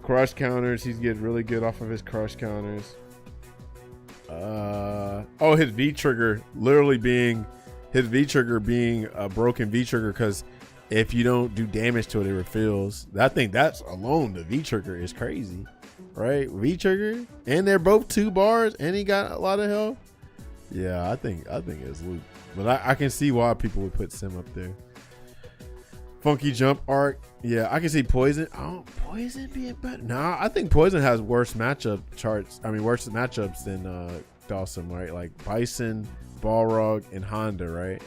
Speaker 1: crush counters, he's getting really good off of his crush counters. Oh, his V trigger literally being a broken V trigger, because if you don't do damage to it, it refills. I think that's alone, the V trigger is crazy, right? V trigger, and they're both 2 bars, and he got a lot of health. Yeah, I think it's Luke. But I can see why people would put Sim up there. Funky jump arc. Yeah, I can see Poison. Poison being better. Nah, I think Poison has worse matchups than Dawson, right? Like Bison, Balrog, and Honda, right?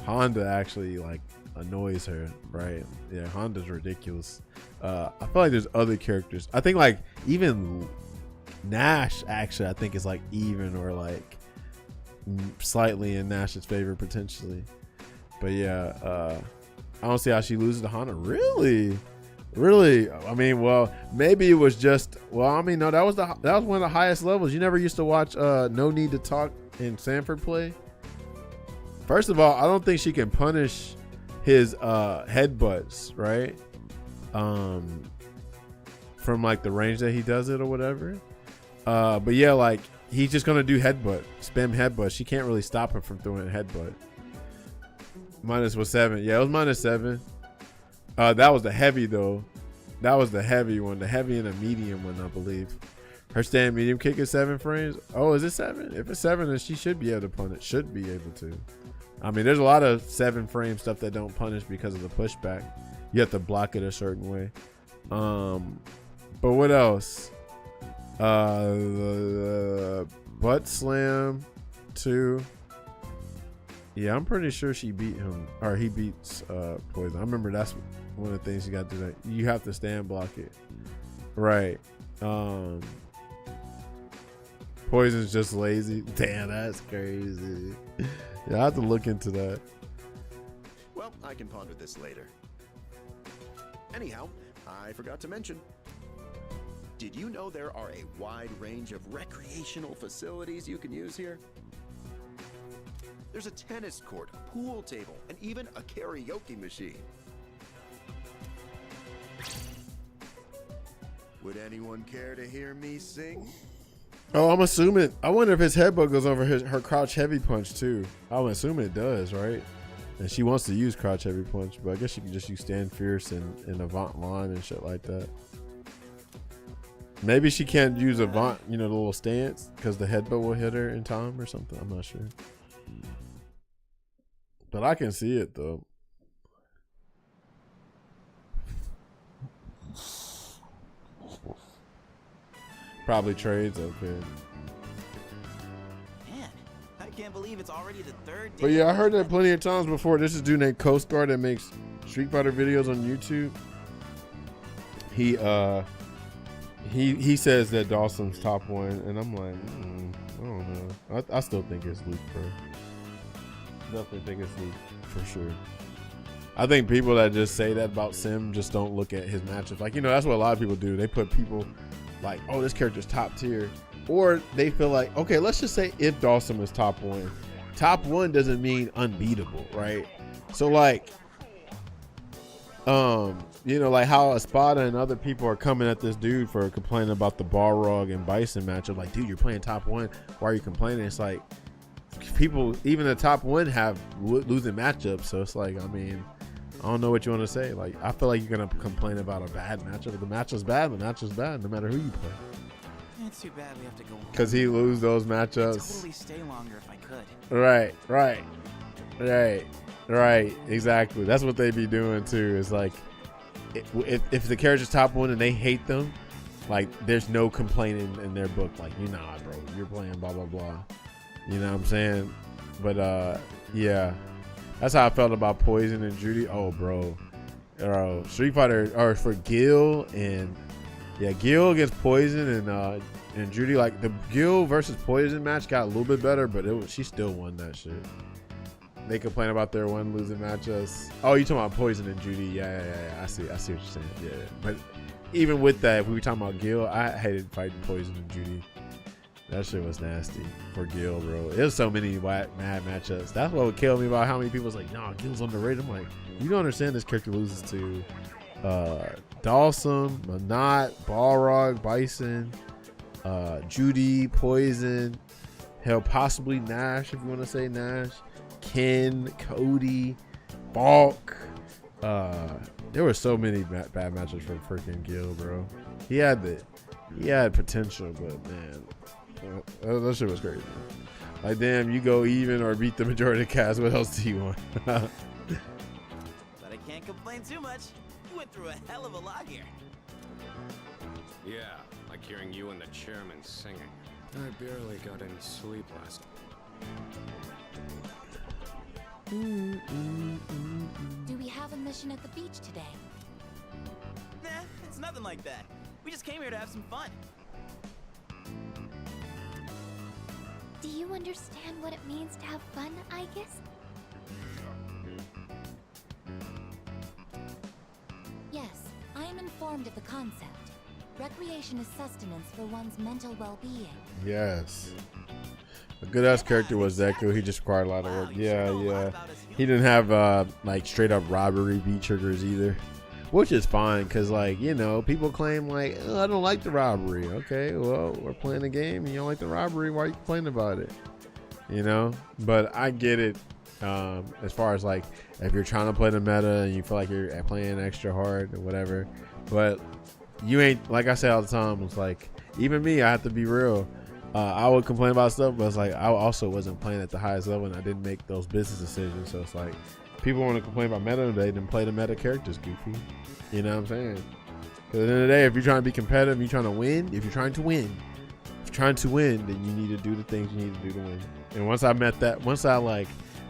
Speaker 1: Honda actually like annoys her, right? Yeah, Honda's ridiculous. I feel like there's other characters. I think like even Nash actually, I think is like even or like slightly in Nash's favor potentially. But yeah, I don't see how she loses to Honda. Really? I mean, well, maybe it was just, well, I mean, no, that was one of the highest levels. You never used to watch No Need to Talk in Sanford play? First of all, I don't think she can punish his headbutts, right? From like the range that he does it or whatever. But yeah, like he's just gonna do headbutt, spam headbutt. She can't really stop him from throwing a headbutt. Minus was 7. Yeah, it was minus 7. That was the heavy though. That was the heavy one, the heavy and the medium one, I believe. Her stand medium kick is 7 frames. Oh, is it 7? If it's 7, then she should be able to punish. Should be able to. I mean, there's a lot of 7 frame stuff that don't punish because of the pushback. You have to block it a certain way. But what else? The butt slam 2. Yeah, I'm pretty sure she beat him, or he beats Poison. I remember that's one of the things you got to do. You have to stand block it, right? Poison's just lazy. Damn, that's crazy. Yeah, I have to look into that.
Speaker 11: Well, I can ponder this later. Anyhow, I forgot to mention. Did you know there are a wide range of recreational facilities you can use here? There's a tennis court, a pool table, and even a karaoke machine. Would anyone care to hear me sing?
Speaker 1: Oh, I'm assuming. I wonder if his headbutt goes over her crouch heavy punch too. I'm assuming it does, right? And she wants to use crouch heavy punch, but I guess she can just use stand fierce and avant line and shit like that. Maybe she can't use avant, you know, the little stance, because the headbutt will hit her in time or something. I'm not sure. But I can see it though. Probably trades, okay.
Speaker 4: Man, I can't believe it's already the 3rd day.
Speaker 1: But yeah, I heard that plenty of times before. This is dude named Coast Guard that makes Street Fighter videos on YouTube. He says that Dawson's top 1, and I'm like, I don't know. I still think it's Luke, bro. Definitely think it's Luke for sure. I think people that just say that about Sim just don't look at his matchups. Like, you know, that's what a lot of people do. They put people like, oh, this character's top tier, or they feel like, okay, let's just say if Dawson is top 1, top 1 doesn't mean unbeatable, right? So like, you know, like how Espada and other people are coming at this dude for complaining about the Balrog and Bison matchup. Like, dude, you're playing top 1. Why are you complaining? It's like people, even the top 1 have losing matchups. So it's like, I mean, I don't know what you want to say. Like, I feel like you're gonna complain about a bad matchup. If the matchup's bad, the matchup's bad, no matter who you play.
Speaker 4: It's too bad we have to go home.
Speaker 1: Cause he lose those matchups.
Speaker 4: I'd totally stay longer if I could.
Speaker 1: Right. Exactly. That's what they be doing too. Is like, if the character's top 1 and they hate them, like there's no complaining in their book. Like, you nah, bro, you're playing blah blah blah. You know what I'm saying? But yeah. That's how I felt about Poison and Judy. Oh, bro. Street Fighter, or for Gil and Gil against Poison and Judy. Like the Gil versus Poison match got a little bit better, but she still won that shit. They complain about their one losing matchups. Oh, you talking about Poison and Judy? Yeah. I see what you're saying. Yeah, but even with that, if we were talking about Gil, I hated fighting Poison and Judy. That shit was nasty for Gil, bro. There's so many mad matchups. That's what would kill me about how many people's like, nah, Gil's underrated. I'm like, you don't understand this character loses to Dawson, Manat, Balrog, Bison, Judy, Poison, hell, possibly Nash, if you want to say Nash, Ken, Cody, Balk. There were so many bad matchups for freaking Gil, bro. He had potential, but man, that shit was crazy. Like, damn, you go even or beat the majority of the cast. What else do you want?
Speaker 4: But I can't complain too much. You went through a hell of a lot here.
Speaker 5: Yeah, like hearing you and the chairman singing. I barely got any sleep last night.
Speaker 9: Do we have a mission at the beach today?
Speaker 4: Nah, it's nothing like that. We just came here to have some fun.
Speaker 9: Do you understand what it means to have fun, Aegis? Yes, I am informed of the concept. Recreation is sustenance for one's mental well-being.
Speaker 1: Yes. A good ass character was Deku. He just required a lot of work. Yeah. He didn't have like straight up robbery beat triggers either. which is fine because, like, you know, people claim like, oh, I don't like the robbery. Okay, well, we're playing a game and you don't like the robbery. Why are you complaining about it? You know, but I get it. As far as like if you're trying to play the meta and you feel like you're playing extra hard or whatever, but you ain't, like I say all the time, it's like, even me, I have to be real. I would complain about stuff, but it's like I also wasn't playing at the highest level and I didn't make those business decisions. So it's like, people want to complain about meta today, then play the meta characters, goofy. You know what I'm saying? Because at the end of the day, if you're trying to be competitive, you're trying to win, then you need to do the things you need to do to win. And once I like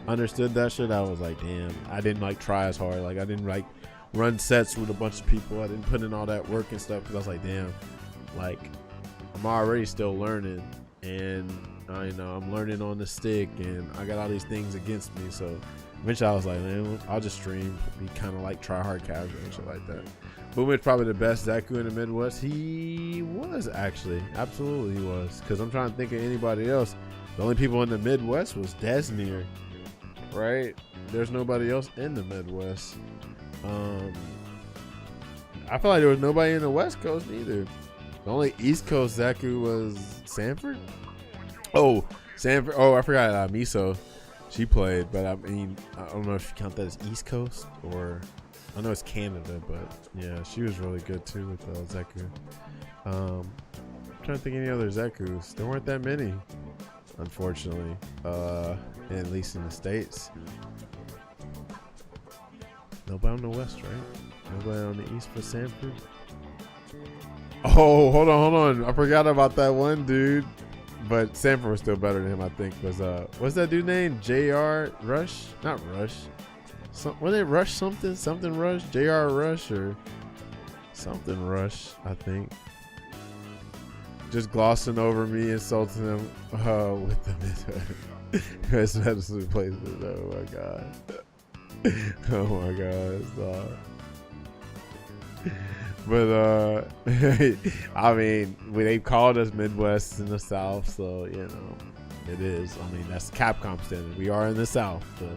Speaker 1: understood that shit, I was like, damn, I didn't like try as hard. Like I didn't like run sets with a bunch of people. I didn't put in all that work and stuff because I was like, damn, like I'm already still learning, and you know, I'm learning on the stick, and I got all these things against me. So eventually I was like, man, I'll just stream, be kind of like try hard casual and shit like that. Boom's probably the best Zaku in the Midwest. He was actually, absolutely he was, because I'm trying to think of anybody else. The only people in the Midwest was Desnir, right? There's nobody else in the Midwest. I feel like there was nobody in the West Coast either. The only East Coast Zaku was Sanford. Oh, Sanford. Oh, I forgot Miso. She played, but I mean, I don't know if you count that as East Coast or I know it's Canada, but yeah, she was really good too with Zaku. I'm trying to think of any other Zakus. There weren't that many, unfortunately, at least in the States. Nobody on the West, right? Nobody on the East for Sanford. Oh, hold on. I forgot about that one dude. But Sanford was still better than him, I think. Was what's that dude name? JR Rush? Not Rush. Was it Rush something? Something Rush? JR Rush or something Rush, I think. Just glossing over me, insulting him with the best medicine placement. Oh my god. Oh my god. Stop. But I mean, they called us Midwest in the South, so you know it is. I mean, that's Capcom standard. We are in the South, but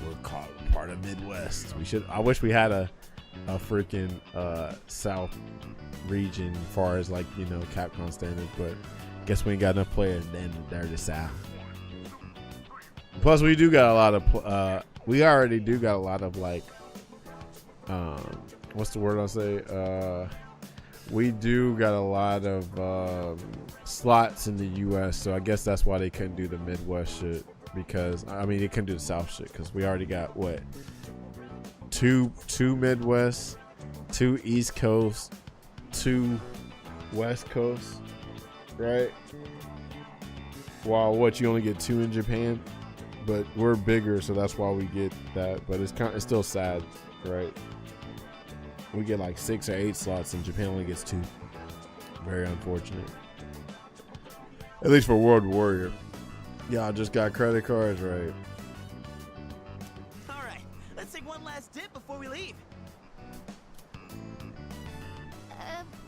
Speaker 1: we're called part of Midwest. We should. I wish we had a freaking South region, as far as like, you know, Capcom standard. But guess we ain't got enough players in the South. Plus, we do got a lot of. We already do got a lot of like. What's the word I'll say? We do got a lot of slots in the U.S., so I guess that's why they couldn't do the Midwest shit. Because I mean, they couldn't do the South shit because we already got what, two Midwest, 2 East Coast, 2 West Coast, right? While what, you only get 2 in Japan, but we're bigger, so that's why we get that. But it's still sad, right? We get like 6 or 8 slots, and Japan only gets 2. Very unfortunate. At least for World Warrior. Yeah, I just got credit cards, right?
Speaker 4: All right, let's take one last dip before we leave.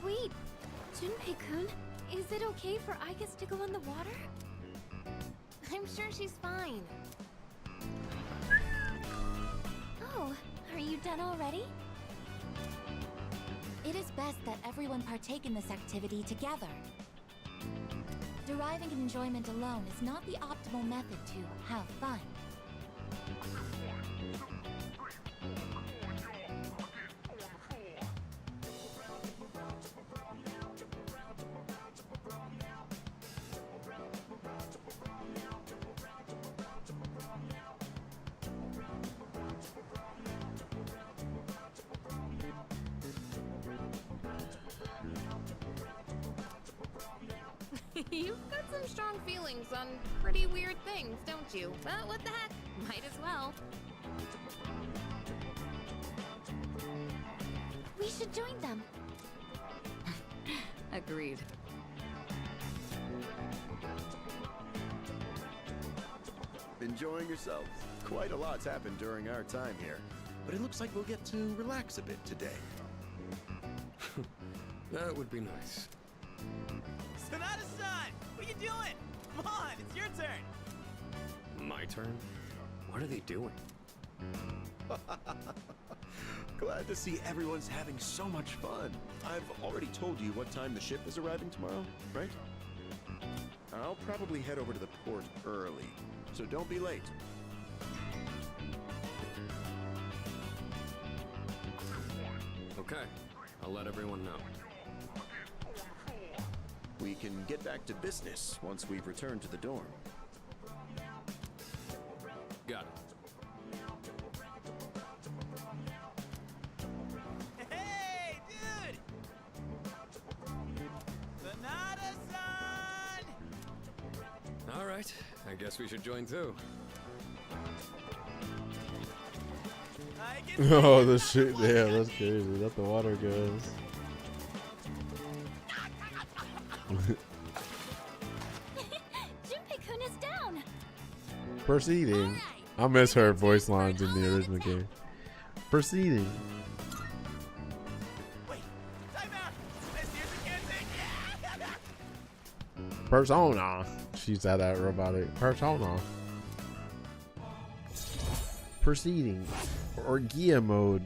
Speaker 8: Wait, Junpei-kun, is it okay for Aigus to go in the water? I'm sure she's fine.
Speaker 9: Oh, are you done already? It is best that everyone partake in this activity together. Deriving enjoyment alone is not the optimal method to have fun.
Speaker 8: You've got some strong feelings on pretty weird things, don't you? But what the heck? Might as well.
Speaker 9: We should join them.
Speaker 6: Agreed.
Speaker 11: Enjoying yourselves? Quite a lot's happened during our time here, but it looks like we'll get to relax a bit today.
Speaker 5: That would be nice.
Speaker 4: Sonata-san, what you doing? Come on, it's your turn.
Speaker 5: My turn? What are they doing?
Speaker 11: Glad to see everyone's having so much fun. I've already told you what time the ship is arriving tomorrow, right? I'll probably head over to the port early, so don't be late.
Speaker 5: Okay, I'll let everyone know.
Speaker 11: We can get back to business once we've returned to the dorm.
Speaker 5: Got it.
Speaker 4: Hey, dude! Sonata-san!
Speaker 5: All right, I guess we should join too.
Speaker 1: Oh, the shit. Yeah, that's crazy. That's the water goes.
Speaker 9: Junpei-kun is down.
Speaker 1: Proceeding. I miss her voice lines in the original game. Proceeding.
Speaker 4: Wait, time out! Let's use the can't
Speaker 1: Persona. She's at that robotic persona. Proceeding. Or Gia mode.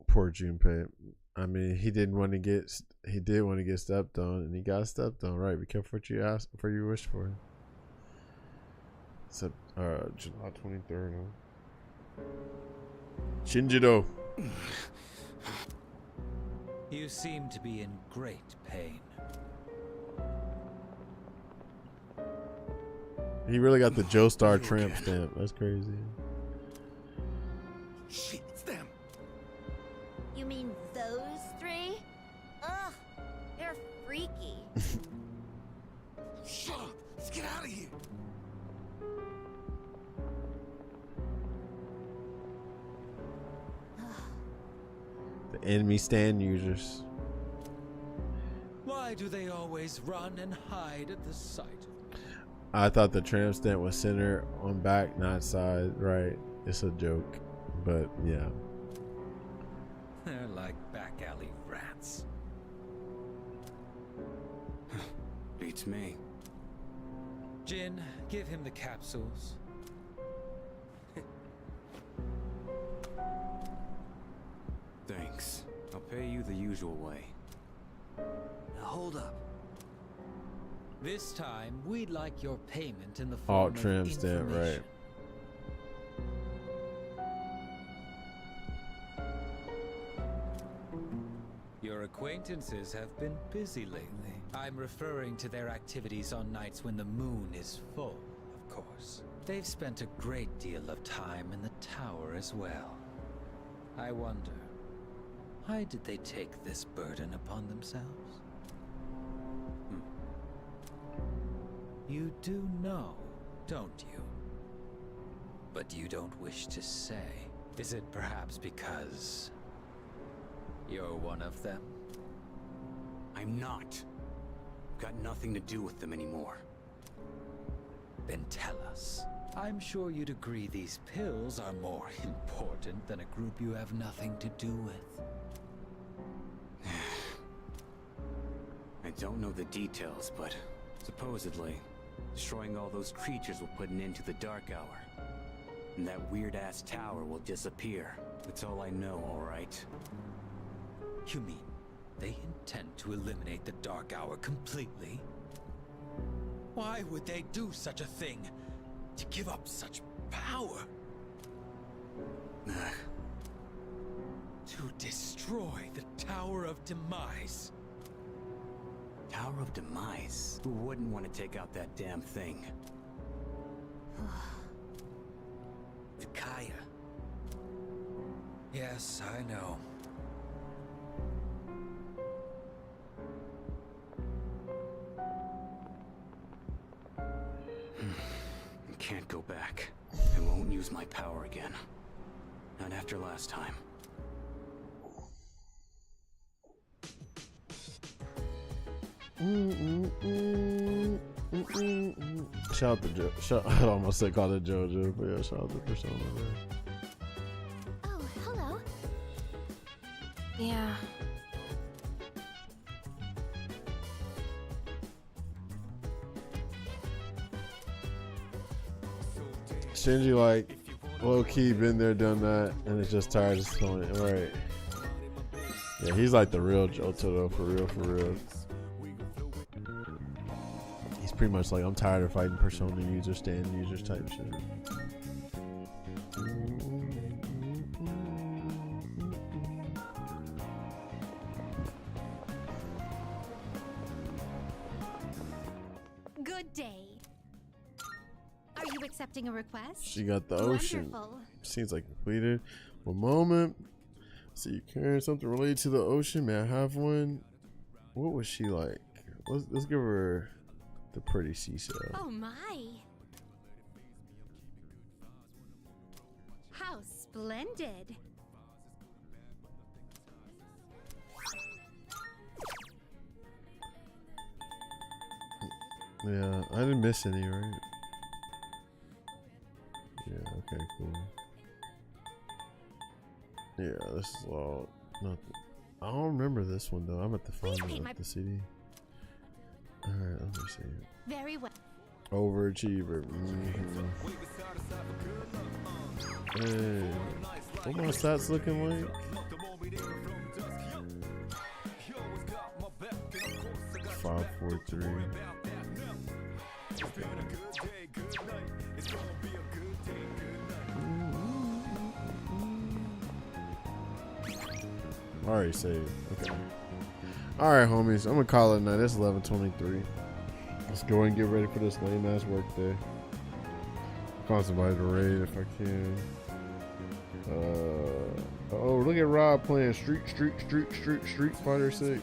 Speaker 1: Poor Junpei. I mean, he did want to get stepped on, and he got stepped on. Right? Be careful what you ask before you wish for. Except July 23rd. Shinjido.
Speaker 12: You seem to be in great pain.
Speaker 1: He really got the Joestar tramp stamp. That's crazy.
Speaker 3: Shit, it's them.
Speaker 9: You mean those three? Ugh, they're freaky.
Speaker 3: Shut up. Let's get out of here.
Speaker 1: The enemy stand users.
Speaker 12: Why do they always run and hide at the sight of me?
Speaker 1: I thought the tramp stamp was center on back, not side. Right. It's a joke. But yeah.
Speaker 12: They're like back alley rats.
Speaker 3: Beats me.
Speaker 12: Jin, give him the capsules.
Speaker 3: Thanks. I'll pay you the usual way. Now hold up.
Speaker 12: This time, we'd like your payment in the form
Speaker 1: Alt
Speaker 12: of
Speaker 1: tramp stamp, right.
Speaker 12: information. Your acquaintances have been busy lately. I'm referring to their activities on nights when the moon is full, of course. They've spent a great deal of time in the tower as well. I wonder, why did they take this burden upon themselves? You do know, don't you? But you don't wish to say. Is it perhaps because you're one of them?
Speaker 3: I'm not. Got nothing to do with them anymore.
Speaker 12: Then tell us. I'm sure you'd agree these pills are more important than a group you have nothing to do with.
Speaker 3: I don't know the details, but supposedly, destroying all those creatures will put an end to the Dark Hour. And that weird-ass tower will disappear. That's all I know, alright?
Speaker 12: You mean they intend to eliminate the Dark Hour completely? Why would they do such a thing? To give up such power? To destroy the Tower of Demise.
Speaker 3: Tower of Demise? Who wouldn't want to take out that damn thing?
Speaker 12: Takaya. Yes, I know.
Speaker 3: I can't go back. I won't use my power again. Not after last time.
Speaker 1: Shout out to Joe. I almost said call it JoJo, but yeah, shout out to Persona. Man.
Speaker 9: Oh, hello.
Speaker 8: Yeah.
Speaker 1: Shinji like low key been there, done that, and it's just tired of telling it. Right. Yeah, he's like the real Johto though, for real, for real. He's pretty much like, I'm tired of fighting Persona users, stand users type shit.
Speaker 13: Good day. Are you accepting a request?
Speaker 1: She got the ocean.
Speaker 13: Wonderful.
Speaker 1: Seems like completed. One moment. So you carrying something related to the ocean? May I have one? What was she like? Let's give her the pretty seashell.
Speaker 13: Oh my. How splendid.
Speaker 1: Yeah, I didn't miss any, right? Yeah, okay, cool. Yeah, this is all nothing. I don't remember this one though. I'm at the find the CD. Alright, let me see it.
Speaker 13: Very well.
Speaker 1: Overachiever. Hey, what my stats looking like? 543. Already saved. Okay. Alright, homies. I'm gonna call it a night. It's 11:23. Let's go and get ready for this lame ass work day. Find somebody to raid if I can. Oh, look at Rob playing Street Fighter 6.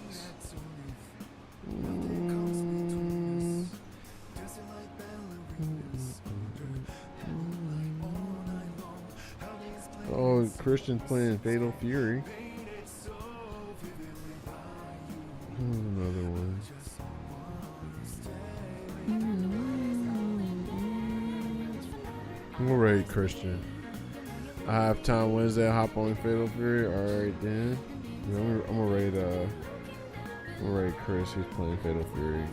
Speaker 1: Oh, Christian's playing Fatal Fury. Another one. I'm gonna raid Christian. I have time Wednesday. Hop on Fatal Fury. Alright then. Yeah, I'm gonna raid Chris. He's playing Fatal Fury.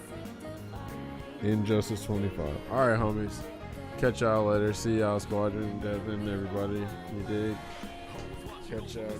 Speaker 1: Injustice 25. Alright, homies. Catch y'all later. See y'all, Squadron, Devin, everybody. You dig? Catch y'all.